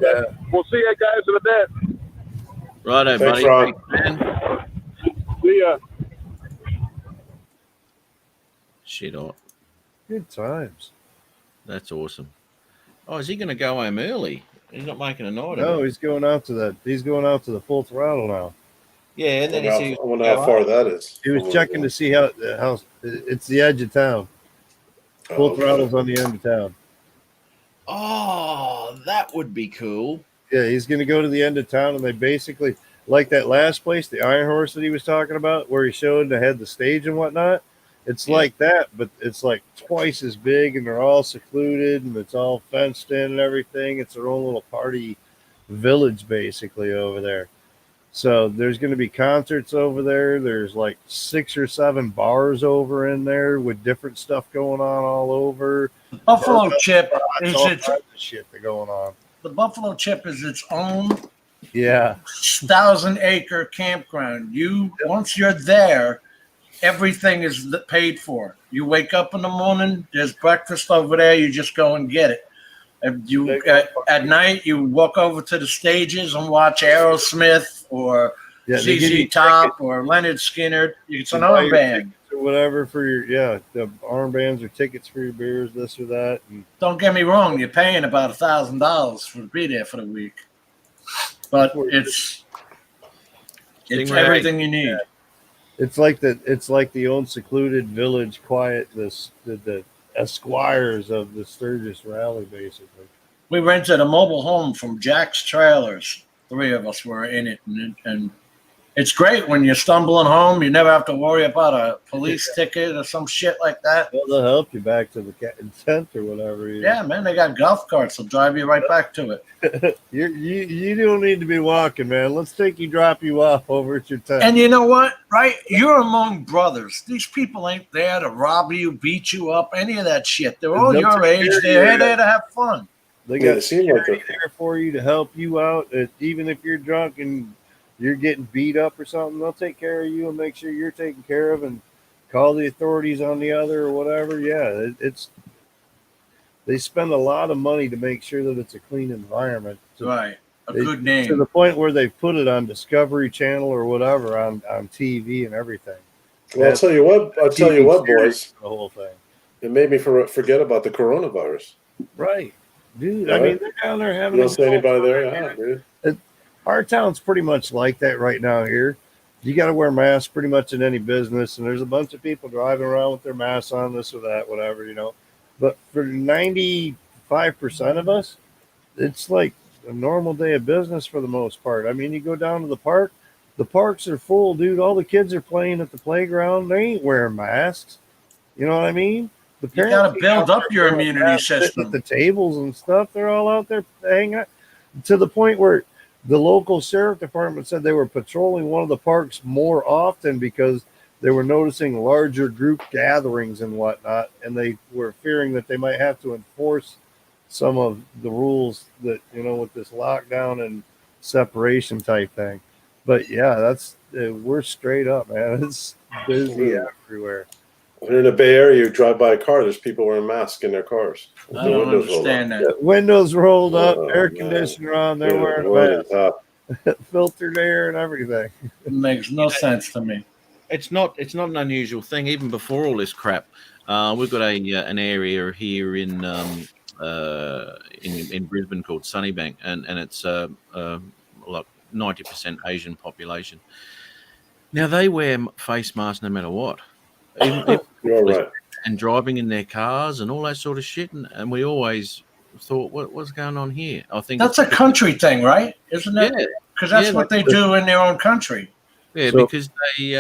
Yeah. We'll see you guys in a bit. Righto, Thanks, buddy. Ron. Thanks, man. See ya. Shit, oh, Good times. that's awesome. Oh, is he going to go home early? He's not making a night of No, it. he's going out to that. He's going out to the full throttle now. Yeah, and then I wonder how far that is. He was checking to see how it's the edge of town. Full okay. throttle's on the end of town. Oh, that would be cool. Yeah, he's going to go to the end of town, and they basically, like that last place, the Iron Horse that he was talking about, where he showed they had the stage and whatnot. It's Yeah. like that, but it's like twice as big, and they're all secluded, and it's all fenced in and everything. It's their own little party village, basically, over there. So there's going to be concerts over there. There's like 6 or 7 bars over in there with different stuff going on all over. Buffalo Chip It's is all its kinds of shit that going on. the Buffalo Chip is its own Yeah. 1,000-acre campground. Once you're there, everything is paid for. You wake up in the morning, there's breakfast over there. You just go and get it. And at night, you walk over to the stages and watch Aerosmith or Yeah, they give you ZZ Top or Leonard Skinner. It's an buy your armband. tickets or whatever for your the armbands or tickets for your beers, this or that. And Don't get me wrong, you're paying about $1,000 to be there for the week, but it's Stingray. everything you need. It's like the own secluded village, quiet. The esquires of the Sturgis Rally, basically. We rented a mobile home from Jack's Trailers. 3 of us were in it, and it's great when you're stumbling home. You never have to worry about a police ticket or some shit like that. Well, they'll help you back to the tent or whatever. Yeah, man, they got golf carts. They'll drive you right back to it. You don't need to be walking, man. Let's drop you off over at your tent. And you know what? Right? You're among brothers. These people ain't there to rob you, beat you up, any of that shit. They're all your age. They're there to have fun. They got security there for you to help you out. Even if you're drunk and you're getting beat up or something, they'll take care of you and make sure you're taken care of and call the authorities on the other or whatever. Yeah, they spend a lot of money to make sure that it's a clean environment. Right. Good name. To the point where they've put it on Discovery Channel or whatever on TV and everything. Well, I'll tell you what, boys. The whole thing. It made me forget about the coronavirus. Right. Dude, Right? I mean, they're down there having You don't see anybody there? Yeah, dude. Our town's pretty much like that right now here. You got to wear masks pretty much in any business, and there's a bunch of people driving around with their masks on, this or that, whatever, you know. But for 95% of us, it's like a normal day of business for the most part. I mean, you go down to the parks are full, dude. All the kids are playing at the playground. They ain't wearing masks. You know what I mean? The You got to build up your immunity system. At the tables and stuff, they're all out there hanging out to the point where the local sheriff department said they were patrolling one of the parks more often because they were noticing larger group gatherings and whatnot, and they were fearing that they might have to enforce some of the rules that, you know, with this lockdown and separation type thing. But yeah, we're straight up, man. It's busy everywhere. When in the Bay Area, you drive by a car, there's people wearing masks in their cars. I don't understand that. Windows rolled up, air man. conditioner on, they're wearing masks. Filtered air and everything. It makes no sense to me. It's not an unusual thing. Even before all this crap, we've got an area here in Brisbane called Sunnybank, and it's like 90% Asian population. Now they wear face masks no matter what. You're right. And driving in their cars and all that sort of shit, and we always thought, what's going on here? I think that's a country thing, right? Isn't it? Because that's what they do in their own country. Yeah, so because they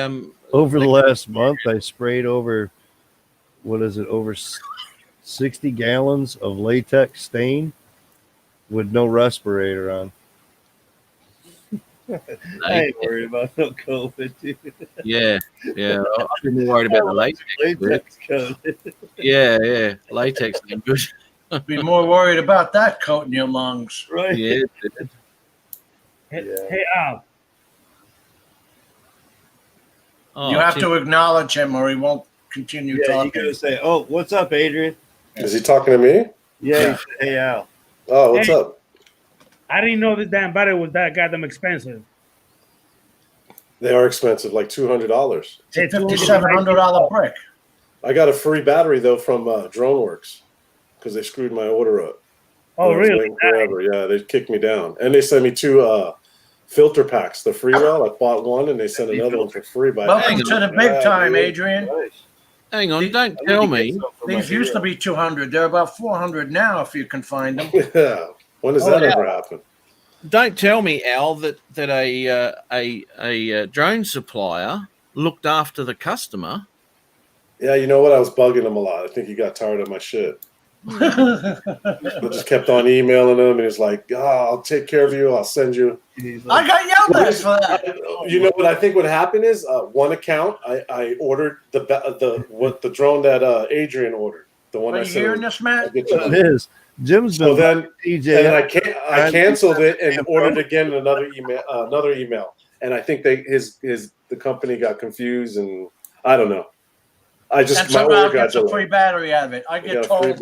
over the last month, I sprayed over 60 gallons of latex stain with no respirator on. I ain't worried about no COVID, dude. Yeah. I've been worried about the latex. Yeah. Latex. I'd be more worried about that coat in your lungs. Right. Yeah. Hey, Al. You have to acknowledge him or he won't continue talking. You gotta say, "Oh, what's up, Adrian?" Is he talking to me? Yeah. Hey, Al. Oh, what's up? I didn't know this damn battery was that goddamn expensive. They are expensive, like $200. It's a $5,700 brick. I got a free battery though from DroneWorks because they screwed my order up. Oh, really? Forever. Yeah, they kicked me down, and they sent me 2 filter packs. The Freewell, I bought one, and they sent another one for free. Welcome to the big time, Adrian. Hang on, don't tell me. These used to be 200. They're about 400 now, if you can find them. Yeah. When does that ever happen? Don't tell me, Al, that a drone supplier looked after the customer. Yeah, you know what? I was bugging him a lot. I think he got tired of my shit. I just kept on emailing him, and he's like, I'll take care of you. I'll send you. I got yelled at for that. You know what I think would happen is one account I ordered the drone that Adrian ordered. The one Are you hearing this, Matt? It is. Jim's so then DJ. And I canceled it and ordered again another email. And I think the company got confused, and I don't know. And somehow gets a free battery out of it. I get told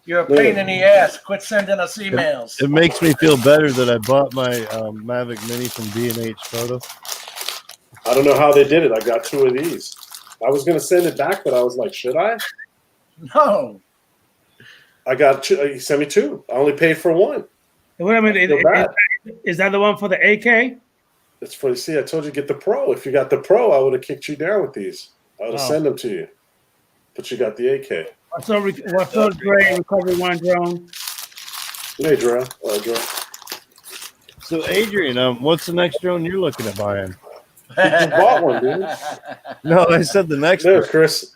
you're a pain in the ass. Quit sending us emails. It makes me feel better that I bought my Mavic Mini from B&H Photo. I don't know how they did it. I got 2 of these. I was going to send it back, but I was like, should I? No. I got 2. He sent me 2. I only paid for 1. Wait a minute. Is that the one for the AK? It's funny. See, I told you to get the Pro. If you got the Pro, I would have kicked you down with these. I would have Oh. sent them to you. But you got the AK. What's up, Dre? Recovery One Drone. Hey, Dre. Dre. So, Adrian, what's the next drone you're looking at buying? He just bought one, dude. No, I said the next There, one. Chris.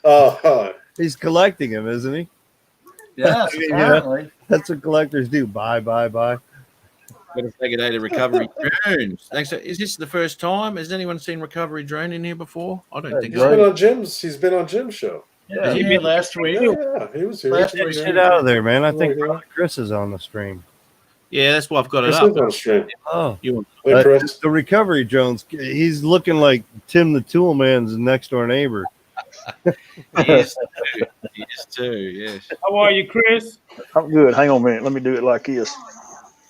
He's collecting them, isn't he? Yes, apparently. That's what collectors do. Buy. Got to take a day to recovery drones. Thanks. Is this the first time? Has anyone seen recovery drone in here before? I don't think He's so. been on Jim's. He's been on Jim's show. Yeah, he did last week. Yeah, he was here. Last week. Get out of there, man. I think Chris is on the stream. Yeah, that's why I've got it Chris up. is on stream. Oh, Hey, Chris. the recovery drones. He's looking like Tim the Tool Man's next door neighbor. He is too. He is too, yes. How are you, Chris? I'm good. Hang on a minute. Let me do it like this.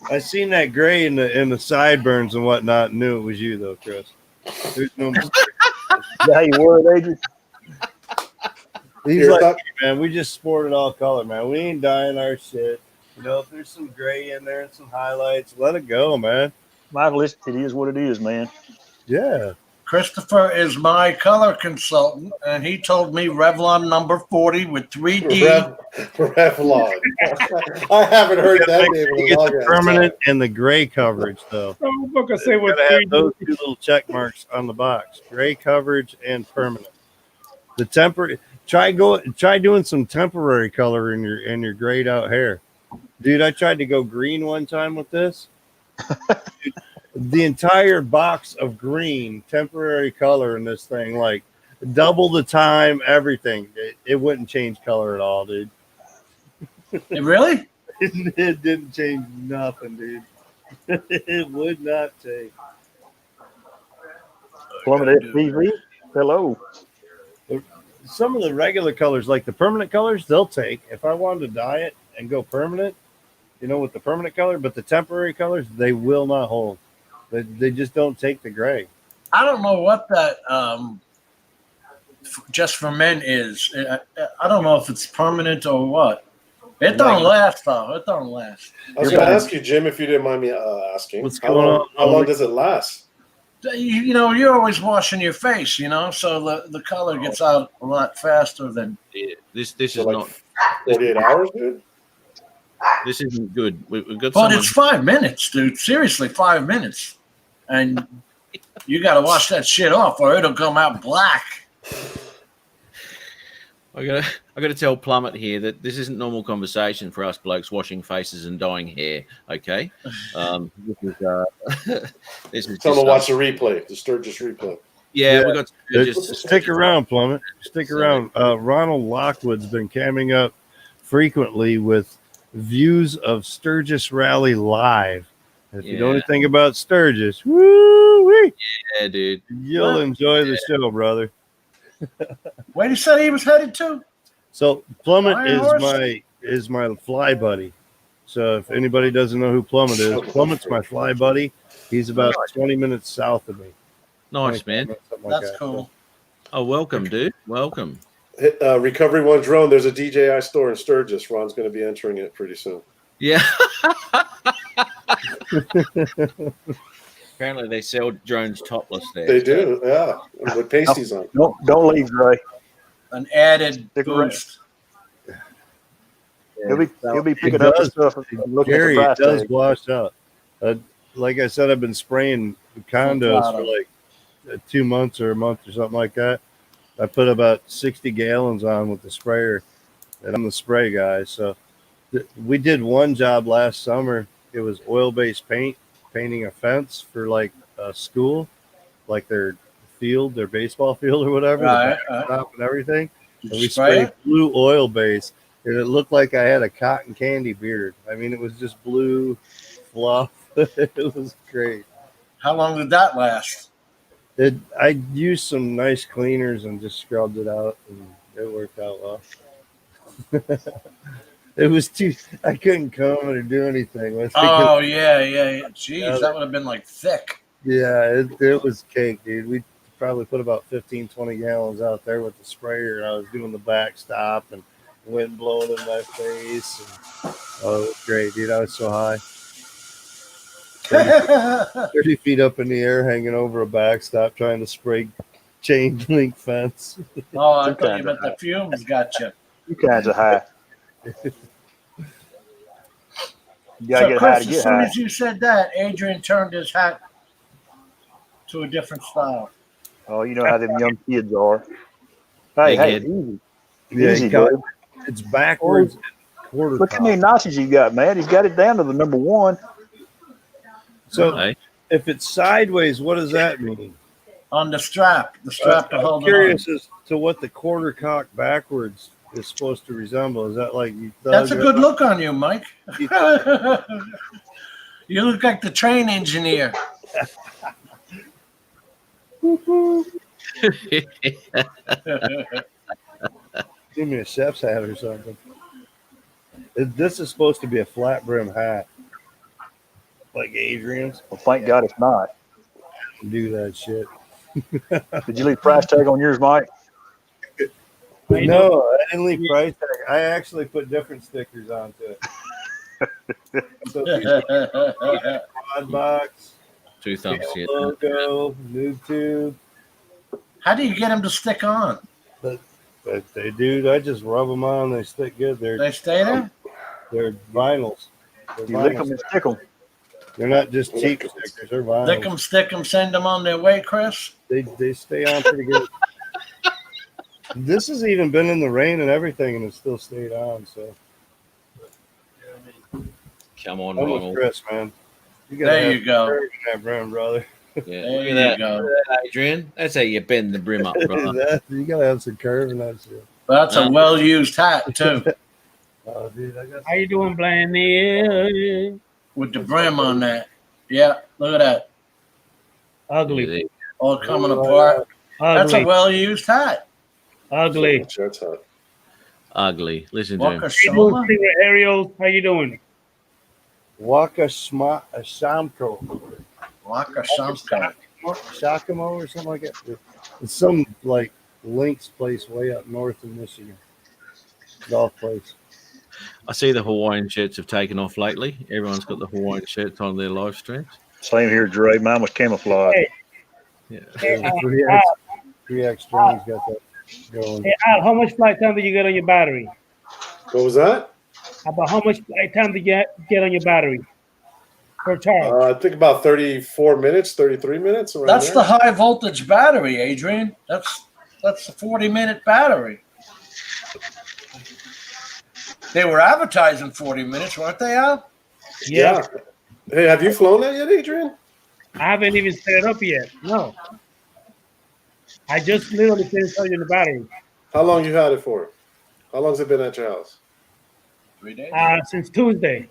I seen that gray in the sideburns and whatnot. And knew it was you though, Chris. There's no mistake. Is that how you wore it, Adrian? He's Here, like, Doc. "Hey, man, we just sported all color, man. We ain't dyeing our shit. You know, if there's some gray in there and some highlights, let it go, man." Michael, it is what it is, man. Yeah. Christopher is my color consultant, and he told me Revlon number 40 with 3D. Revlon. I haven't heard that name in a Get long the ass permanent time. and the gray coverage though. I'm gonna say what Gotta have those two little check marks on the box: gray coverage and permanent. The temporary. Try doing some temporary color in your grayed out hair, dude. I tried to go green one time with this. Dude, the entire box of green temporary color in this thing, like double the time, everything. It wouldn't change color at all, dude. Really? It didn't change nothing, dude. It would not change. Plummet FPV. Hello. Some of the regular colors, like the permanent colors, they'll take. If I wanted to dye it and go permanent, you know, with the permanent color, but the temporary colors, they will not hold. They just don't take the gray. I don't know what that just for men is. I don't know if it's permanent or what. It don't last, though. It don't last. I was going to ask you, Jim, if you didn't mind me asking. What's How going long, on? How long does it last? You know, you're always washing your face, you know, so the color gets out a lot faster than. Yeah, this So is like not. 48 hours, dude? This isn't good. We've got But someone. it's 5 minutes, dude. Seriously, 5 minutes. And you got to wash that shit off or it'll come out black. I gotta tell Plummet here that this isn't normal conversation for us blokes washing faces and dyeing hair. Okay, this is Tell them just to watch the replay, the Sturgis replay. yeah. We got Just stick around, Plummet. Stick around. Ronald Lockwood's been coming up frequently with views of Sturgis Rally live. If you know anything about Sturgis, woo-wee, yeah, dude. you'll enjoy the show, brother. Where did he say he was headed to? So Plummet Iron Horse? is my fly buddy. So if anybody doesn't know who Plummet is, Plummet's my fly buddy. He's about 20 minutes south of me. Nice, man. Something like That's that. cool. Oh, welcome, dude. Welcome. Recovery One Drone, there's a DJI store in Sturgis. Ron's going to be entering it pretty soon. Yeah. Apparently, they sell drones topless there. They do, yeah, with pasties on. Don't leave, Dre. An added Stick around. boost. He'll be picking It up the does. stuff and looking Gary, at it the price does tag. wash out. Like I said, I've been spraying condos for like 2 months or a month or something like that. I put about 60 gallons on with the sprayer, and I'm the spray guy. So we did one job last summer. It was oil-based paint, painting a fence for like a school, like their field, their baseball field or whatever, Right, the backstop and everything. Did And you we spray sprayed it? blue oil base, and it looked like I had a cotton candy beard. I mean, it was just blue fluff. It was great. How long did that last? I used some nice cleaners and just scrubbed it out, and it worked out well. It was too. I couldn't comb it or do anything. That's because- Oh, yeah. Jeez, that would have been like thick. yeah, it was cake, dude. We probably put about 15, 20 gallons out there with the sprayer, and I was doing the backstop and wind blowing in my face. And, oh, it was great, dude. I was so high. 30 feet up in the air, hanging over a backstop, trying to spray chain link fence. Oh, I thought you meant the fumes got you. Two kinds of high. You gotta So, get high Chris, to as get soon high. as you said that, Adrian turned his hat to a different style. Oh, you know how them young kids are. Hey, Hey, hey, kid. easy. Yeah, Easy, he got- dude. it's backwards. Quarter Look how top. many notches you got, man. He's got it down to the number one. So Hey, if it's sideways, what does that mean? On the strap to I'm hold curious it on. as to what the quarter cock backwards is supposed to resemble. Is that like you? That's a thug good it? look on you, Mike. You look like the train engineer. Give me a chef's hat or something. This is supposed to be a flat brim hat, like Adrian's. Well, thank God it's not. Do that shit. Did you leave price tag on yours, Mike? No, I didn't leave price tag. I actually put different stickers onto it. So quad box, two thumbs here. logo, noob tube. How do you get them to stick on? But they do. I just rub them on. They stick good. They stay there? They're vinyls. They're, You lick vinyl them and stick them. They're not just cheap stickers. They're vinyls. Lick them, stick them, send them on their way, Chris? They stay on pretty good. This has even been in the rain and everything, and it still stayed on. So Come on, I'm with Ronald. Chris, man. You gotta There have you go. courage in that brim, brother. Yeah, There look you at that. go. Look at that, Adrian. That's how you bend the brim up, brother. You gotta have some curve in that shit. That's a well-used hat, too, Oh, dude, I got How you doing, Blaney? with the brim on that. Yeah, look at that. Ugly. All coming apart. That's a Ugly. well-used hat. Ugly. Shirt's hot. Ugly. Listen to him. Waka How you doing, Shoma? Secret Ariel? How you doing? Waka Shamko. Waka Shomka. Shakamo or something like that. It's some like links place way up north in Michigan. Golf place. I see the Hawaiian shirts have taken off lately. Everyone's got the Hawaiian shirts on their live streams. Same here, Dre. Mine was camouflage. Hey. Yeah. Hey, 3X Strong's got that going. hey, Al, how much flight time did you get on your battery? What was that? About how much flight time did you get on your battery per charge? I think about 34 minutes, 33 minutes. Around That's there. the high voltage battery, Adrian. That's the 40-minute battery. They were advertising 40 minutes, weren't they, Al? Yeah. Hey, have you flown that yet, Adrian? I haven't even set it up yet. No. I just literally finished charging the battery. How long you had it for? How long's it been at your house? 3 days. Since Tuesday.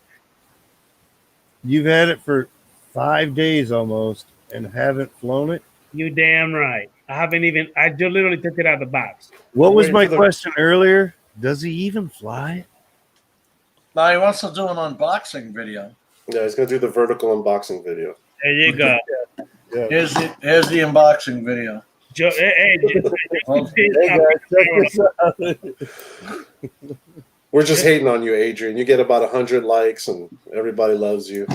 You've had it for 5 days almost and haven't flown it? You damn right. I just literally took it out of the box. What was Waiting my for the- question earlier? Does he even fly? Now he wants to do an unboxing video. Yeah, he's gonna do the vertical unboxing video. There you go. Yeah. Here's the unboxing video. Hey, Hey guys, check this out. We're just hating on you, Adrian. You get about 100 likes, and everybody loves you.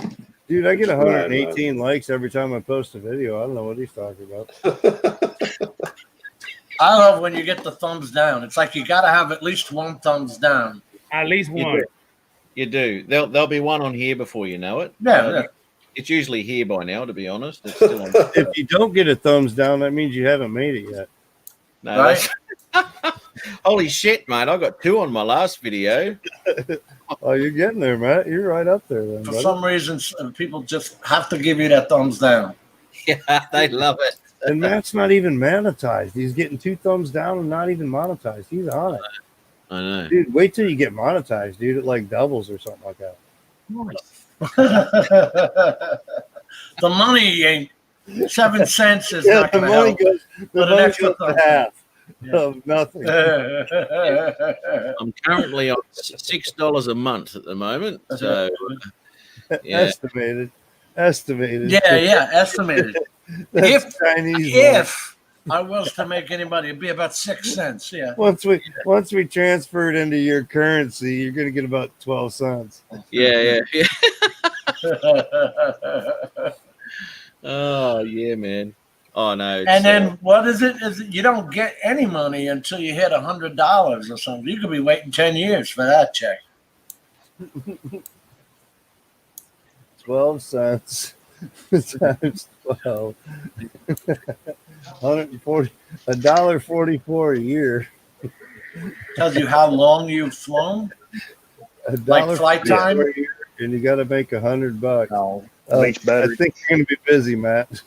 Dude, I get 118 likes every time I post a video. I don't know what he's talking about. I love when you get the thumbs down. It's like you got to have at least one thumbs down. At least one. You do. There'll be one on here before you know it. Yeah. It's usually here by now, to be honest. It's still on. If you don't get a thumbs down, that means you haven't made it yet. No, Right? Holy shit, mate! I got 2 on my last video. Oh, you're getting there, Matt. You're right up there, then. For buddy. some reason, people just have to give you that thumbs down. Yeah, they love it. And Matt's not even monetized. He's getting 2 thumbs down and not even monetized. He's on it. I know. Dude, wait till you get monetized, dude. It like doubles or something like that. The money ain't 7 cents is Yeah, not the going to money help. goes, the But an money extra goes to thumbs. half Yeah. of nothing. I'm currently on $6 a month at the moment. So, yeah. Estimated. yeah, estimated. That's If- Chinese. money. If I was to make anybody, it'd be about 6 cents. Yeah. Once we transfer it into your currency, you're gonna get about 12 cents. Yeah. Oh yeah, man. Oh no. It's, And then what is it? Is it you don't get any money until you hit $100 or something? You could be waiting 10 years for that check. 12 cents times 12. 140, $1.44 a year. Tells you how long you've flown, like flight time. $1.44 a year, and you got to make $100. No, I each battery. think you're going to be busy, Matt.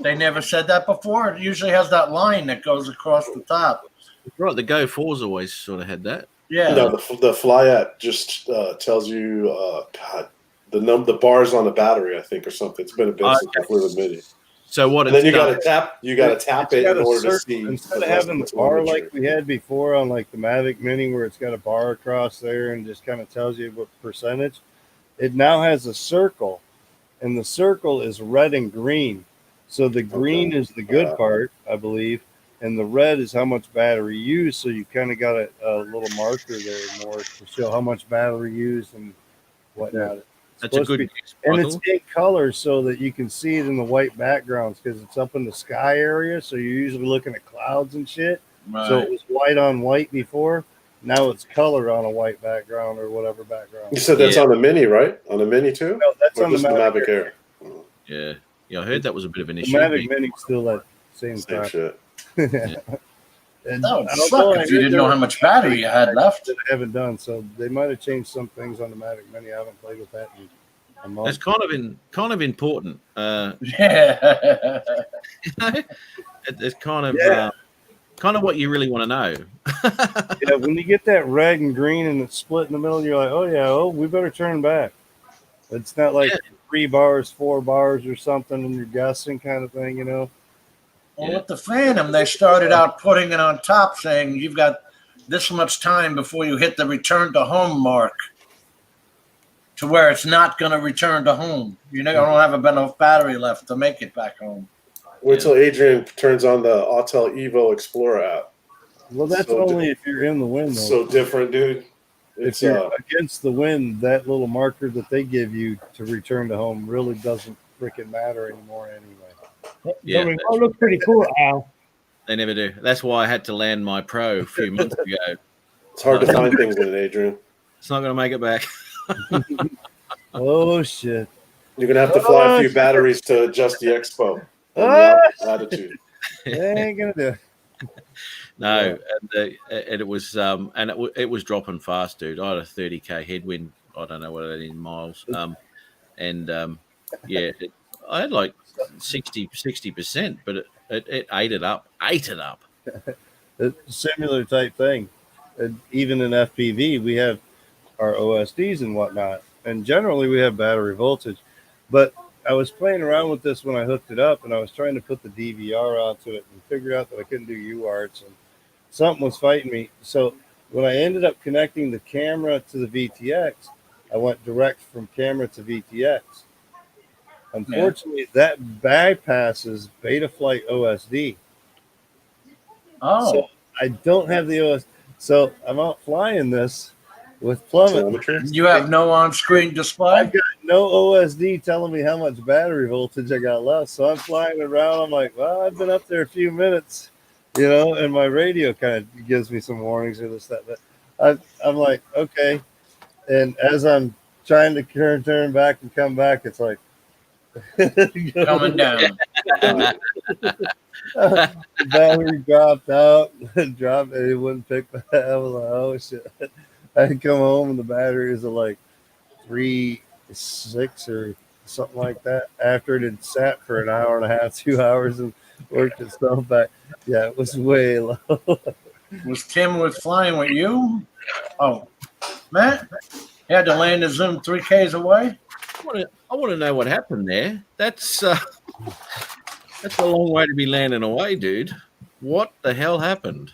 They never said that before. It usually has that line that goes across the top. right. The Go 4's always sort of had that. Yeah. No, the Fly app just tells you, God, the bars on the battery, I think, or something. It's been a bit since I flew with Mini. So what? And then it's you done- got to tap. You got to tap it in order to see. Instead of having the bar like we had before on like the Mavic Mini, where it's got a bar across there and just kind of tells you what percentage, it now has a circle, and the circle is red and green. So the green is the good part, I believe, and the red is how much battery used. So you kind of got a little marker there more to show how much battery used and whatnot. That's a good. And it's in color so that you can see it in the white backgrounds because it's up in the sky area. So you're usually looking at clouds and shit. Right. So it was white on white before. Now it's color on a white background or whatever background. You said that's on the Mini, right? On the Mini too? No, that's Or on the just Mavic Air. Yeah. Yeah. I heard that was a bit of an The issue. Mavic Mini still that same Same crap. shit. And That would I don't suck know, I if you heard didn't there know were how much battery you had left. that I haven't done, so they might have changed some things on the Mavic Mini. I haven't played with that in a month. That's kind of important. Yeah. It's kind of what you really want to know. Yeah, when you get that red and green and it's split in the middle, you're like, oh yeah, we better turn back. It's not like 3 bars, 4 bars or something, and you're guessing kind of thing, you know. Well, with the Phantom, they started out putting it on top saying you've got this much time before you hit the return to home mark to where it's not going to return to home. You don't have enough battery left to make it back home. Wait till Adrian turns on the Autel Evo Explorer app. Well, that's So only if you're in the wind, though. So different, dude. If It's you're against the wind, that little marker that they give you to return to home really doesn't freaking matter anymore anyway. Yeah, The remote looks pretty cool, Al. They never do. That's why I had to land my Pro a few months ago. It's hard to find things in it, Adrian. It's not going to make it back. Oh shit! You're gonna have to fly a few batteries to adjust the expo and the altitude. They ain't gonna do it. No, and it was it was dropping fast, dude. I had a 30k headwind. I don't know what it is in miles. I had like 60%, but it ate it up. It's A similar type thing. And even in FPV, we have our OSDs and whatnot, and generally we have battery voltage. But I was playing around with this when I hooked it up, and I was trying to put the DVR onto it and figured out that I couldn't do UARTs, and something was fighting me. So when I ended up connecting the camera to the VTX, I went direct from camera to VTX. Unfortunately, that bypasses Betaflight OSD. Oh. So I don't have the OS. So I'm out flying this with plummet. Telemetry? You have no on-screen display? I've got no OSD telling me how much battery voltage I got left. So I'm flying around. I'm like, well, I've been up there a few minutes, you know, and my radio kind of gives me some warnings or this, that. But I'm like, okay. And as I'm trying to turn back and come back, it's like, Coming down. The battery dropped out, and it wouldn't pick back. I was like, oh shit. I come home and the battery is like 3.6 or something like that. After it had sat for an hour and a half, 2 hours, and worked itself back. Yeah, it was way low. Was Tim flying with you? Oh, Matt? You had to land the Zoom 3Ks away? I want to know what happened there. That's a long way to be landing away, dude. What the hell happened?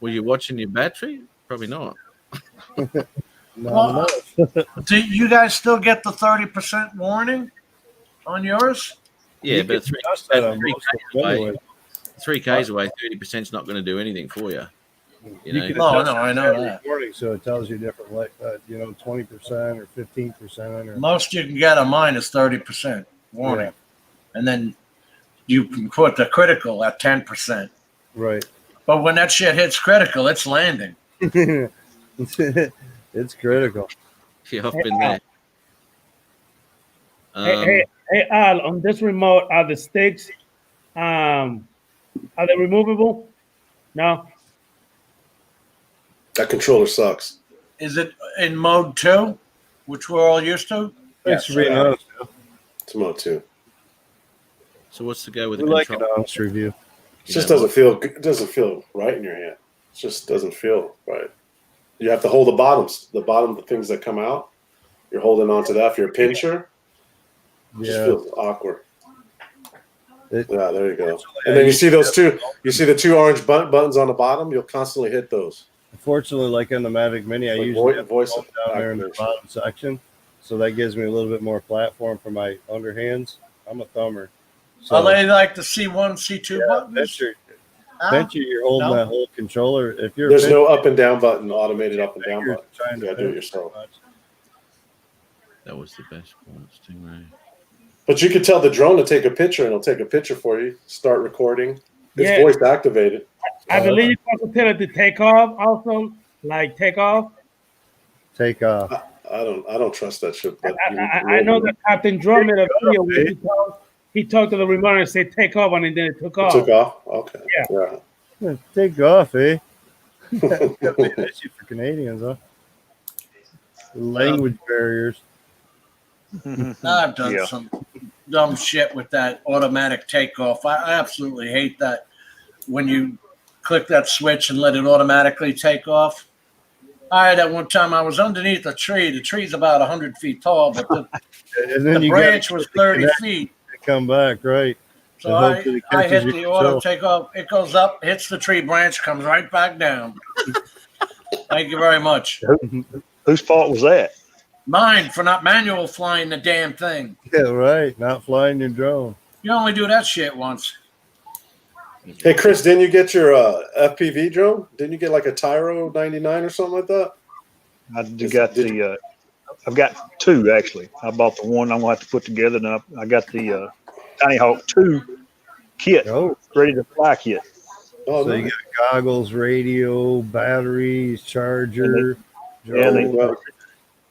Were you watching your battery? Probably not. No. Do you guys still get the 30% warning on yours? Yeah, You but can adjust that on most of them anyway. 3Ks away, 30% is not going to do anything for you. You know, can No, adjust no, I your know chat that. recording, so it tells you different, 20% or 15% or Most you can get on mine is 30% warning, and then you can put the critical at 10%. right. But when that shit hits critical, it's landing. It's critical. yeah, I've been there. Hey, Al, on this remote, are the sticks, are they removable? No. That controller sucks. Is it in mode 2, which we're all used to? Thanks for being honest. It's mode 2. So what's the go with the We like an control? honest review. It just doesn't feel. It doesn't feel right in your hand. It just doesn't feel right. You have to hold the bottoms. The bottom, the things that come out. You're holding onto that. If you're a pincher, it just feels awkward. Yeah, there you go. And then you see those two. You see the two orange buttons on the bottom. You'll constantly hit those. Unfortunately, like on the Mavic Mini, I Like usually have voice the phone down there in the activation. bottom section, so that gives me a little bit more platform for my underhands. I'm a thumber. So Are they like the C1, C2 buttons? Venture, you're holding No. that whole controller. If you're There's no up and down button, automated up and down you're button. trying You to gotta do it pinch yourself. too much. That was the best part, Stingray. But you could tell the drone to take a picture, and it'll take a picture for you. Start recording. It's Yeah. voice activated. I believe you can also tell it to take off also, like take off. Take off. I don't trust that shit. But I know that Captain Drum made a video where he talked to the remote and said take off, and then it took it off. took off. Okay. Yeah, take off, eh? That's gotta be an issue for Canadians, huh? Language barriers. I've done some dumb shit with that automatic takeoff. I absolutely hate that when you click that switch and let it automatically take off. I had that one time. I was underneath a tree. The tree's about 100 feet tall, but And then the you branch gotta was 30 feet. come back, right? So And I hopefully hit catches the you auto yourself. takeoff. It goes up, hits the tree branch, comes right back down. Thank you very much. Whose fault was that? Mine for not manual flying the damn thing. Yeah, right. Not flying your drone. You only do that shit once. Hey Chris, didn't you get your FPV drone? Didn't you get like a Tyro 99 or something like that? I've got two actually. I bought the one I'm gonna have to put together, and I got the Tiny Hawk 2 kit, ready to fly kit. Oh, So you nice. got goggles, radio, batteries, charger. Yeah, drone.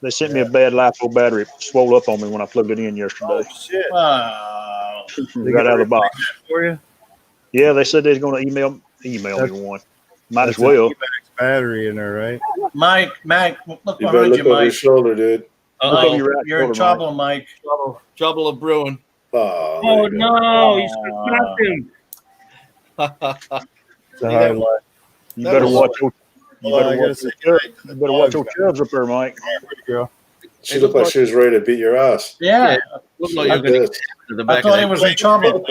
they sent me a bad LiPo battery. It swole up on me when I plugged it in yesterday. Oh shit! They Right got out of the box. for you. Yeah, they said they was going to email me one. Might as That's an well. Emax battery in there, right? Mike, look You better behind look you, over your Mike. shoulder, dude. You're in trouble, Mike. Trouble of brewing. Oh, Oh there you go. no, you should have smacked him. It's a highlight. You better watch your. You Hold on, I better gotta watch say, your. You better watch your chubs up there, Mike. She looked like she was ready to beat your ass. Yeah. Looked like you were going to This. to the I back thought he of was in trouble.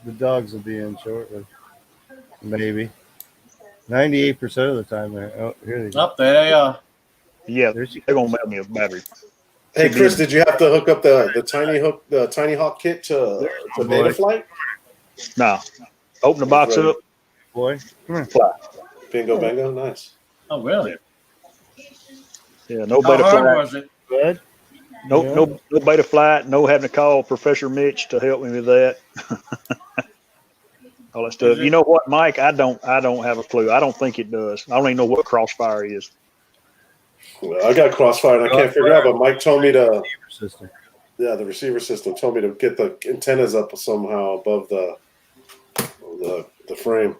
The dogs will be in shortly. Maybe. 98% of the time. Oh, here they go. Up there they are. Yeah, There she they're gonna mail me a battery. Hey Chris, did you have to hook up the Tiny Hawk kit to Beta Flight? Nah, open the box Right. up. Boy, come here. Fly. Bingo, bango, nice. Oh, really? Yeah, no How beta hard flight. was it? Good. No beta flight. No having to call Professor Mitch to help me with that. All that stuff. You know what, Mike? I don't have a clue. I don't think it does. I don't even know what Crossfire is. Well, I got Crossfire and I can't figure out, but Mike told me to. System. Yeah, the receiver system told me to get the antennas up somehow above the frame.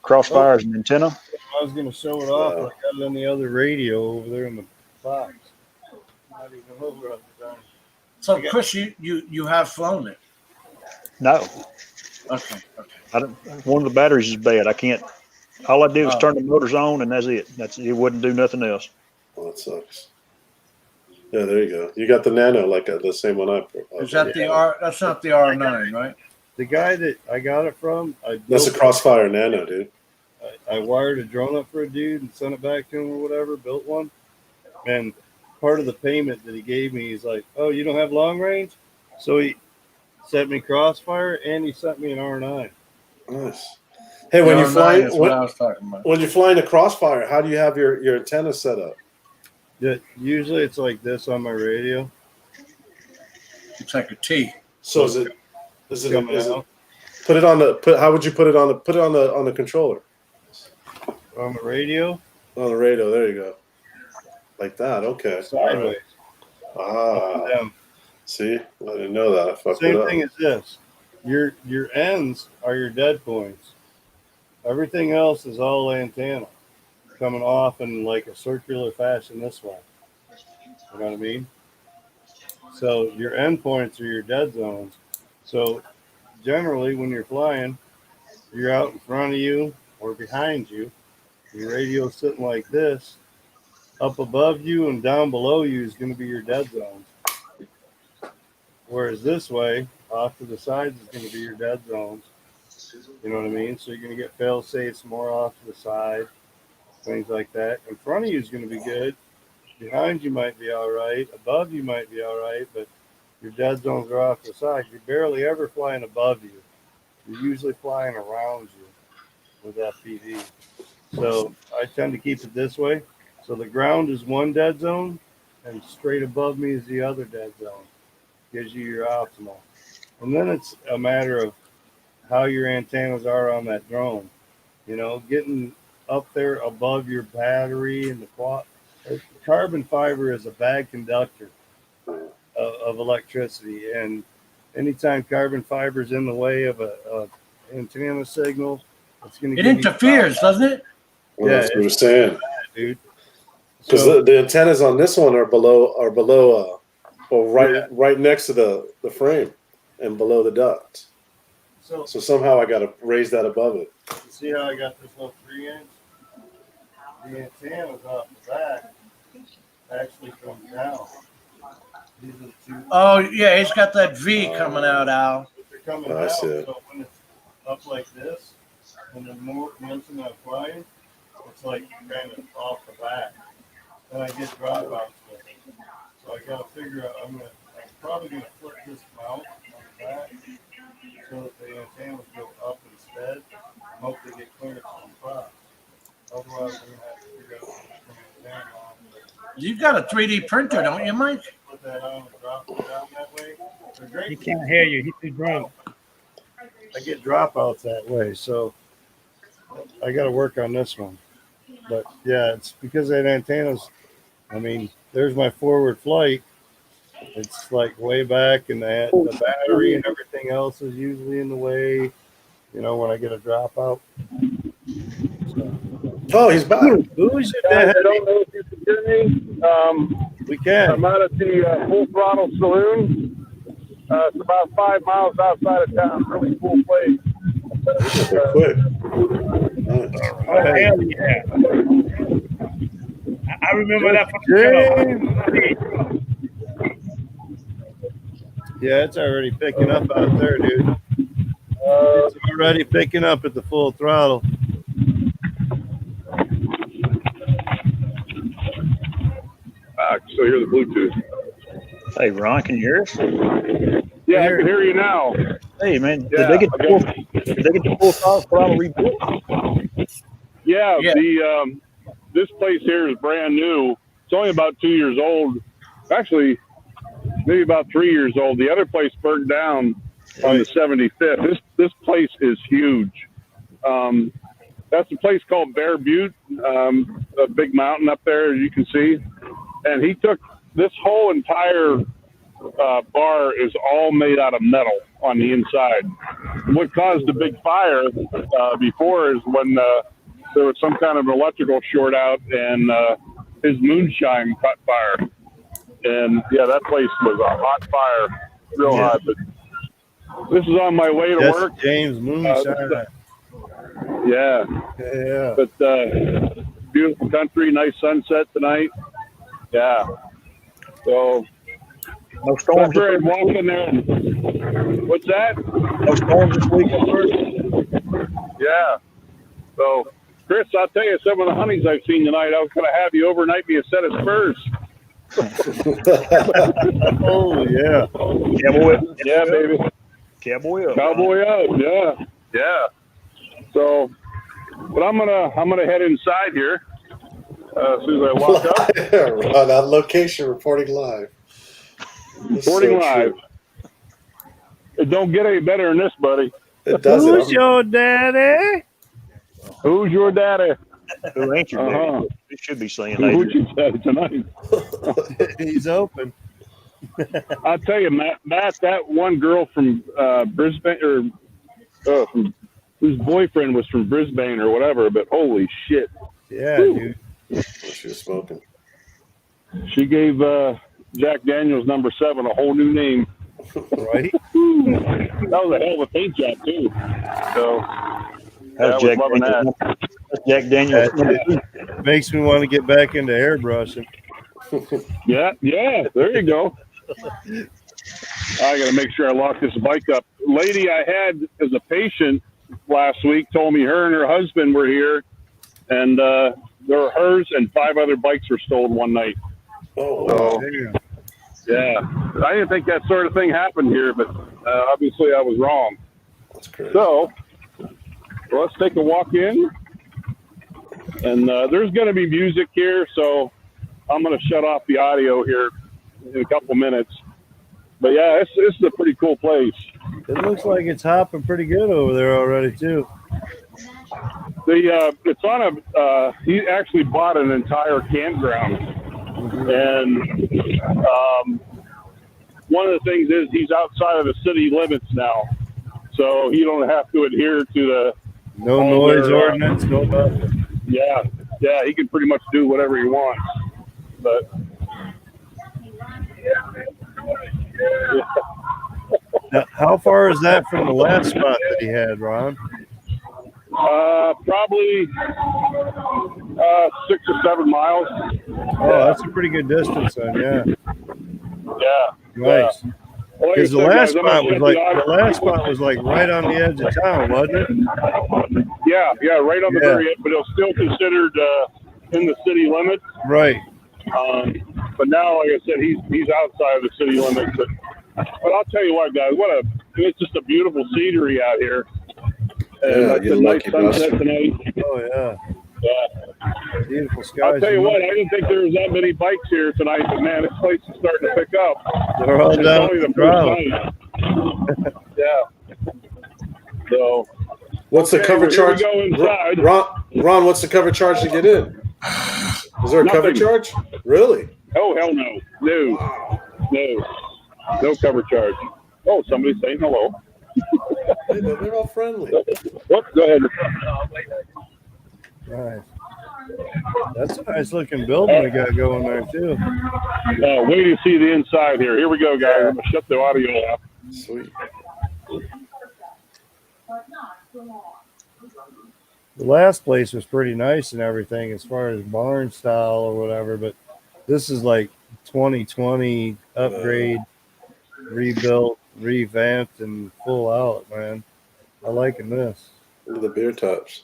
Crossfire is an antenna. I was going to show it off, but I got it on the other radio over there in the box. Not even over on the time. So, Chris, you have flown it. No, Okay. I don't. One of the batteries is bad. I can't. All I did was turn the motors on, and that's it. It wouldn't do nothing else. Oh, that sucks. Yeah, there you go. You got the Nano, like the same one I. Is that the R? That's not the R9, right? The guy that I got it from, That's a Crossfire Nano, dude. I wired a drone up for a dude and sent it back to him or whatever, built one. And part of the payment that he gave me, he's like, oh, you don't have long range? So sent me Crossfire, and he sent me an R9. Nice. Hey, when The you R9 fly, is what I was talking about. when you're flying a Crossfire, how do you have your antenna set up? Yeah, usually it's like this on my radio. It's like a T. So is it Coming is it out put it on the how would you put it on the controller? on the radio, On the radio, there you go. Like that, okay. sideways. Ah, Down. see, I didn't know that. I fucked it Same up. thing as this. Your ends are your dead points. Everything else is all antenna coming off in like a circular fashion this way. You know what I mean? So your end points are your dead zones. So generally when you're flying, you're out in front of you or behind you. Your radio's sitting like this. Up above you and down below you is going to be your dead zones. Whereas this way, off to the sides is going to be your dead zones. You know what I mean? So you're going to get fail safes more off to the side, things like that. In front of you is going to be good. Behind you might be all right. Above you might be all right, but your dead zones are off to the side. You're barely ever flying above you. You're usually flying around you with FPV. So I tend to keep it this way. So the ground is one dead zone, and straight above me is the other dead zone. Gives you your optimal. And then it's a matter of how your antennas are on that drone. You know, getting up there above your battery and the quad. Carbon fiber is a bad conductor of electricity, and anytime carbon fiber is in the way of a antenna signal, it's going to. It interferes, doesn't it? Well, Yeah, that's what we're saying. dude. Because So, the antennas on this one are below right next to the frame and below the duct. so So somehow I got to raise that above it. you see how I got this little 3-inch? The antennas off the back actually come down. These are the two. Oh, yeah, he's got that V coming out, Al. They're coming I down. see it. So when it's up like this, and then more once I'm flying, it's like kind of off the back. And I get dropouts with it. So I gotta figure out I'm probably gonna flip this mount on the back so that the antennas go up instead. And hope they get clearance from the cross. Otherwise I'm gonna have to figure out what the antenna on. You've got a 3D printer, don't you, Mike? Put that on and drop it down that way. They're great. He can't hear you. He's too drunk. I get dropouts that way, so I got to work on this one. But yeah, it's because that antenna's. I mean, there's my forward flight. It's like way back, and the battery and everything else is usually in the way. You know, when I get a dropout. So, Oh, he's back. who's your I dad? don't know if you can hear me. We can. I'm out at the Full Throttle Saloon. It's about 5 miles outside of town. Really cool place. So quick. Nice. Oh, hell yeah. I remember that from the show. Yeah, it's already picking up out there, dude. It's already picking up at the full throttle. I can still hear the Bluetooth. Hey, Ron, can you hear us? Yeah, I can hear you now. Hey, man, Yeah, did they get the full throttle rebuilt? Yeah, Yeah. the this place here is brand new. It's only about 2 years old. Actually, maybe about 3 years old. The other place burned down on the 75th. This place is huge. That's a place called Bear Butte, a big mountain up there, as you can see. And he took this whole entire bar is all made out of metal on the inside. What caused the big fire before is when there was some kind of electrical short out and his moonshine caught fire. And yeah, that place was a hot fire, real hot. But this is on my way to That's work. James Moonshine. Yeah, Yeah. but beautiful country, nice sunset tonight. Yeah. So No storms after I this walk week? in there, and, what's that? No storms this week at first? Yeah. So, Chris, I'll tell you some of the honeys I've seen tonight. I was going to have you overnight me a set of spurs. Oh, yeah. Yeah, well, Yeah, baby. Cowboy up. Cowboy up, yeah, yeah. So, but I'm gonna head inside here as soon as I walk up. Ron, on location, reporting live. Reporting live. It don't get any better than this, buddy. It doesn't. Who's your daddy? Who's your daddy? Who ain't your Uh-huh. daddy? It should be saying Who's later. your daddy tonight? He's open. I'll tell you, Matt, that one girl from Brisbane, or from whose boyfriend was from Brisbane or whatever, but holy shit. Yeah, Woo. dude. She was smoking. She gave Jack Daniels number 7 a whole new name. Right? That was a hell of a paint job, too. So, I How's was loving that. Jack Daniels. That makes me want to get back into airbrushing. Yeah, there you go. I got to make sure I lock this bike up. Lady I had as a patient last week told me her and her husband were here, and hers and 5 other bikes were stolen one night. Oh, wow. Damn. Yeah, I didn't think that sort of thing happened here, but obviously I was wrong. That's crazy. So, let's take a walk in, and there's going to be music here, so I'm going to shut off the audio here in a couple minutes. But yeah, this is a pretty cool place. It looks like it's hopping pretty good over there already, too. It's on a. He actually bought an entire campground, and one of the things is he's outside of the city limits now, so he don't have to adhere to the No noise ordinance, no nothing. Yeah, he can pretty much do whatever he wants. But Now, how far is that from the last spot that he had, Ron? probably 6 or 7 miles. Oh, that's a pretty good distance then, yeah. Yeah. Nice. Well, like I Because the said, last guys, I'm gonna spot was like right on the edge of town, wasn't it? Yeah, right on the very end, but it's still considered in the city limits. Right. But now, like I said, he's outside of the city limits. But I'll tell you what, guys, it's just a beautiful scenery out here. And Yeah, like you're the nice lucky sunset bastard. tonight. Oh, yeah. Yeah. Beautiful skies. I'll tell you what, I didn't think there was that many bikes here tonight, but man, this place is starting to pick up. They're all It's down only the the ground. first night. Yeah. So, What's the okay, cover well, charge? here we go inside. Ron, what's the cover charge to get in? Is there a cover Nothing. charge? Really? Oh, hell no. No cover charge. Oh, somebody's saying hello. Hey, they're all friendly. What? Go ahead. Nice. That's a nice looking building we got going there, too. Wait to see the inside here. Here we go, guys. I'm going to shut the audio off. Sweet. The last place was pretty nice and everything as far as barn style or whatever, but this is like 2020 upgrade, rebuilt, revamped, and full out, man. I liking this. Look at the beer tops.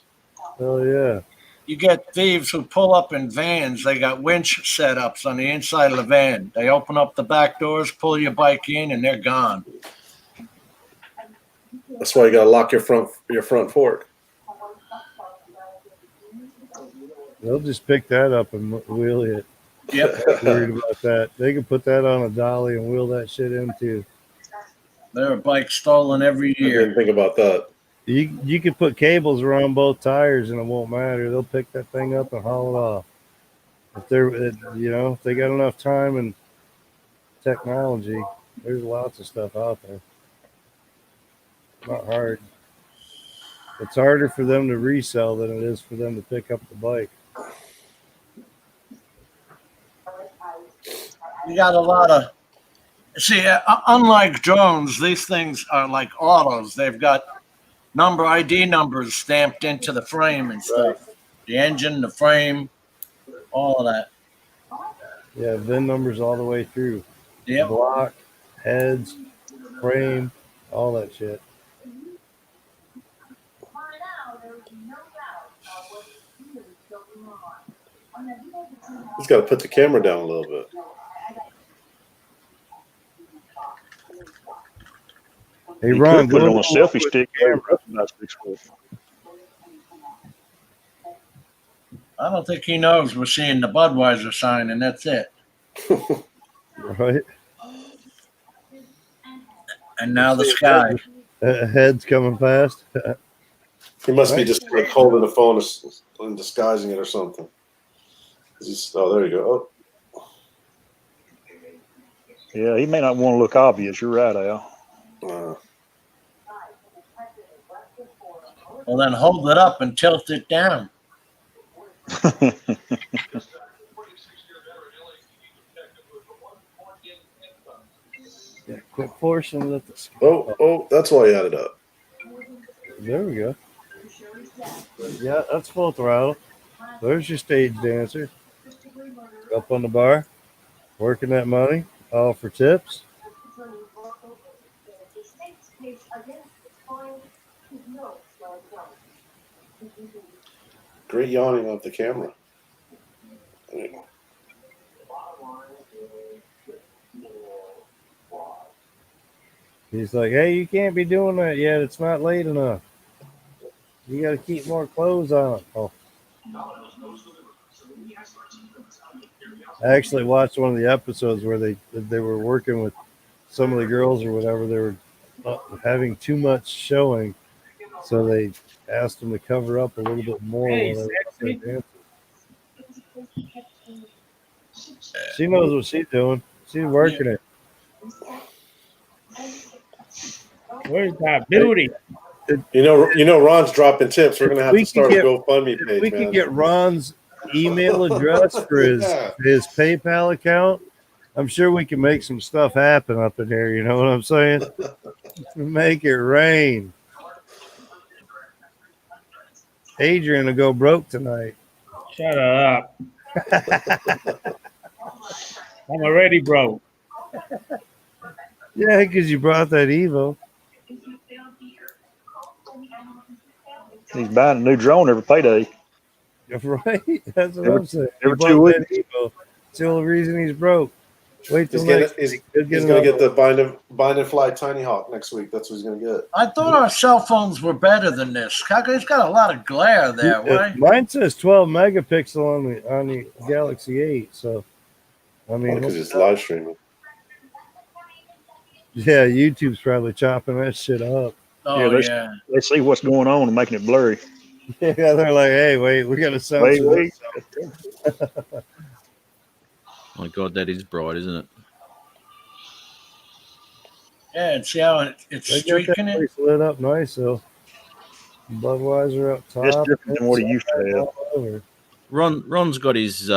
Hell yeah. You get thieves who pull up in vans. They got winch setups on the inside of the van. They open up the back doors, pull your bike in, and they're gone. That's why you gotta lock your front fork. They'll just pick that up and wheel it. Yep. Not worried about that. They can put that on a dolly and wheel that shit into. There are bikes stolen every I year. didn't think about that. You can put cables around both tires and it won't matter. They'll pick that thing up and haul it off. If they got enough time and technology, there's lots of stuff out there. Not hard. It's harder for them to resell than it is for them to pick up the bike. You got a lot of. See, unlike drones, these things are like autos. They've got ID numbers stamped into the frame and stuff. The engine, the frame, all of that. Yeah, VIN numbers all the way through. Yep. Block, heads, frame, all that shit. Just gotta put the camera down a little bit. Hey, You Ron, could put it go on a look selfie with stick. the camera. That's about 6 foot. I don't think he knows we're seeing the Budweiser sign, and that's it. Right? And now the sky. Head's coming fast. He must be just like holding the phone and disguising it or something. Oh, there you go. Yeah, he may not want to look obvious. You're right, Al. Well, then hold it up and tilt it down. Yeah, quick portion. Let the Oh, that's why you had it up. There we go. Yeah, that's full throttle. There's your stage dancer. Up on the bar, working that money, all for tips. Great yawning off the camera. He's like, hey, you can't be doing that yet. It's not late enough. You got to keep more clothes on. Oh. I actually watched one of the episodes where they were working with some of the girls or whatever. They were having too much showing, so they asked them to cover up a little bit more. Hey, when they were dancing. Yeah. She knows what she's doing. She's working it. Where's that beauty? You know, Ron's dropping tips. We're gonna have to start a GoFundMe page. We could get Ron's email address for his PayPal account. I'm sure we can make some stuff happen up in here. You know what I'm saying? Make it rain. Adrian will go broke tonight. Shut up. I'm already broke. Yeah, because you brought that Evo. He's buying a new drone every payday. Right? That's what I'm saying. Every He 2 bought weeks. that Evo. It's the only reason he's broke. Wait till He's next gonna, week. he's gonna get the bind and fly Tiny Hawk next week. That's what he's gonna get. I thought our cell phones were better than this. It's got a lot of glare there. Why? Mine says 12 megapixel on the Galaxy 8. So, I mean, Because it's live streaming. yeah, YouTube's probably chopping that shit up. Oh, Yeah, they see what's going on and making it blurry. Yeah, they're like, hey, wait, we got to censor Wait. this. My God, that is bright, isn't it? Yeah, and see how it's They got streaking that it? place lit up nice, though. Budweiser up top. That's different than what he used to have. all over. Ron's got his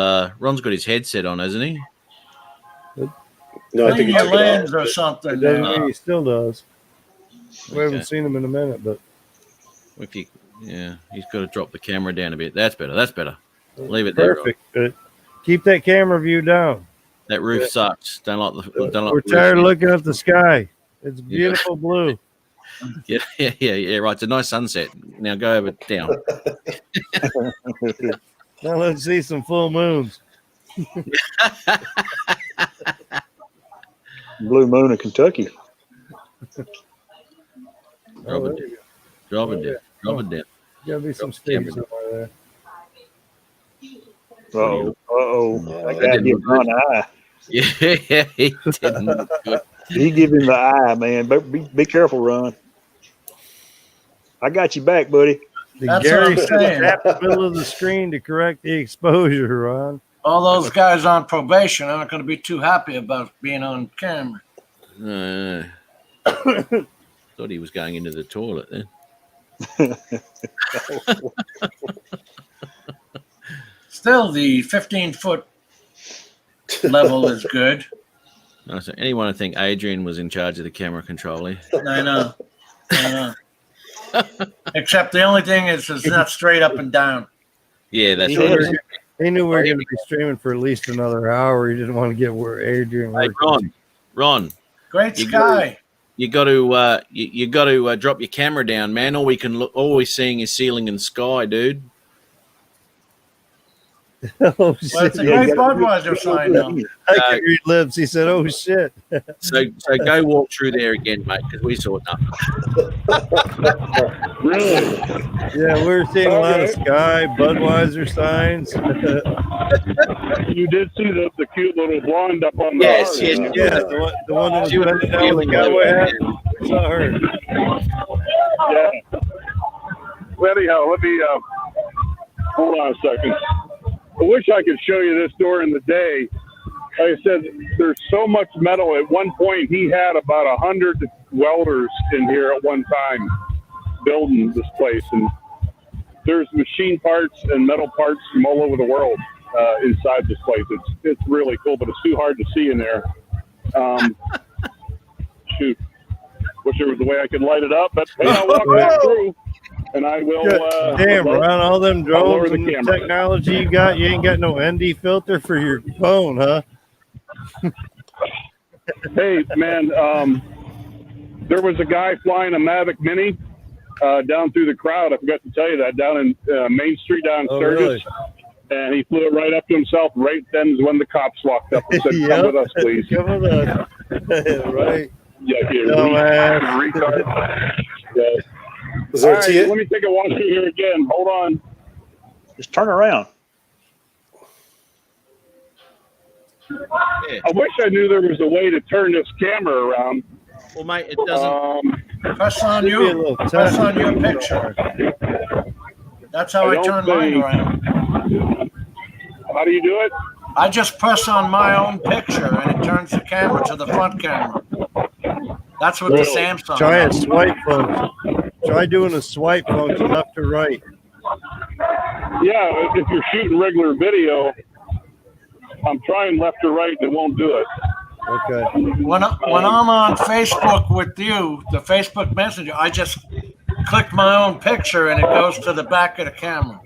headset on, hasn't he? No, I think he Clean your took it lens off. or something. It doesn't now. mean he still does. We haven't Okay. seen him in a minute, but If you, yeah, he's got to drop the camera down a bit. That's better. That's better. Leave it there. Ron. perfect. Keep that camera view down. That roof sucks. Don't like the. Don't like We're the roof. tired of looking at the sky. It's beautiful blue. Yeah. Right. It's a nice sunset. Now go over down. Now let's see some full moons. Blue moon in Kentucky. Drop it down. Drop it down. Drop it down. Gotta be some Drop the camera space somewhere there. Uh-oh. I that gotta didn't give look Ron an eye. Yeah, he didn't look good. He give him the eye, man. But be careful, Ron. I got you back, buddy. That's Gary what I'm said saying. tap the middle of the screen to correct the exposure, Ron. All those guys on probation aren't going to be too happy about being on camera. Thought he was going into the toilet then. Still, the 15-foot level is good. So anyone would think Adrian was in charge of the camera control here? I know. Except the only thing is it's not straight up and down. Yeah, that's He right. knew we were going to be streaming for at least another hour. He didn't want to get where Adrian Hey, worked. Ron, Great You sky. you got to drop your camera down, man. All we're seeing is ceiling and sky, dude. Oh Well, shit! it's a great Budweiser sign now. I can read lips. He said, "Oh shit." So go walk through there again, mate, because we saw nothing. Really? Yeah, we're seeing a lot of Okay. Sky Budweiser signs. You did see the cute little blonde up on the Yes, car yes, there. Yeah, the one that was She was bending down with the cowboy hat. I saw her. Yeah. Well, anyhow, let me hold on a second. I wish I could show you this during the day. Like I said, there's so much metal. At one point, he had about 100 welders in here at one time building this place, and there's machine parts and metal parts from all over the world inside this place. It's really cool, but it's too hard to see in there. Shoot, wish there was a way I could light it up, but hey, I'll walk back through, and I will. Damn, Ron, all them lower drones the and the camera. technology you got, you ain't got no ND filter for your phone, huh? Hey, man, there was a guy flying a Mavic Mini down through the crowd. I forgot to tell you that, down in Main Street down in Sturgis. Really? And he flew it right up to himself. Right then is when the cops walked up and said, come with us, please. Come with us. Right. Yeah, Dumbass. retard. Yeah. Is there All a right, T? let me take a walk through here again. Hold on. Just turn around. I wish I knew there was a way to turn this camera around. Well, mate, it doesn't. Press on Should be a you. little Press touch. on your picture. That's how I don't turn mine think- around. How do you do it? I just press on my own picture and it turns the camera to the front camera. That's what the Really? Samsung Try a does. swipe function. Try doing a swipe function left to right. Yeah, if you're shooting regular video, I'm trying left or right and it won't do it. Okay. When I'm on Facebook with you, the Facebook Messenger, I just click my own picture and it goes to the back of the camera.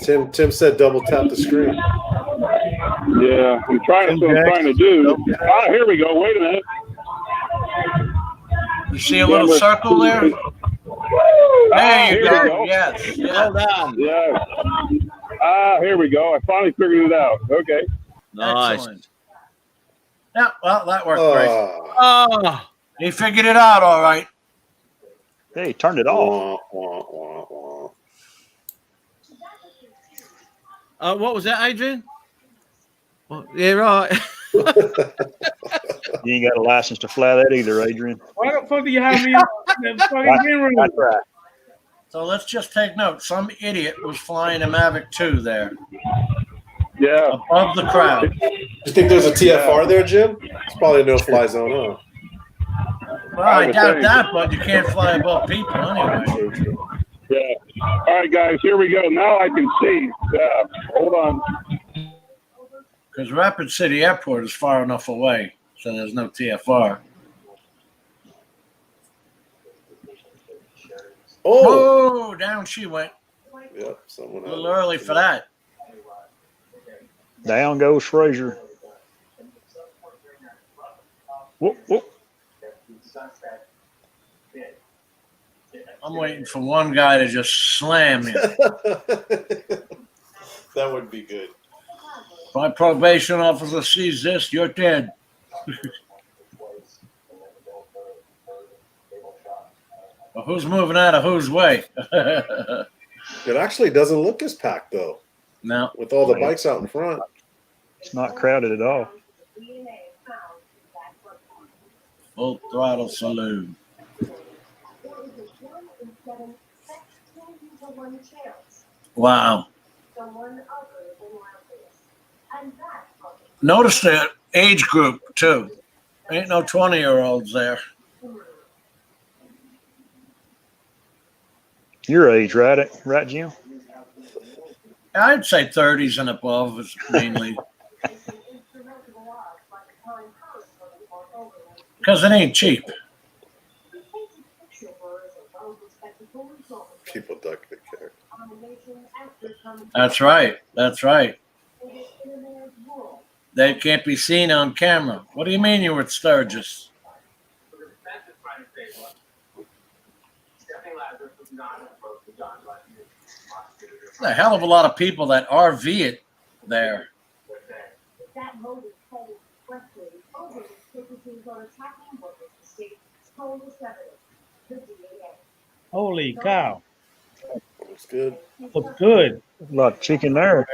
Tim said double tap the screen. Yeah, I'm trying. That's what I'm trying to do. Ah, here we go. Wait a minute. You see a little circle there? There you Here we go. Yes. Well yes. done. Yeah. Ah, here we go. I finally figured it out. Okay. Nice. Excellent. Yeah, well, that worked great. Oh, He figured it out all right. Hey, turned it off. what was that, Adrian? Well, yeah, right. You ain't got a license to fly that either, Adrian. Why the fuck do you have me on the fucking green room? That's right. So let's just take note. Some idiot was flying a Mavic 2 there Yeah. above the crowd. You think there's a TFR there, Jim? It's probably a no-fly zone, huh? Well, I would doubt think. that, but you can't fly above people anyway. True, true. Yeah. All right, guys. Here we go. Now I can see. Yeah. Hold on. Because Rapid City Airport is far enough away, so there's no TFR. Oh! Oh, down she went. Yep, someone A little early for that. Down goes Frazier. Whoop, whoop. I'm waiting for one guy to just slam me. That would be good. If my probation officer sees this, you're dead. Well, who's moving out of whose way? It actually doesn't look as packed, though, No. with all the bikes out in front. It's not crowded at all. Full throttle saloon. Wow. Notice the age group, too. Ain't no 20-year-olds there. Your age, right, Jim? I'd say 30s and above is mainly. Because it ain't cheap. People duck the car. That's right. That's right. They can't be seen on camera. What do you mean you were at Sturgis? A hell of a lot of people that RV it there. Holy cow. Looks good. Looks good. A lot of chicken there.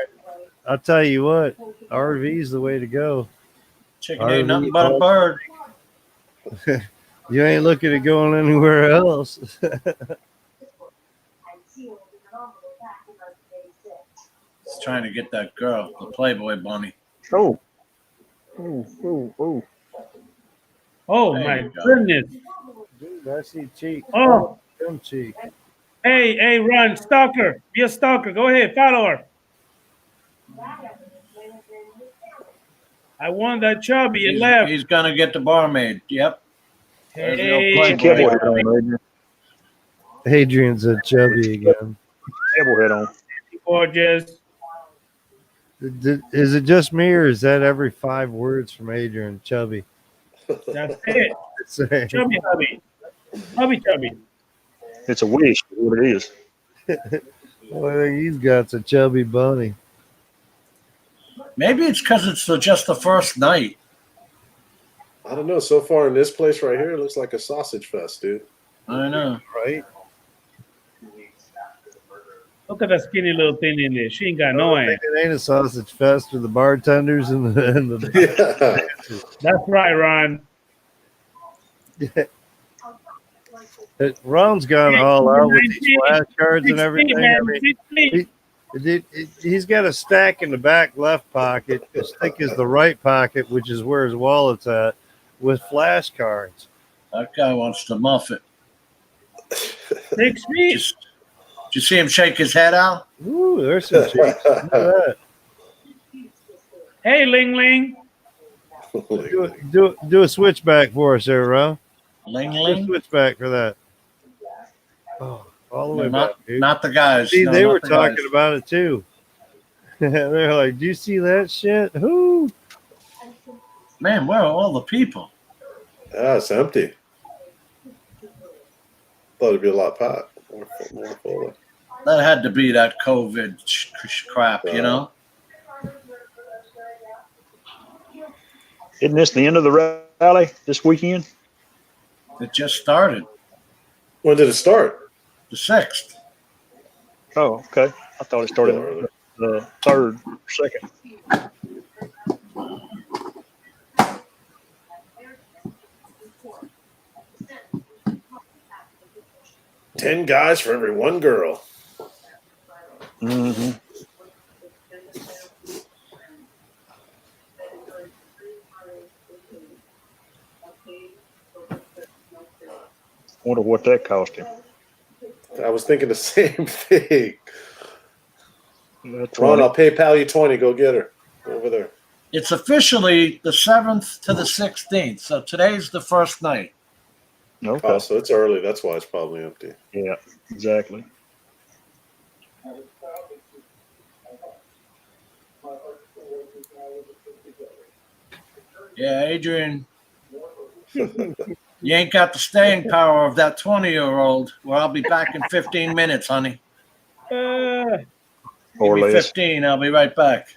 I'll tell you what, RV's the way to go. Chicken ain't nothing but a bird. You ain't looking at going anywhere else. He's trying to get that girl, the Playboy bunny. Oh. Ooh, ooh, ooh. Oh There my you go. goodness. Dude, I see cheek. Oh, Them cheek. hey, Ron, stalker. Be a stalker. Go ahead, follow her. I won that chubby and left. He's gonna get the barmaid. Yep. There's the old Hey, Put your Playboy. cowboy hat on, Adrian. Adrian's a chubby again. Cowboy hat on. gorgeous. Is it just me, or is that every 5 words from Adrian? Chubby. That's it. Saying. Chubby, hubby. Hubby, chubby. It's a wish, is what it is. Well, I think he's got a chubby bunny. Maybe it's because it's just the first night. I don't know. So far in this place right here, it looks like a sausage fest, dude. I know. Right? Look at that skinny little thing in there. She ain't got no ass. It ain't a sausage fest with the bartenders and the Yeah. That's right, Ron. Ron's gone all out with these flashcards and 6 feet, everything. man, I mean, 6 feet. he's got a stack in the back left pocket, as thick as the right pocket, which is where his wallet's at, with flashcards. That guy wants to muff it. 6 feet. Did you see him shake his head out? Ooh, there's some cheeks. Look at that. Hey, Ling Ling. Do a switchback for us there, Ron. Ling Do a Ling? switchback for that. Oh, all the way No, back, dude. not the guys. See, No, they not were the talking guys. about it too. They're like, "Do you see that shit? Who?" Man, where are all the people? Yeah, it's empty. Thought it'd be a lot packed. More full. That had to be that COVID crap, you know? Isn't this the end of the rally this weekend? It just started. When did it start? The 6th. Oh, okay. I thought it started the 3rd, 2nd. 10 guys for every 1 girl. Mm-hmm. Wonder what that cost him. I was thinking the same thing. That's Ron, funny. I'll PayPal you 20. Go get her. Go over there. It's officially the 7th to the 16th. So today's the first night. Okay. Oh, so it's early. That's why it's probably empty. Yeah, exactly. Yeah, Adrian, you ain't got the staying power of that 20-year-old. Well, I'll be back in 15 minutes, honey. Uh, Or Give me less. 15. I'll be right back.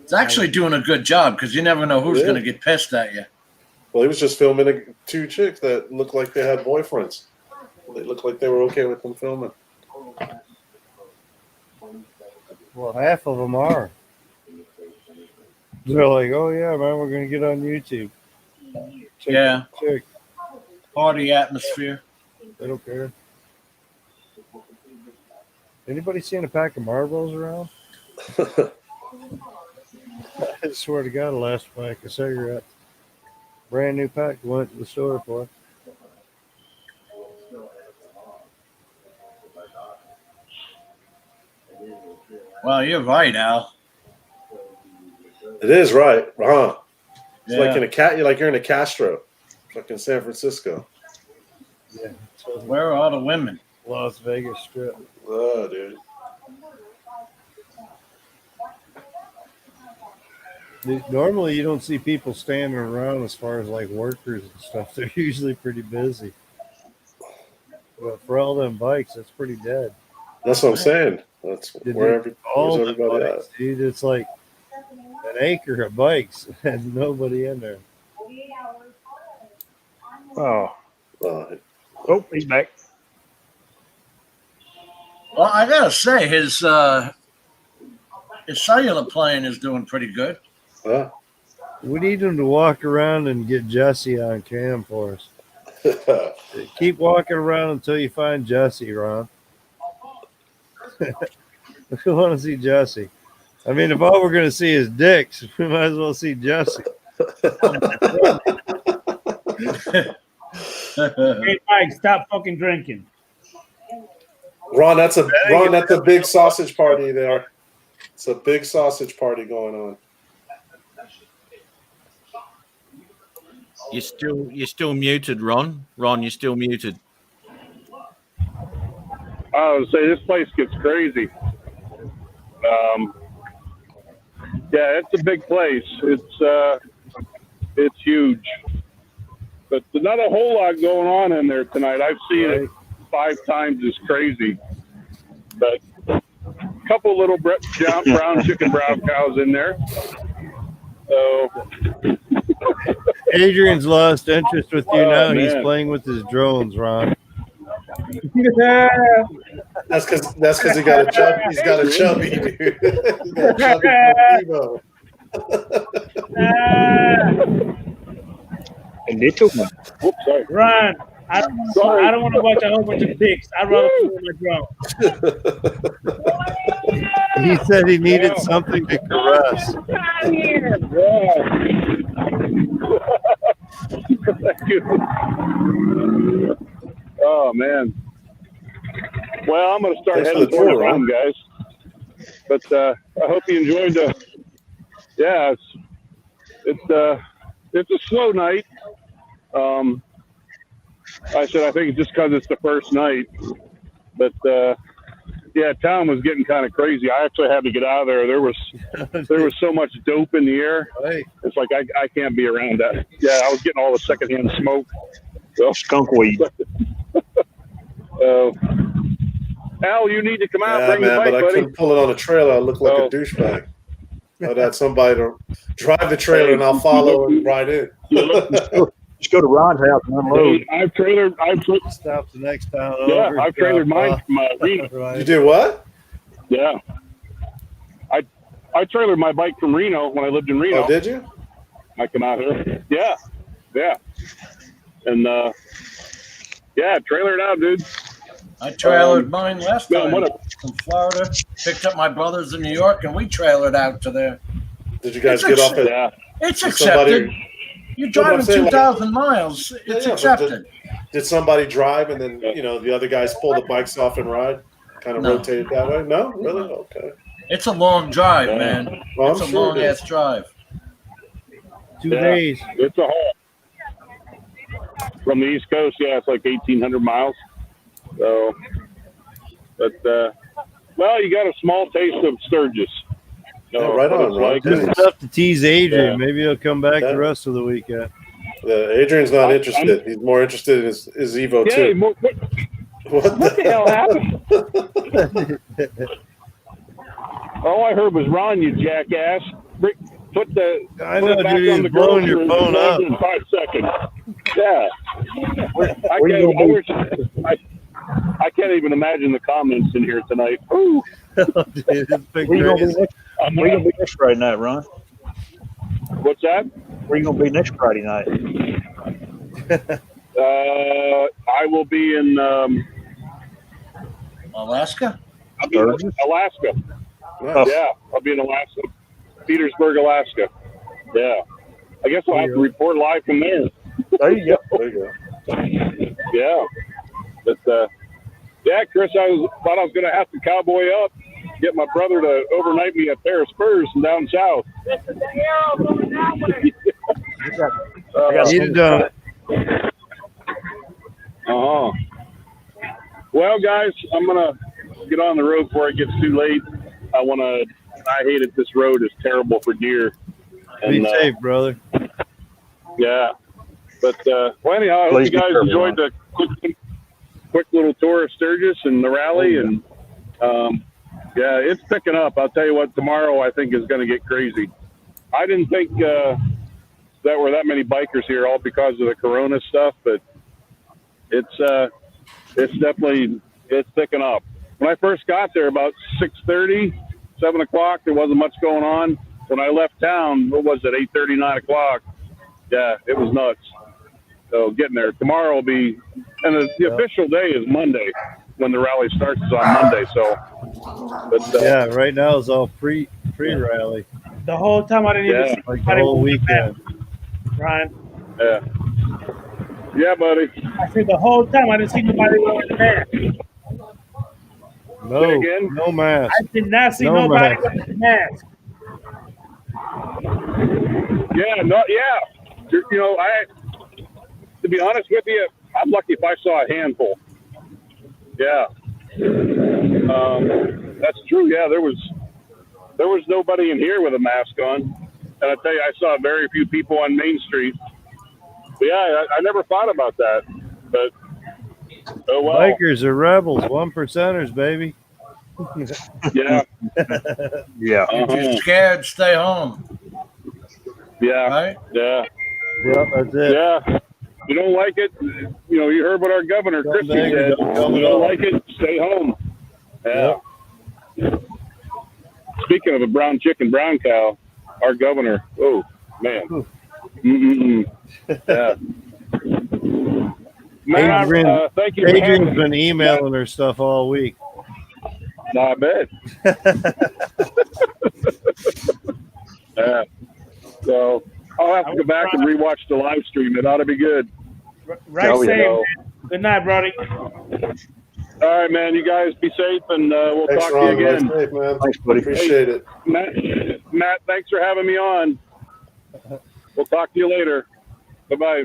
It's actually doing a good job because you never know who's Yeah. going to get pissed at you. Well, he was just filming 2 chicks that looked like they had boyfriends. They looked like they were okay with them filming. Well, half of them are. They're like, "Oh yeah, man, we're gonna get on YouTube." Yeah. Check. Party atmosphere. They don't care. Anybody seen a pack of marbles around? I swear to God, the last pack of cigarettes. Brand new pack went to the store for. Well, you're right, Al. It is right, huh? It's Yeah. like you're in a Castro, like in San Francisco. Yeah, Where are all the women? Las Vegas Strip. Oh, dude. Normally, you don't see people standing around as far as like workers and stuff. They're usually pretty busy. but for all them bikes, that's pretty dead. That's what I'm saying. That's Did where's all the everybody bikes, dude. It's like an acre of bikes and nobody in there. Oh, at? oh, he's back. Well, I gotta say, his cellular plane is doing pretty good. We need him to walk around and get Jesse on cam for us. Keep walking around until you find Jesse, Ron. We want to see Jesse. I mean, if all we're going to see is dicks, we might as well see Jesse. Hey, Mike, stop fucking drinking. Ron, that's a big sausage party there. It's a big sausage party going on. You're still muted, Ron. Ron, you're still muted. I would say this place gets crazy. Yeah, it's a big place. It's huge, but there's not a whole lot going on in there tonight. I've seen it 5 times as crazy, but a couple little brown chicken brown cows in there. So Adrian's lost interest with you now. Man. He's playing with his drones, Ron. That's because he got a chubby. He's got a chubby, dude. He's got a chubby Evo. And they took one. Whoops, sorry. Ron, I don't want to watch a whole bunch of dicks. I'd rather play with my drone. He said he needed something to caress. Thank you. Oh man. Well, I'm going to start Thanks heading for the tour, towards home, guys. But I hope you enjoyed the. Yeah, it's a slow night. I think it's just because it's the first night. But yeah, town was getting kind of crazy. I actually had to get out of there. There was so much dope in the air. It's like I can't be around that. Yeah, I was getting all the secondhand smoke. So. Skunk weed. Al, you need to come out. Yeah, bring man, the bike, but I buddy. couldn't pull it on a trailer. I look like a douchebag. I'd had somebody to drive the trailer, and I'll follow and ride in. Just go to Ron's house and unload. Hey, I've Stop the next town yeah, over. I've trailered mine from Reno. Right. You did what? Yeah, I trailered my bike from Reno when I lived in Reno. Oh, did you? I come out here. Yeah, and yeah, trailer it out, dude. I trailered mine last Man, time from Florida. Picked up my brothers in New York, and we trailered out to there. Did you guys It's get off at? Yeah, It's Did accepted. somebody- You're No, but I'm driving saying, like- 2,000 miles. It's Yeah, accepted. Did somebody drive and then the other guys pull the bikes off and ride? Kind of No. rotate it that way? No, really? Okay. It's a long drive, Yeah. man. Well, It's I'm a sure long it is. ass drive. 2 Yeah. days. It's a haul. From the East Coast, yeah, it's like 1,800 miles. So, but well, you got a small taste of Sturgis. Yeah, right what on, it's Ron. like. Good stuff to tease Adrian. Yeah. Maybe he'll come back Yeah. the rest of the weekend. Adrian's not interested. He's more interested in his Evo Yeah, too. what the hell happened? All I heard was Ron, you jackass. Put I put know, it back dude. on He's the blowing grill your for phone up. in 5 seconds. Yeah. I can't even imagine the comments in here tonight. Ooh. Dude, it's been Where you gonna be crazy. next? Where you gonna be next Friday night, Ron? What's that? Where you gonna be next Friday night? I will be in Alaska? I'll be in Alaska. Nice. Yeah, I'll be in Alaska, Petersburg, Alaska. Yeah, I guess I'll have to report live from there. There you go. There you go. Yeah, but yeah, Chris, thought I was going to have to cowboy up, get my brother to overnight me a pair of spurs from down south. He'd have done it. Well, guys, I'm gonna get on the road before it gets too late. I hate it. This road is terrible for deer. Be safe, brother. Yeah, but well, anyhow, I hope Please you be guys careful, enjoyed the quick little tour of Sturgis and the rally, and yeah, it's picking up. I'll tell you what, tomorrow I think is going to get crazy. I didn't think that were that many bikers here, all because of the Corona stuff, but it's definitely picking up. When I first got there, about 6:30, 7 o'clock, there wasn't much going on. When I left town, what was it, 8:30, 9 o'clock? Yeah, it was nuts. So getting there tomorrow will be, and the official day is Monday when the rally starts is on Monday. So, but yeah, right now it's all pre-rally. The whole time I didn't even see like the whole weekend. Ryan. Yeah. Yeah, buddy. I said the whole time I didn't see nobody wearing a mask. No mask. I did not see nobody wearing a mask. Yeah, you know, to be honest with you, I'm lucky if I saw a handful. Yeah. That's true. Yeah, there was nobody in here with a mask on. And I tell you, I saw very few people on Main Street. But yeah, I never thought about that. But oh well. Bikers are rebels, 1%ers, baby. Yeah. Yeah. If you're scared, stay home. Yeah. Right? Yeah. Yep, that's it. Yeah. You don't like it, you know, you heard what our governor, Christie, said. You don't like it, stay home. Yeah. Yep. Speaking of a brown chicken, brown cow, our governor, oh, man. Yeah. Matt, thank you. Adrian's been emailing her stuff all week. I bet. Yeah. So I'll have to go back and rewatch the live stream. It ought to be good. Right, same. Good night, brother. All right, man. You guys be safe, and we'll talk to you again. Safe, man. Thanks, buddy. Appreciate it. Matt, thanks for having me on. We'll talk to you later. Bye-bye.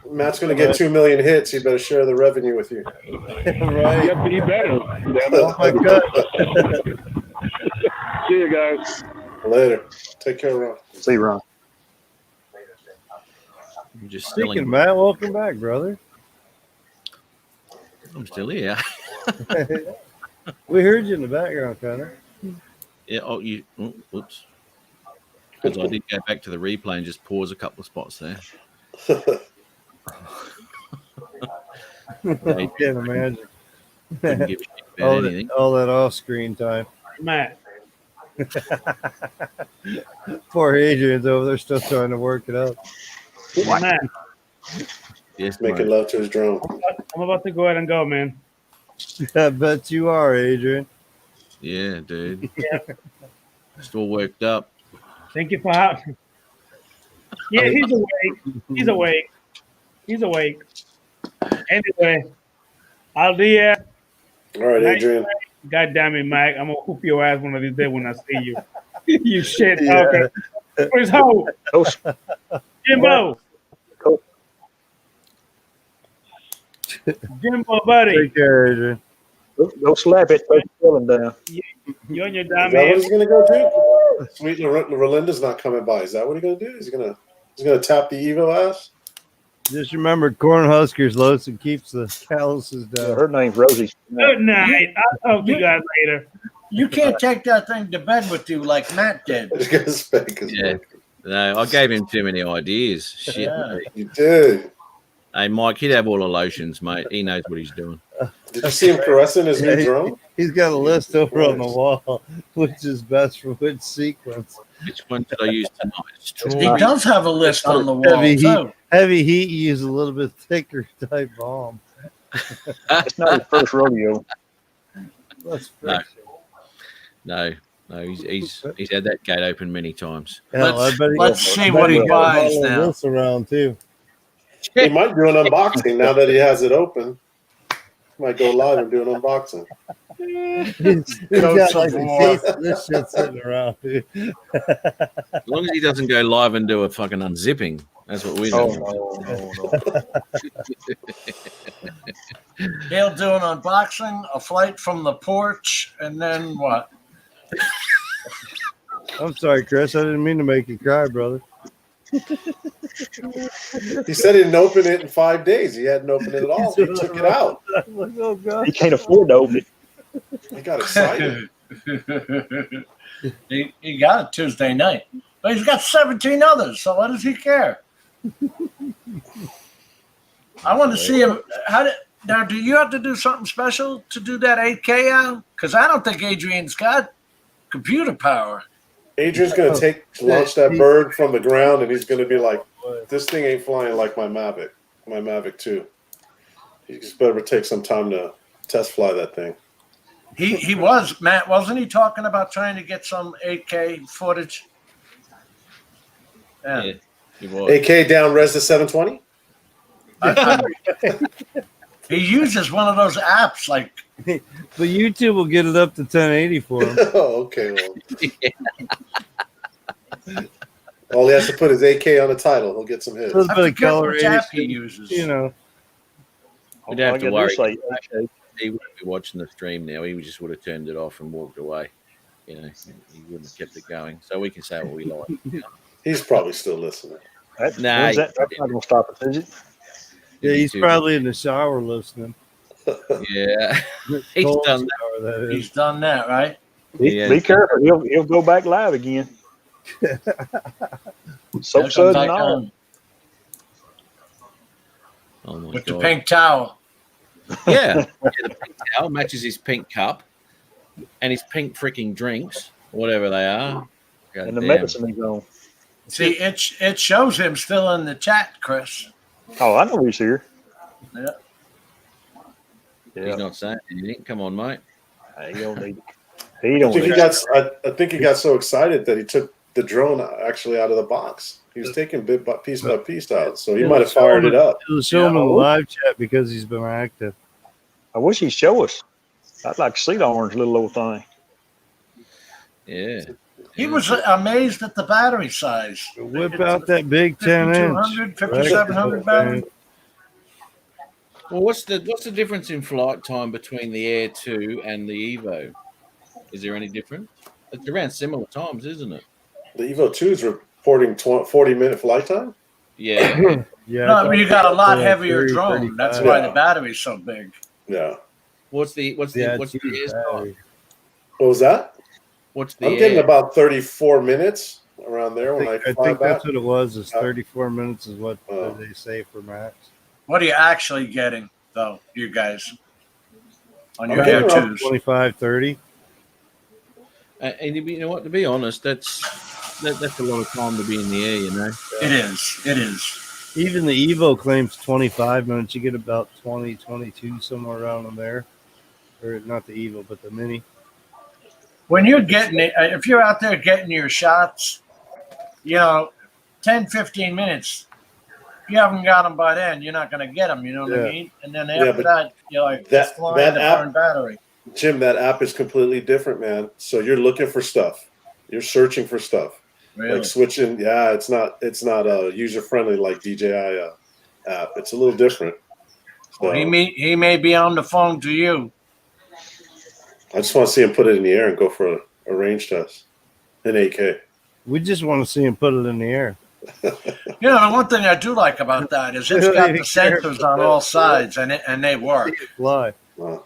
Matt's going to get 2 million hits. He better share the revenue with you. Right. Yep, he better. Oh, my God. See you guys. Later. Take care, Ron. See you, Ron. I'm just Speaking, Matt, welcome back, brother. I'm still here. We heard you in the background, Connor. Yeah. Oh, oops. Because I did go back to the replay and just pause a couple of spots there. I can't imagine. Couldn't give a shit about anything. All that off-screen time. Matt. Poor Adrian's over there still trying to work it out. Matt. Yes, making love to his drone. I'm about to go ahead and go, man. I bet you are, Adrian. Yeah, dude. Still worked up. Thank you for having. Yeah, he's awake. He's awake. He's awake. Anyway, I'll do ya. All right, Adrian. God damn it, Mike. I'm gonna whoop your ass one of these days when I see you. You shit. Yeah. Okay. Where's Ho? Jimbo. Jimbo, buddy. Take care, Adrian. Go slap it. Put the feeling down. You and your Is dumb that what ass. he's going to go do? Sweet Rolinda's not coming by. Is that what he's going to do? He's going to tap the evil ass? Just remember, Cornhuskers loads and keeps the calluses down. Yeah, her name's Rosie. Good night. I'll talk to you guys later. You can't take that thing to bed with you like Matt did. He's going to spank his Yeah. No, I gave him too many ideas. Shit. Yeah. Mate. You did. Hey, Mike, he'd have all the lotions, mate. He knows what he's doing. Did you see him caressing his new drone? He's got a list over on the wall, which is best for which sequence. Which one did I use tonight? He does have a list on the wall, too. Heavy heat, you use a little bit thicker type bomb. It's not his first rodeo. That's No, he's had that gate open many times. Let's see what he buys now. This around too. He might do an unboxing now that he has it open. Might go live and do an unboxing. He's got like a case of this shit sitting around, dude. As long as he doesn't go live and do a fucking unzipping. That's what we do. No. He'll do an unboxing, a flight from the porch, and then what? I'm sorry, Chris. I didn't mean to make you cry, brother. He said he didn't open it in 5 days. He hadn't opened it at all. He took it out. Oh God. He can't afford to open it. He got excited. he got it Tuesday night, but he's got 17 others. So what does he care? I want to see him. Now, do you have to do something special to do that 8K out? Because I don't think Adrian's got computer power. Adrian's going to launch that bird from the ground, and he's going to be like, this thing ain't flying like my Mavic 2. He just better take some time to test fly that thing. He was, Matt, wasn't he talking about trying to get some 8K footage? Yeah, he was. 8K down res to 720? He uses one of those apps like. But YouTube will get it up to 1080 for him. Oh, okay. Well. All he has to put is 8K on the title. He'll get some hits. A little bit of Which app coloration, he uses. you know. We don't have to worry. Like, He wouldn't be watching the stream now. He just would have turned it off and walked away. You know, he wouldn't have kept it going. So we can say what we like. He's probably still listening. that's Nah, that's not going to stop us, is it? Yeah, he's YouTube. probably in the shower listening. Yeah, he's Cold done shower, that is. He's done that, right? Yeah. Be careful. He'll go back live again. Soap He'll come suds back and all. on Oh my with god. the pink towel. Yeah. The pink towel matches his pink cup and his pink freaking drinks, whatever they are. God And the damn. medicine he's on. See, it shows him still in the chat, Chris. Oh, I know he's here. Yeah. Yeah. He's not saying anything. Come on, mate. He don't need it. He don't need it. I think he got so excited that he took the drone actually out of the box. He was taking piece by piece out, so he might have fired it up. He'll show him in the live chat because he's been active. I wish he'd show us. I'd like to see the orange little old thing. Yeah. He was amazed at the battery size. Whip out that big 10 inch. 5200, 5700 battery. Well, what's the difference in flight time between the Air 2 and the Evo? Is there any difference? It's around similar times, isn't it? The Evo 2 is reporting 40-minute flight time. Yeah. Yeah, No, but you got a lot Yeah, heavier 30, drone. 35. That's why Yeah. the battery's so big. Yeah. What's the Air's time? What was that? What's the I'm getting Air? about 34 minutes around there when I I fly think back. that's what it was. Is 34 minutes is what Oh. they say for max. What are you actually getting, though, you guys? On your I'm getting Air around 2s? 25, 30. And you know what? To be honest, that's a lot of time to be in the air. You know. It is. It is. Even the Evo claims 25 minutes. You get about 20, 22, somewhere around in there. Or not the Evo, but the Mini. When you're getting it, if you're out there getting your shots, 10, 15 minutes, if you haven't got them by then, you're not going to get them. You know what I Yeah. mean? And then Yeah, after but that, you're like, that- flying that the app- burn battery. Jim, that app is completely different, man. So you're looking for stuff. You're searching for stuff. Really? Like switching. Yeah, it's not user friendly like DJI app. It's a little different. So Well, he may be on the phone to you. I just want to see him put it in the air and go for a range test in 8K. We just want to see him put it in the air. The one thing I do like about that is it's got the sensors on all sides, and they work. Fly. Wow.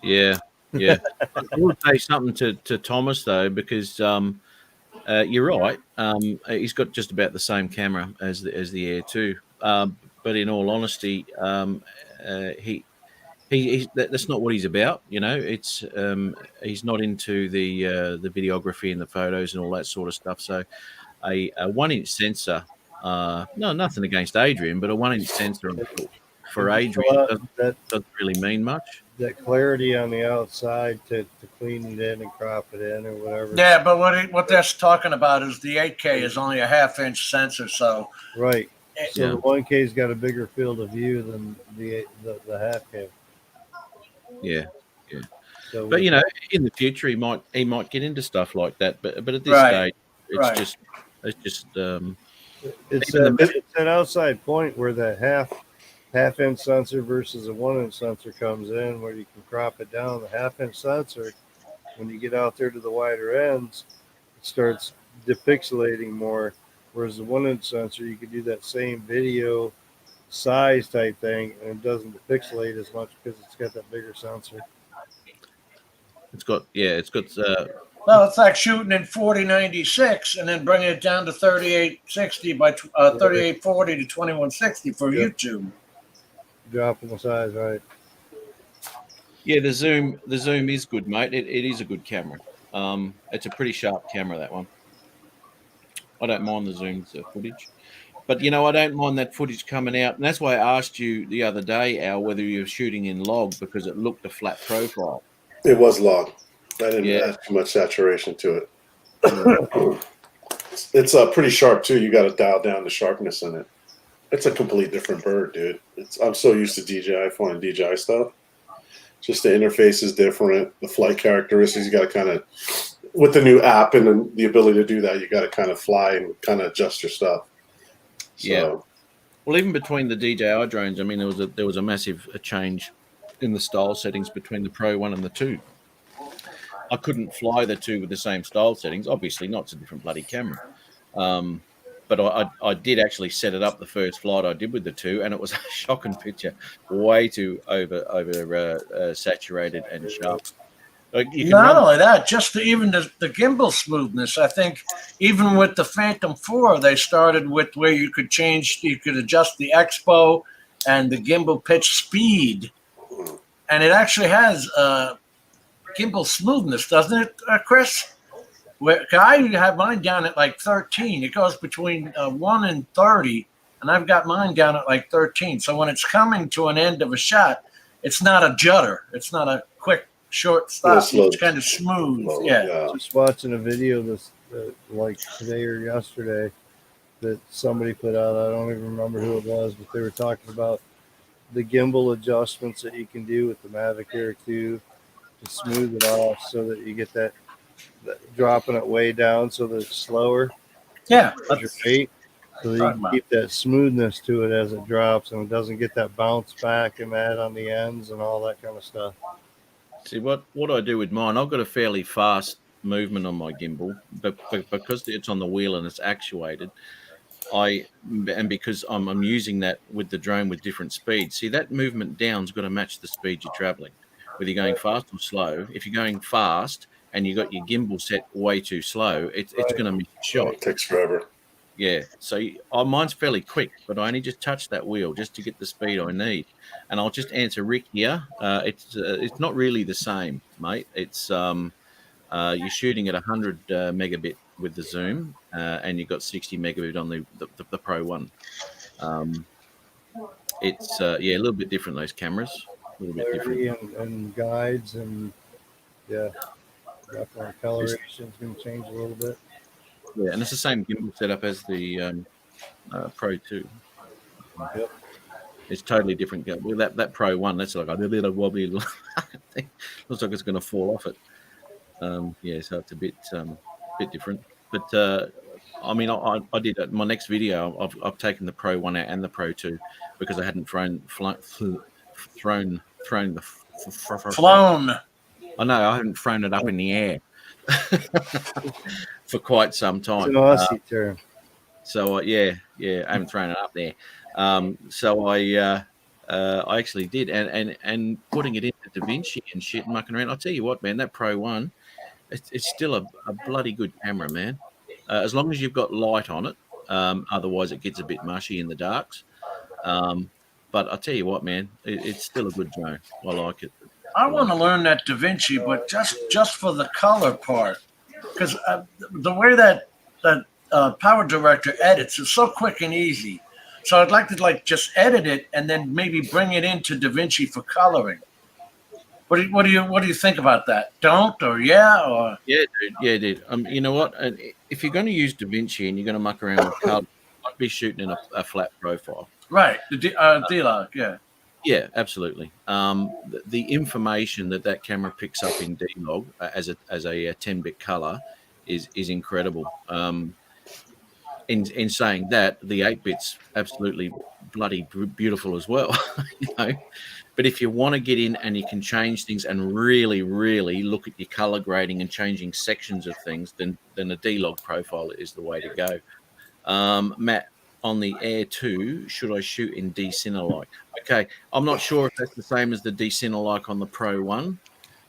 Yeah. Yeah. I will say something to Thomas though, because you're right. He's got just about the same camera as the Air 2. But in all honesty, that's not what he's about. It's he's not into the videography and the photos and all that sort of stuff. So a 1-inch sensor, no, nothing against Adrian, but a 1-inch sensor for Adrian doesn't really mean much. That clarity on the outside to clean it in and crop it in or whatever. Yeah, but what they're talking about is the 8K is only a half-inch sensor, so Right. So Yeah. the 1K's got a bigger field of view than the half K. Yeah. So But in the future, he might get into stuff like that. But at this Right. stage, it's Right. just it's even an outside point where that half-inch sensor versus a 1-inch sensor comes in, where you can crop it down. The half-inch sensor, when you get out there to the wider ends, it starts depixelating more, Whereas the 1-inch sensor, you could do that same video size type thing, and it doesn't pixelate as much because it's got that bigger sensor. It's got Well, it's like shooting in 4096 and then bringing it down to 3860 by 3840 to 2160 for YouTube. Dropping the size, right? Yeah, the zoom is good, mate. It is a good camera. It's a pretty sharp camera, that one. I don't mind the zoom footage. But, I don't mind that footage coming out. And that's why I asked you the other day, Al, whether you were shooting in log because it looked a flat profile. It was log. I didn't add too much saturation to it. It's pretty sharp, too. You got to dial down the sharpness in it. It's a complete different bird, dude. I'm so used to DJI phone and DJI stuff. Just the interface is different. The flight characteristics, you got to kind of, with the new app and the ability to do that, you got to kind of fly and kind of adjust your stuff. So, yeah. Well, even between the DJI drones, I mean, there was a massive change in the style settings between the Pro 1 and the 2. I couldn't fly the 2 with the same style settings. Obviously, not. It's a different bloody camera. But I did actually set it up the first flight I did with the 2, and it was a shocking picture, way too over saturated and sharp. Not only that, just even the gimbal smoothness. I think even with the Phantom 4, they started with where you could adjust the expo and the gimbal pitch speed, and it actually has gimbal smoothness, doesn't it, Chris? I have mine down at like 13. It goes between 1 and 30, and I've got mine down at like 13. So when it's coming to an end of a shot, it's not a judder. It's not a quick, short stop. It's kind of smooth. Yeah. Just watching a video like today or yesterday that somebody put out. I don't even remember who it was, but they were talking about the gimbal adjustments that you can do with the Mavic Air 2 to smooth it off so that you get that dropping it way down so that it's slower. Yeah. Your weight, so that you can keep that smoothness to it as it drops and it doesn't get that bounce back and that on the ends and all that kind of stuff. See, what I do with mine, I've got a fairly fast movement on my gimbal, but because it's on the wheel and it's actuated, because I'm using that with the drone with different speeds. See, that movement down's got to match the speed you're traveling, whether you're going fast or slow. If you're going fast and you got your gimbal set way too slow, it's going to miss a shot. It takes forever. Yeah, so mine's fairly quick, but I only just touch that wheel just to get the speed I need. And I'll just answer Rick here. It's not really the same, mate. It's you're shooting at 100 megabit with the zoom, and you've got 60 megabit on the Pro 1. It's a little bit different, those cameras. A little bit different. And guides and definitely coloration's going to change a little bit. Yeah, and it's the same gimbal setup as the Pro 2. Yep. It's totally different. That Pro 1, that's like a little wobbly thing. Looks like it's going to fall off it. So it's a bit different. But I mean, I did my next video. I've taken the Pro 1 out and the Pro 2 because I hadn't thrown. I know I haven't thrown it up in the air for quite some time. It's an Aussie term. So I haven't thrown it up there. So I actually did, and putting it into DaVinci and shit, and mucking around. I'll tell you what, man, that Pro 1, it's still a bloody good camera, man. As long as you've got light on it, otherwise it gets a bit mushy in the darks. But I'll tell you what, man, it's still a good drone. I like it. I want to learn that DaVinci, but just for the color part, because the way that Power Director edits is so quick and easy. So I'd like to just edit it and then maybe bring it into DaVinci for coloring. What do you think about that? Don't or or dude. You know what? If you're going to use DaVinci and you're going to muck around with color, I'd be shooting in a flat profile. Right, the D-Log, yeah. Yeah, absolutely. The information that camera picks up in D-Log as a 10-bit color is incredible. In saying that, the 8-bit's absolutely bloody beautiful as well, you know. But if you want to get in and you can change things and really, really look at your color grading and changing sections of things, then a D-Log profile is the way to go. Matt, on the Air 2, should I shoot in Decinelike? Okay, I'm not sure if that's the same as the Decinelike on the Pro 1.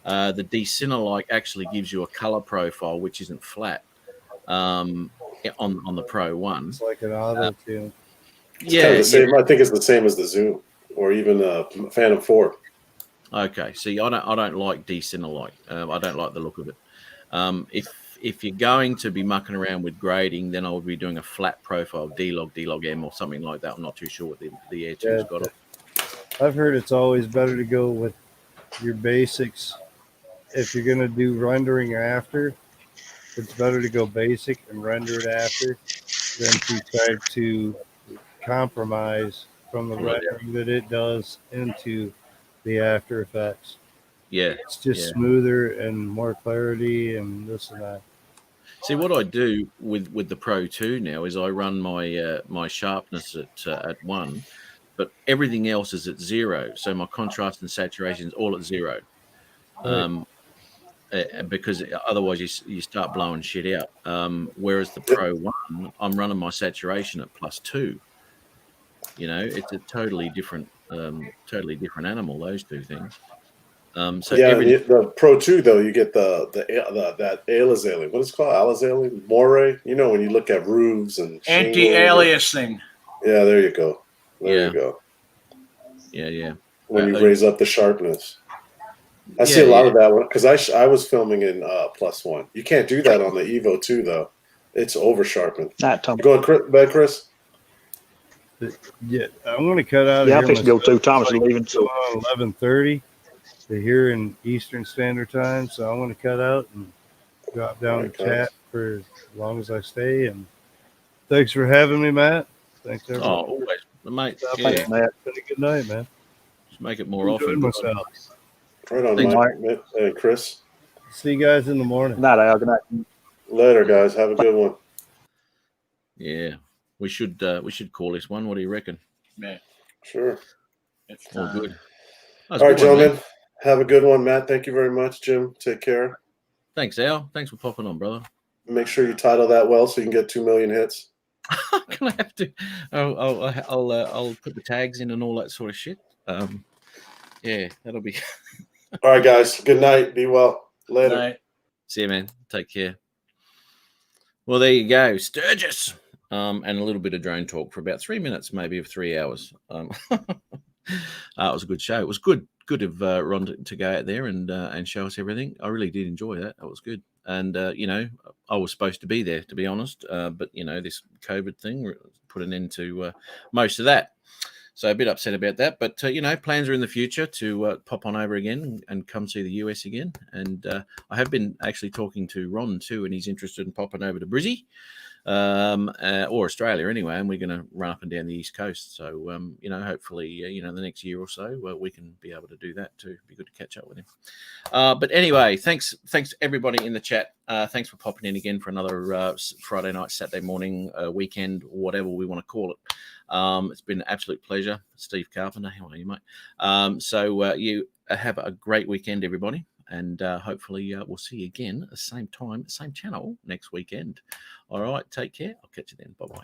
The Decinelike actually gives you a color profile which isn't flat on the Pro 1. It's like an auto tune. It's kind of the same. I think it's the same as the Zoom or even Phantom 4. Okay, see, I don't like Decinelike. I don't like the look of it. If you're going to be mucking around with grading, then I would be doing a flat profile D-Log M or something like that. I'm not too sure what the Air 2's got. I've heard it's always better to go with your basics. If you're going to do rendering after, it's better to go basic and render it after than to try to compromise from the rendering that it does into the After Effects. Yeah, it's just smoother and more clarity and this and that. See, what I do with the Pro 2 now is I run my sharpness at 1, but everything else is at 0. So my contrast and saturation is all at 0. Because otherwise you start blowing shit out. Whereas the Pro 1, I'm running my saturation at +2. You know, it's a totally different animal. Those two things. The Pro 2 though, you get that Alizali. What is it called? Alizali? Moray? You know, when you look at roofs and anti-aliasing. Yeah, there you go. There you go. Yeah. When you raise up the sharpness. I see a lot of that one because I was filming in +1. You can't do that on the Evo 2 though. It's over sharpened. You going back, Chris? Yeah, I'm going to cut out. Yeah, I think go too. Thomas is leaving. So 11:30. They're here in Eastern Standard Time, so I'm going to cut out and drop down and chat for as long as I stay. And thanks for having me, Matt. Thanks, everyone. Oh, always, mate. Thanks, Matt. It's been a good night, man. Just make it more often. Myself. Right on, Mike and Chris. See you guys in the morning. Night, Al. Good night. Later, guys. Have a good one. Yeah, we should call this one. What do you reckon? Yeah, sure. It's all good. All right, gentlemen. Have a good one, Matt. Thank you very much, Jim. Take care. Thanks, Al. Thanks for popping on, brother. Make sure you title that well so you can get 2 million hits. Can I have to? I'll put the tags in and all that sort of shit. Yeah, that'll be. All right, guys. Good night. Be well. Later. Good night. See you, man. Take care. Well, there you go, Sturgis, and a little bit of drone talk for about 3 minutes, maybe of 3 hours. It was a good show. It was good of Ron to go out there and show us everything. I really did enjoy that. That was good. And you know, I was supposed to be there, to be honest, but you know, this COVID thing put an end to most of that. So a bit upset about that, but you know, plans are in the future to pop on over again and come see the US again. And I have been actually talking to Ron too, and he's interested in popping over to Brizzy or Australia anyway. And we're going to run up and down the East Coast. So you know, hopefully, you know, the next year or so, we can be able to do that too. It'd be good to catch up with him. But anyway, thanks everybody in the chat. Thanks for popping in again for another Friday night, Saturday morning, weekend, whatever we want to call it. It's been an absolute pleasure. Steve Carpenter, how are you, mate? So you have a great weekend, everybody, and hopefully we'll see you again at the same time, same channel next weekend. All right, take care. I'll catch you then. Bye-bye.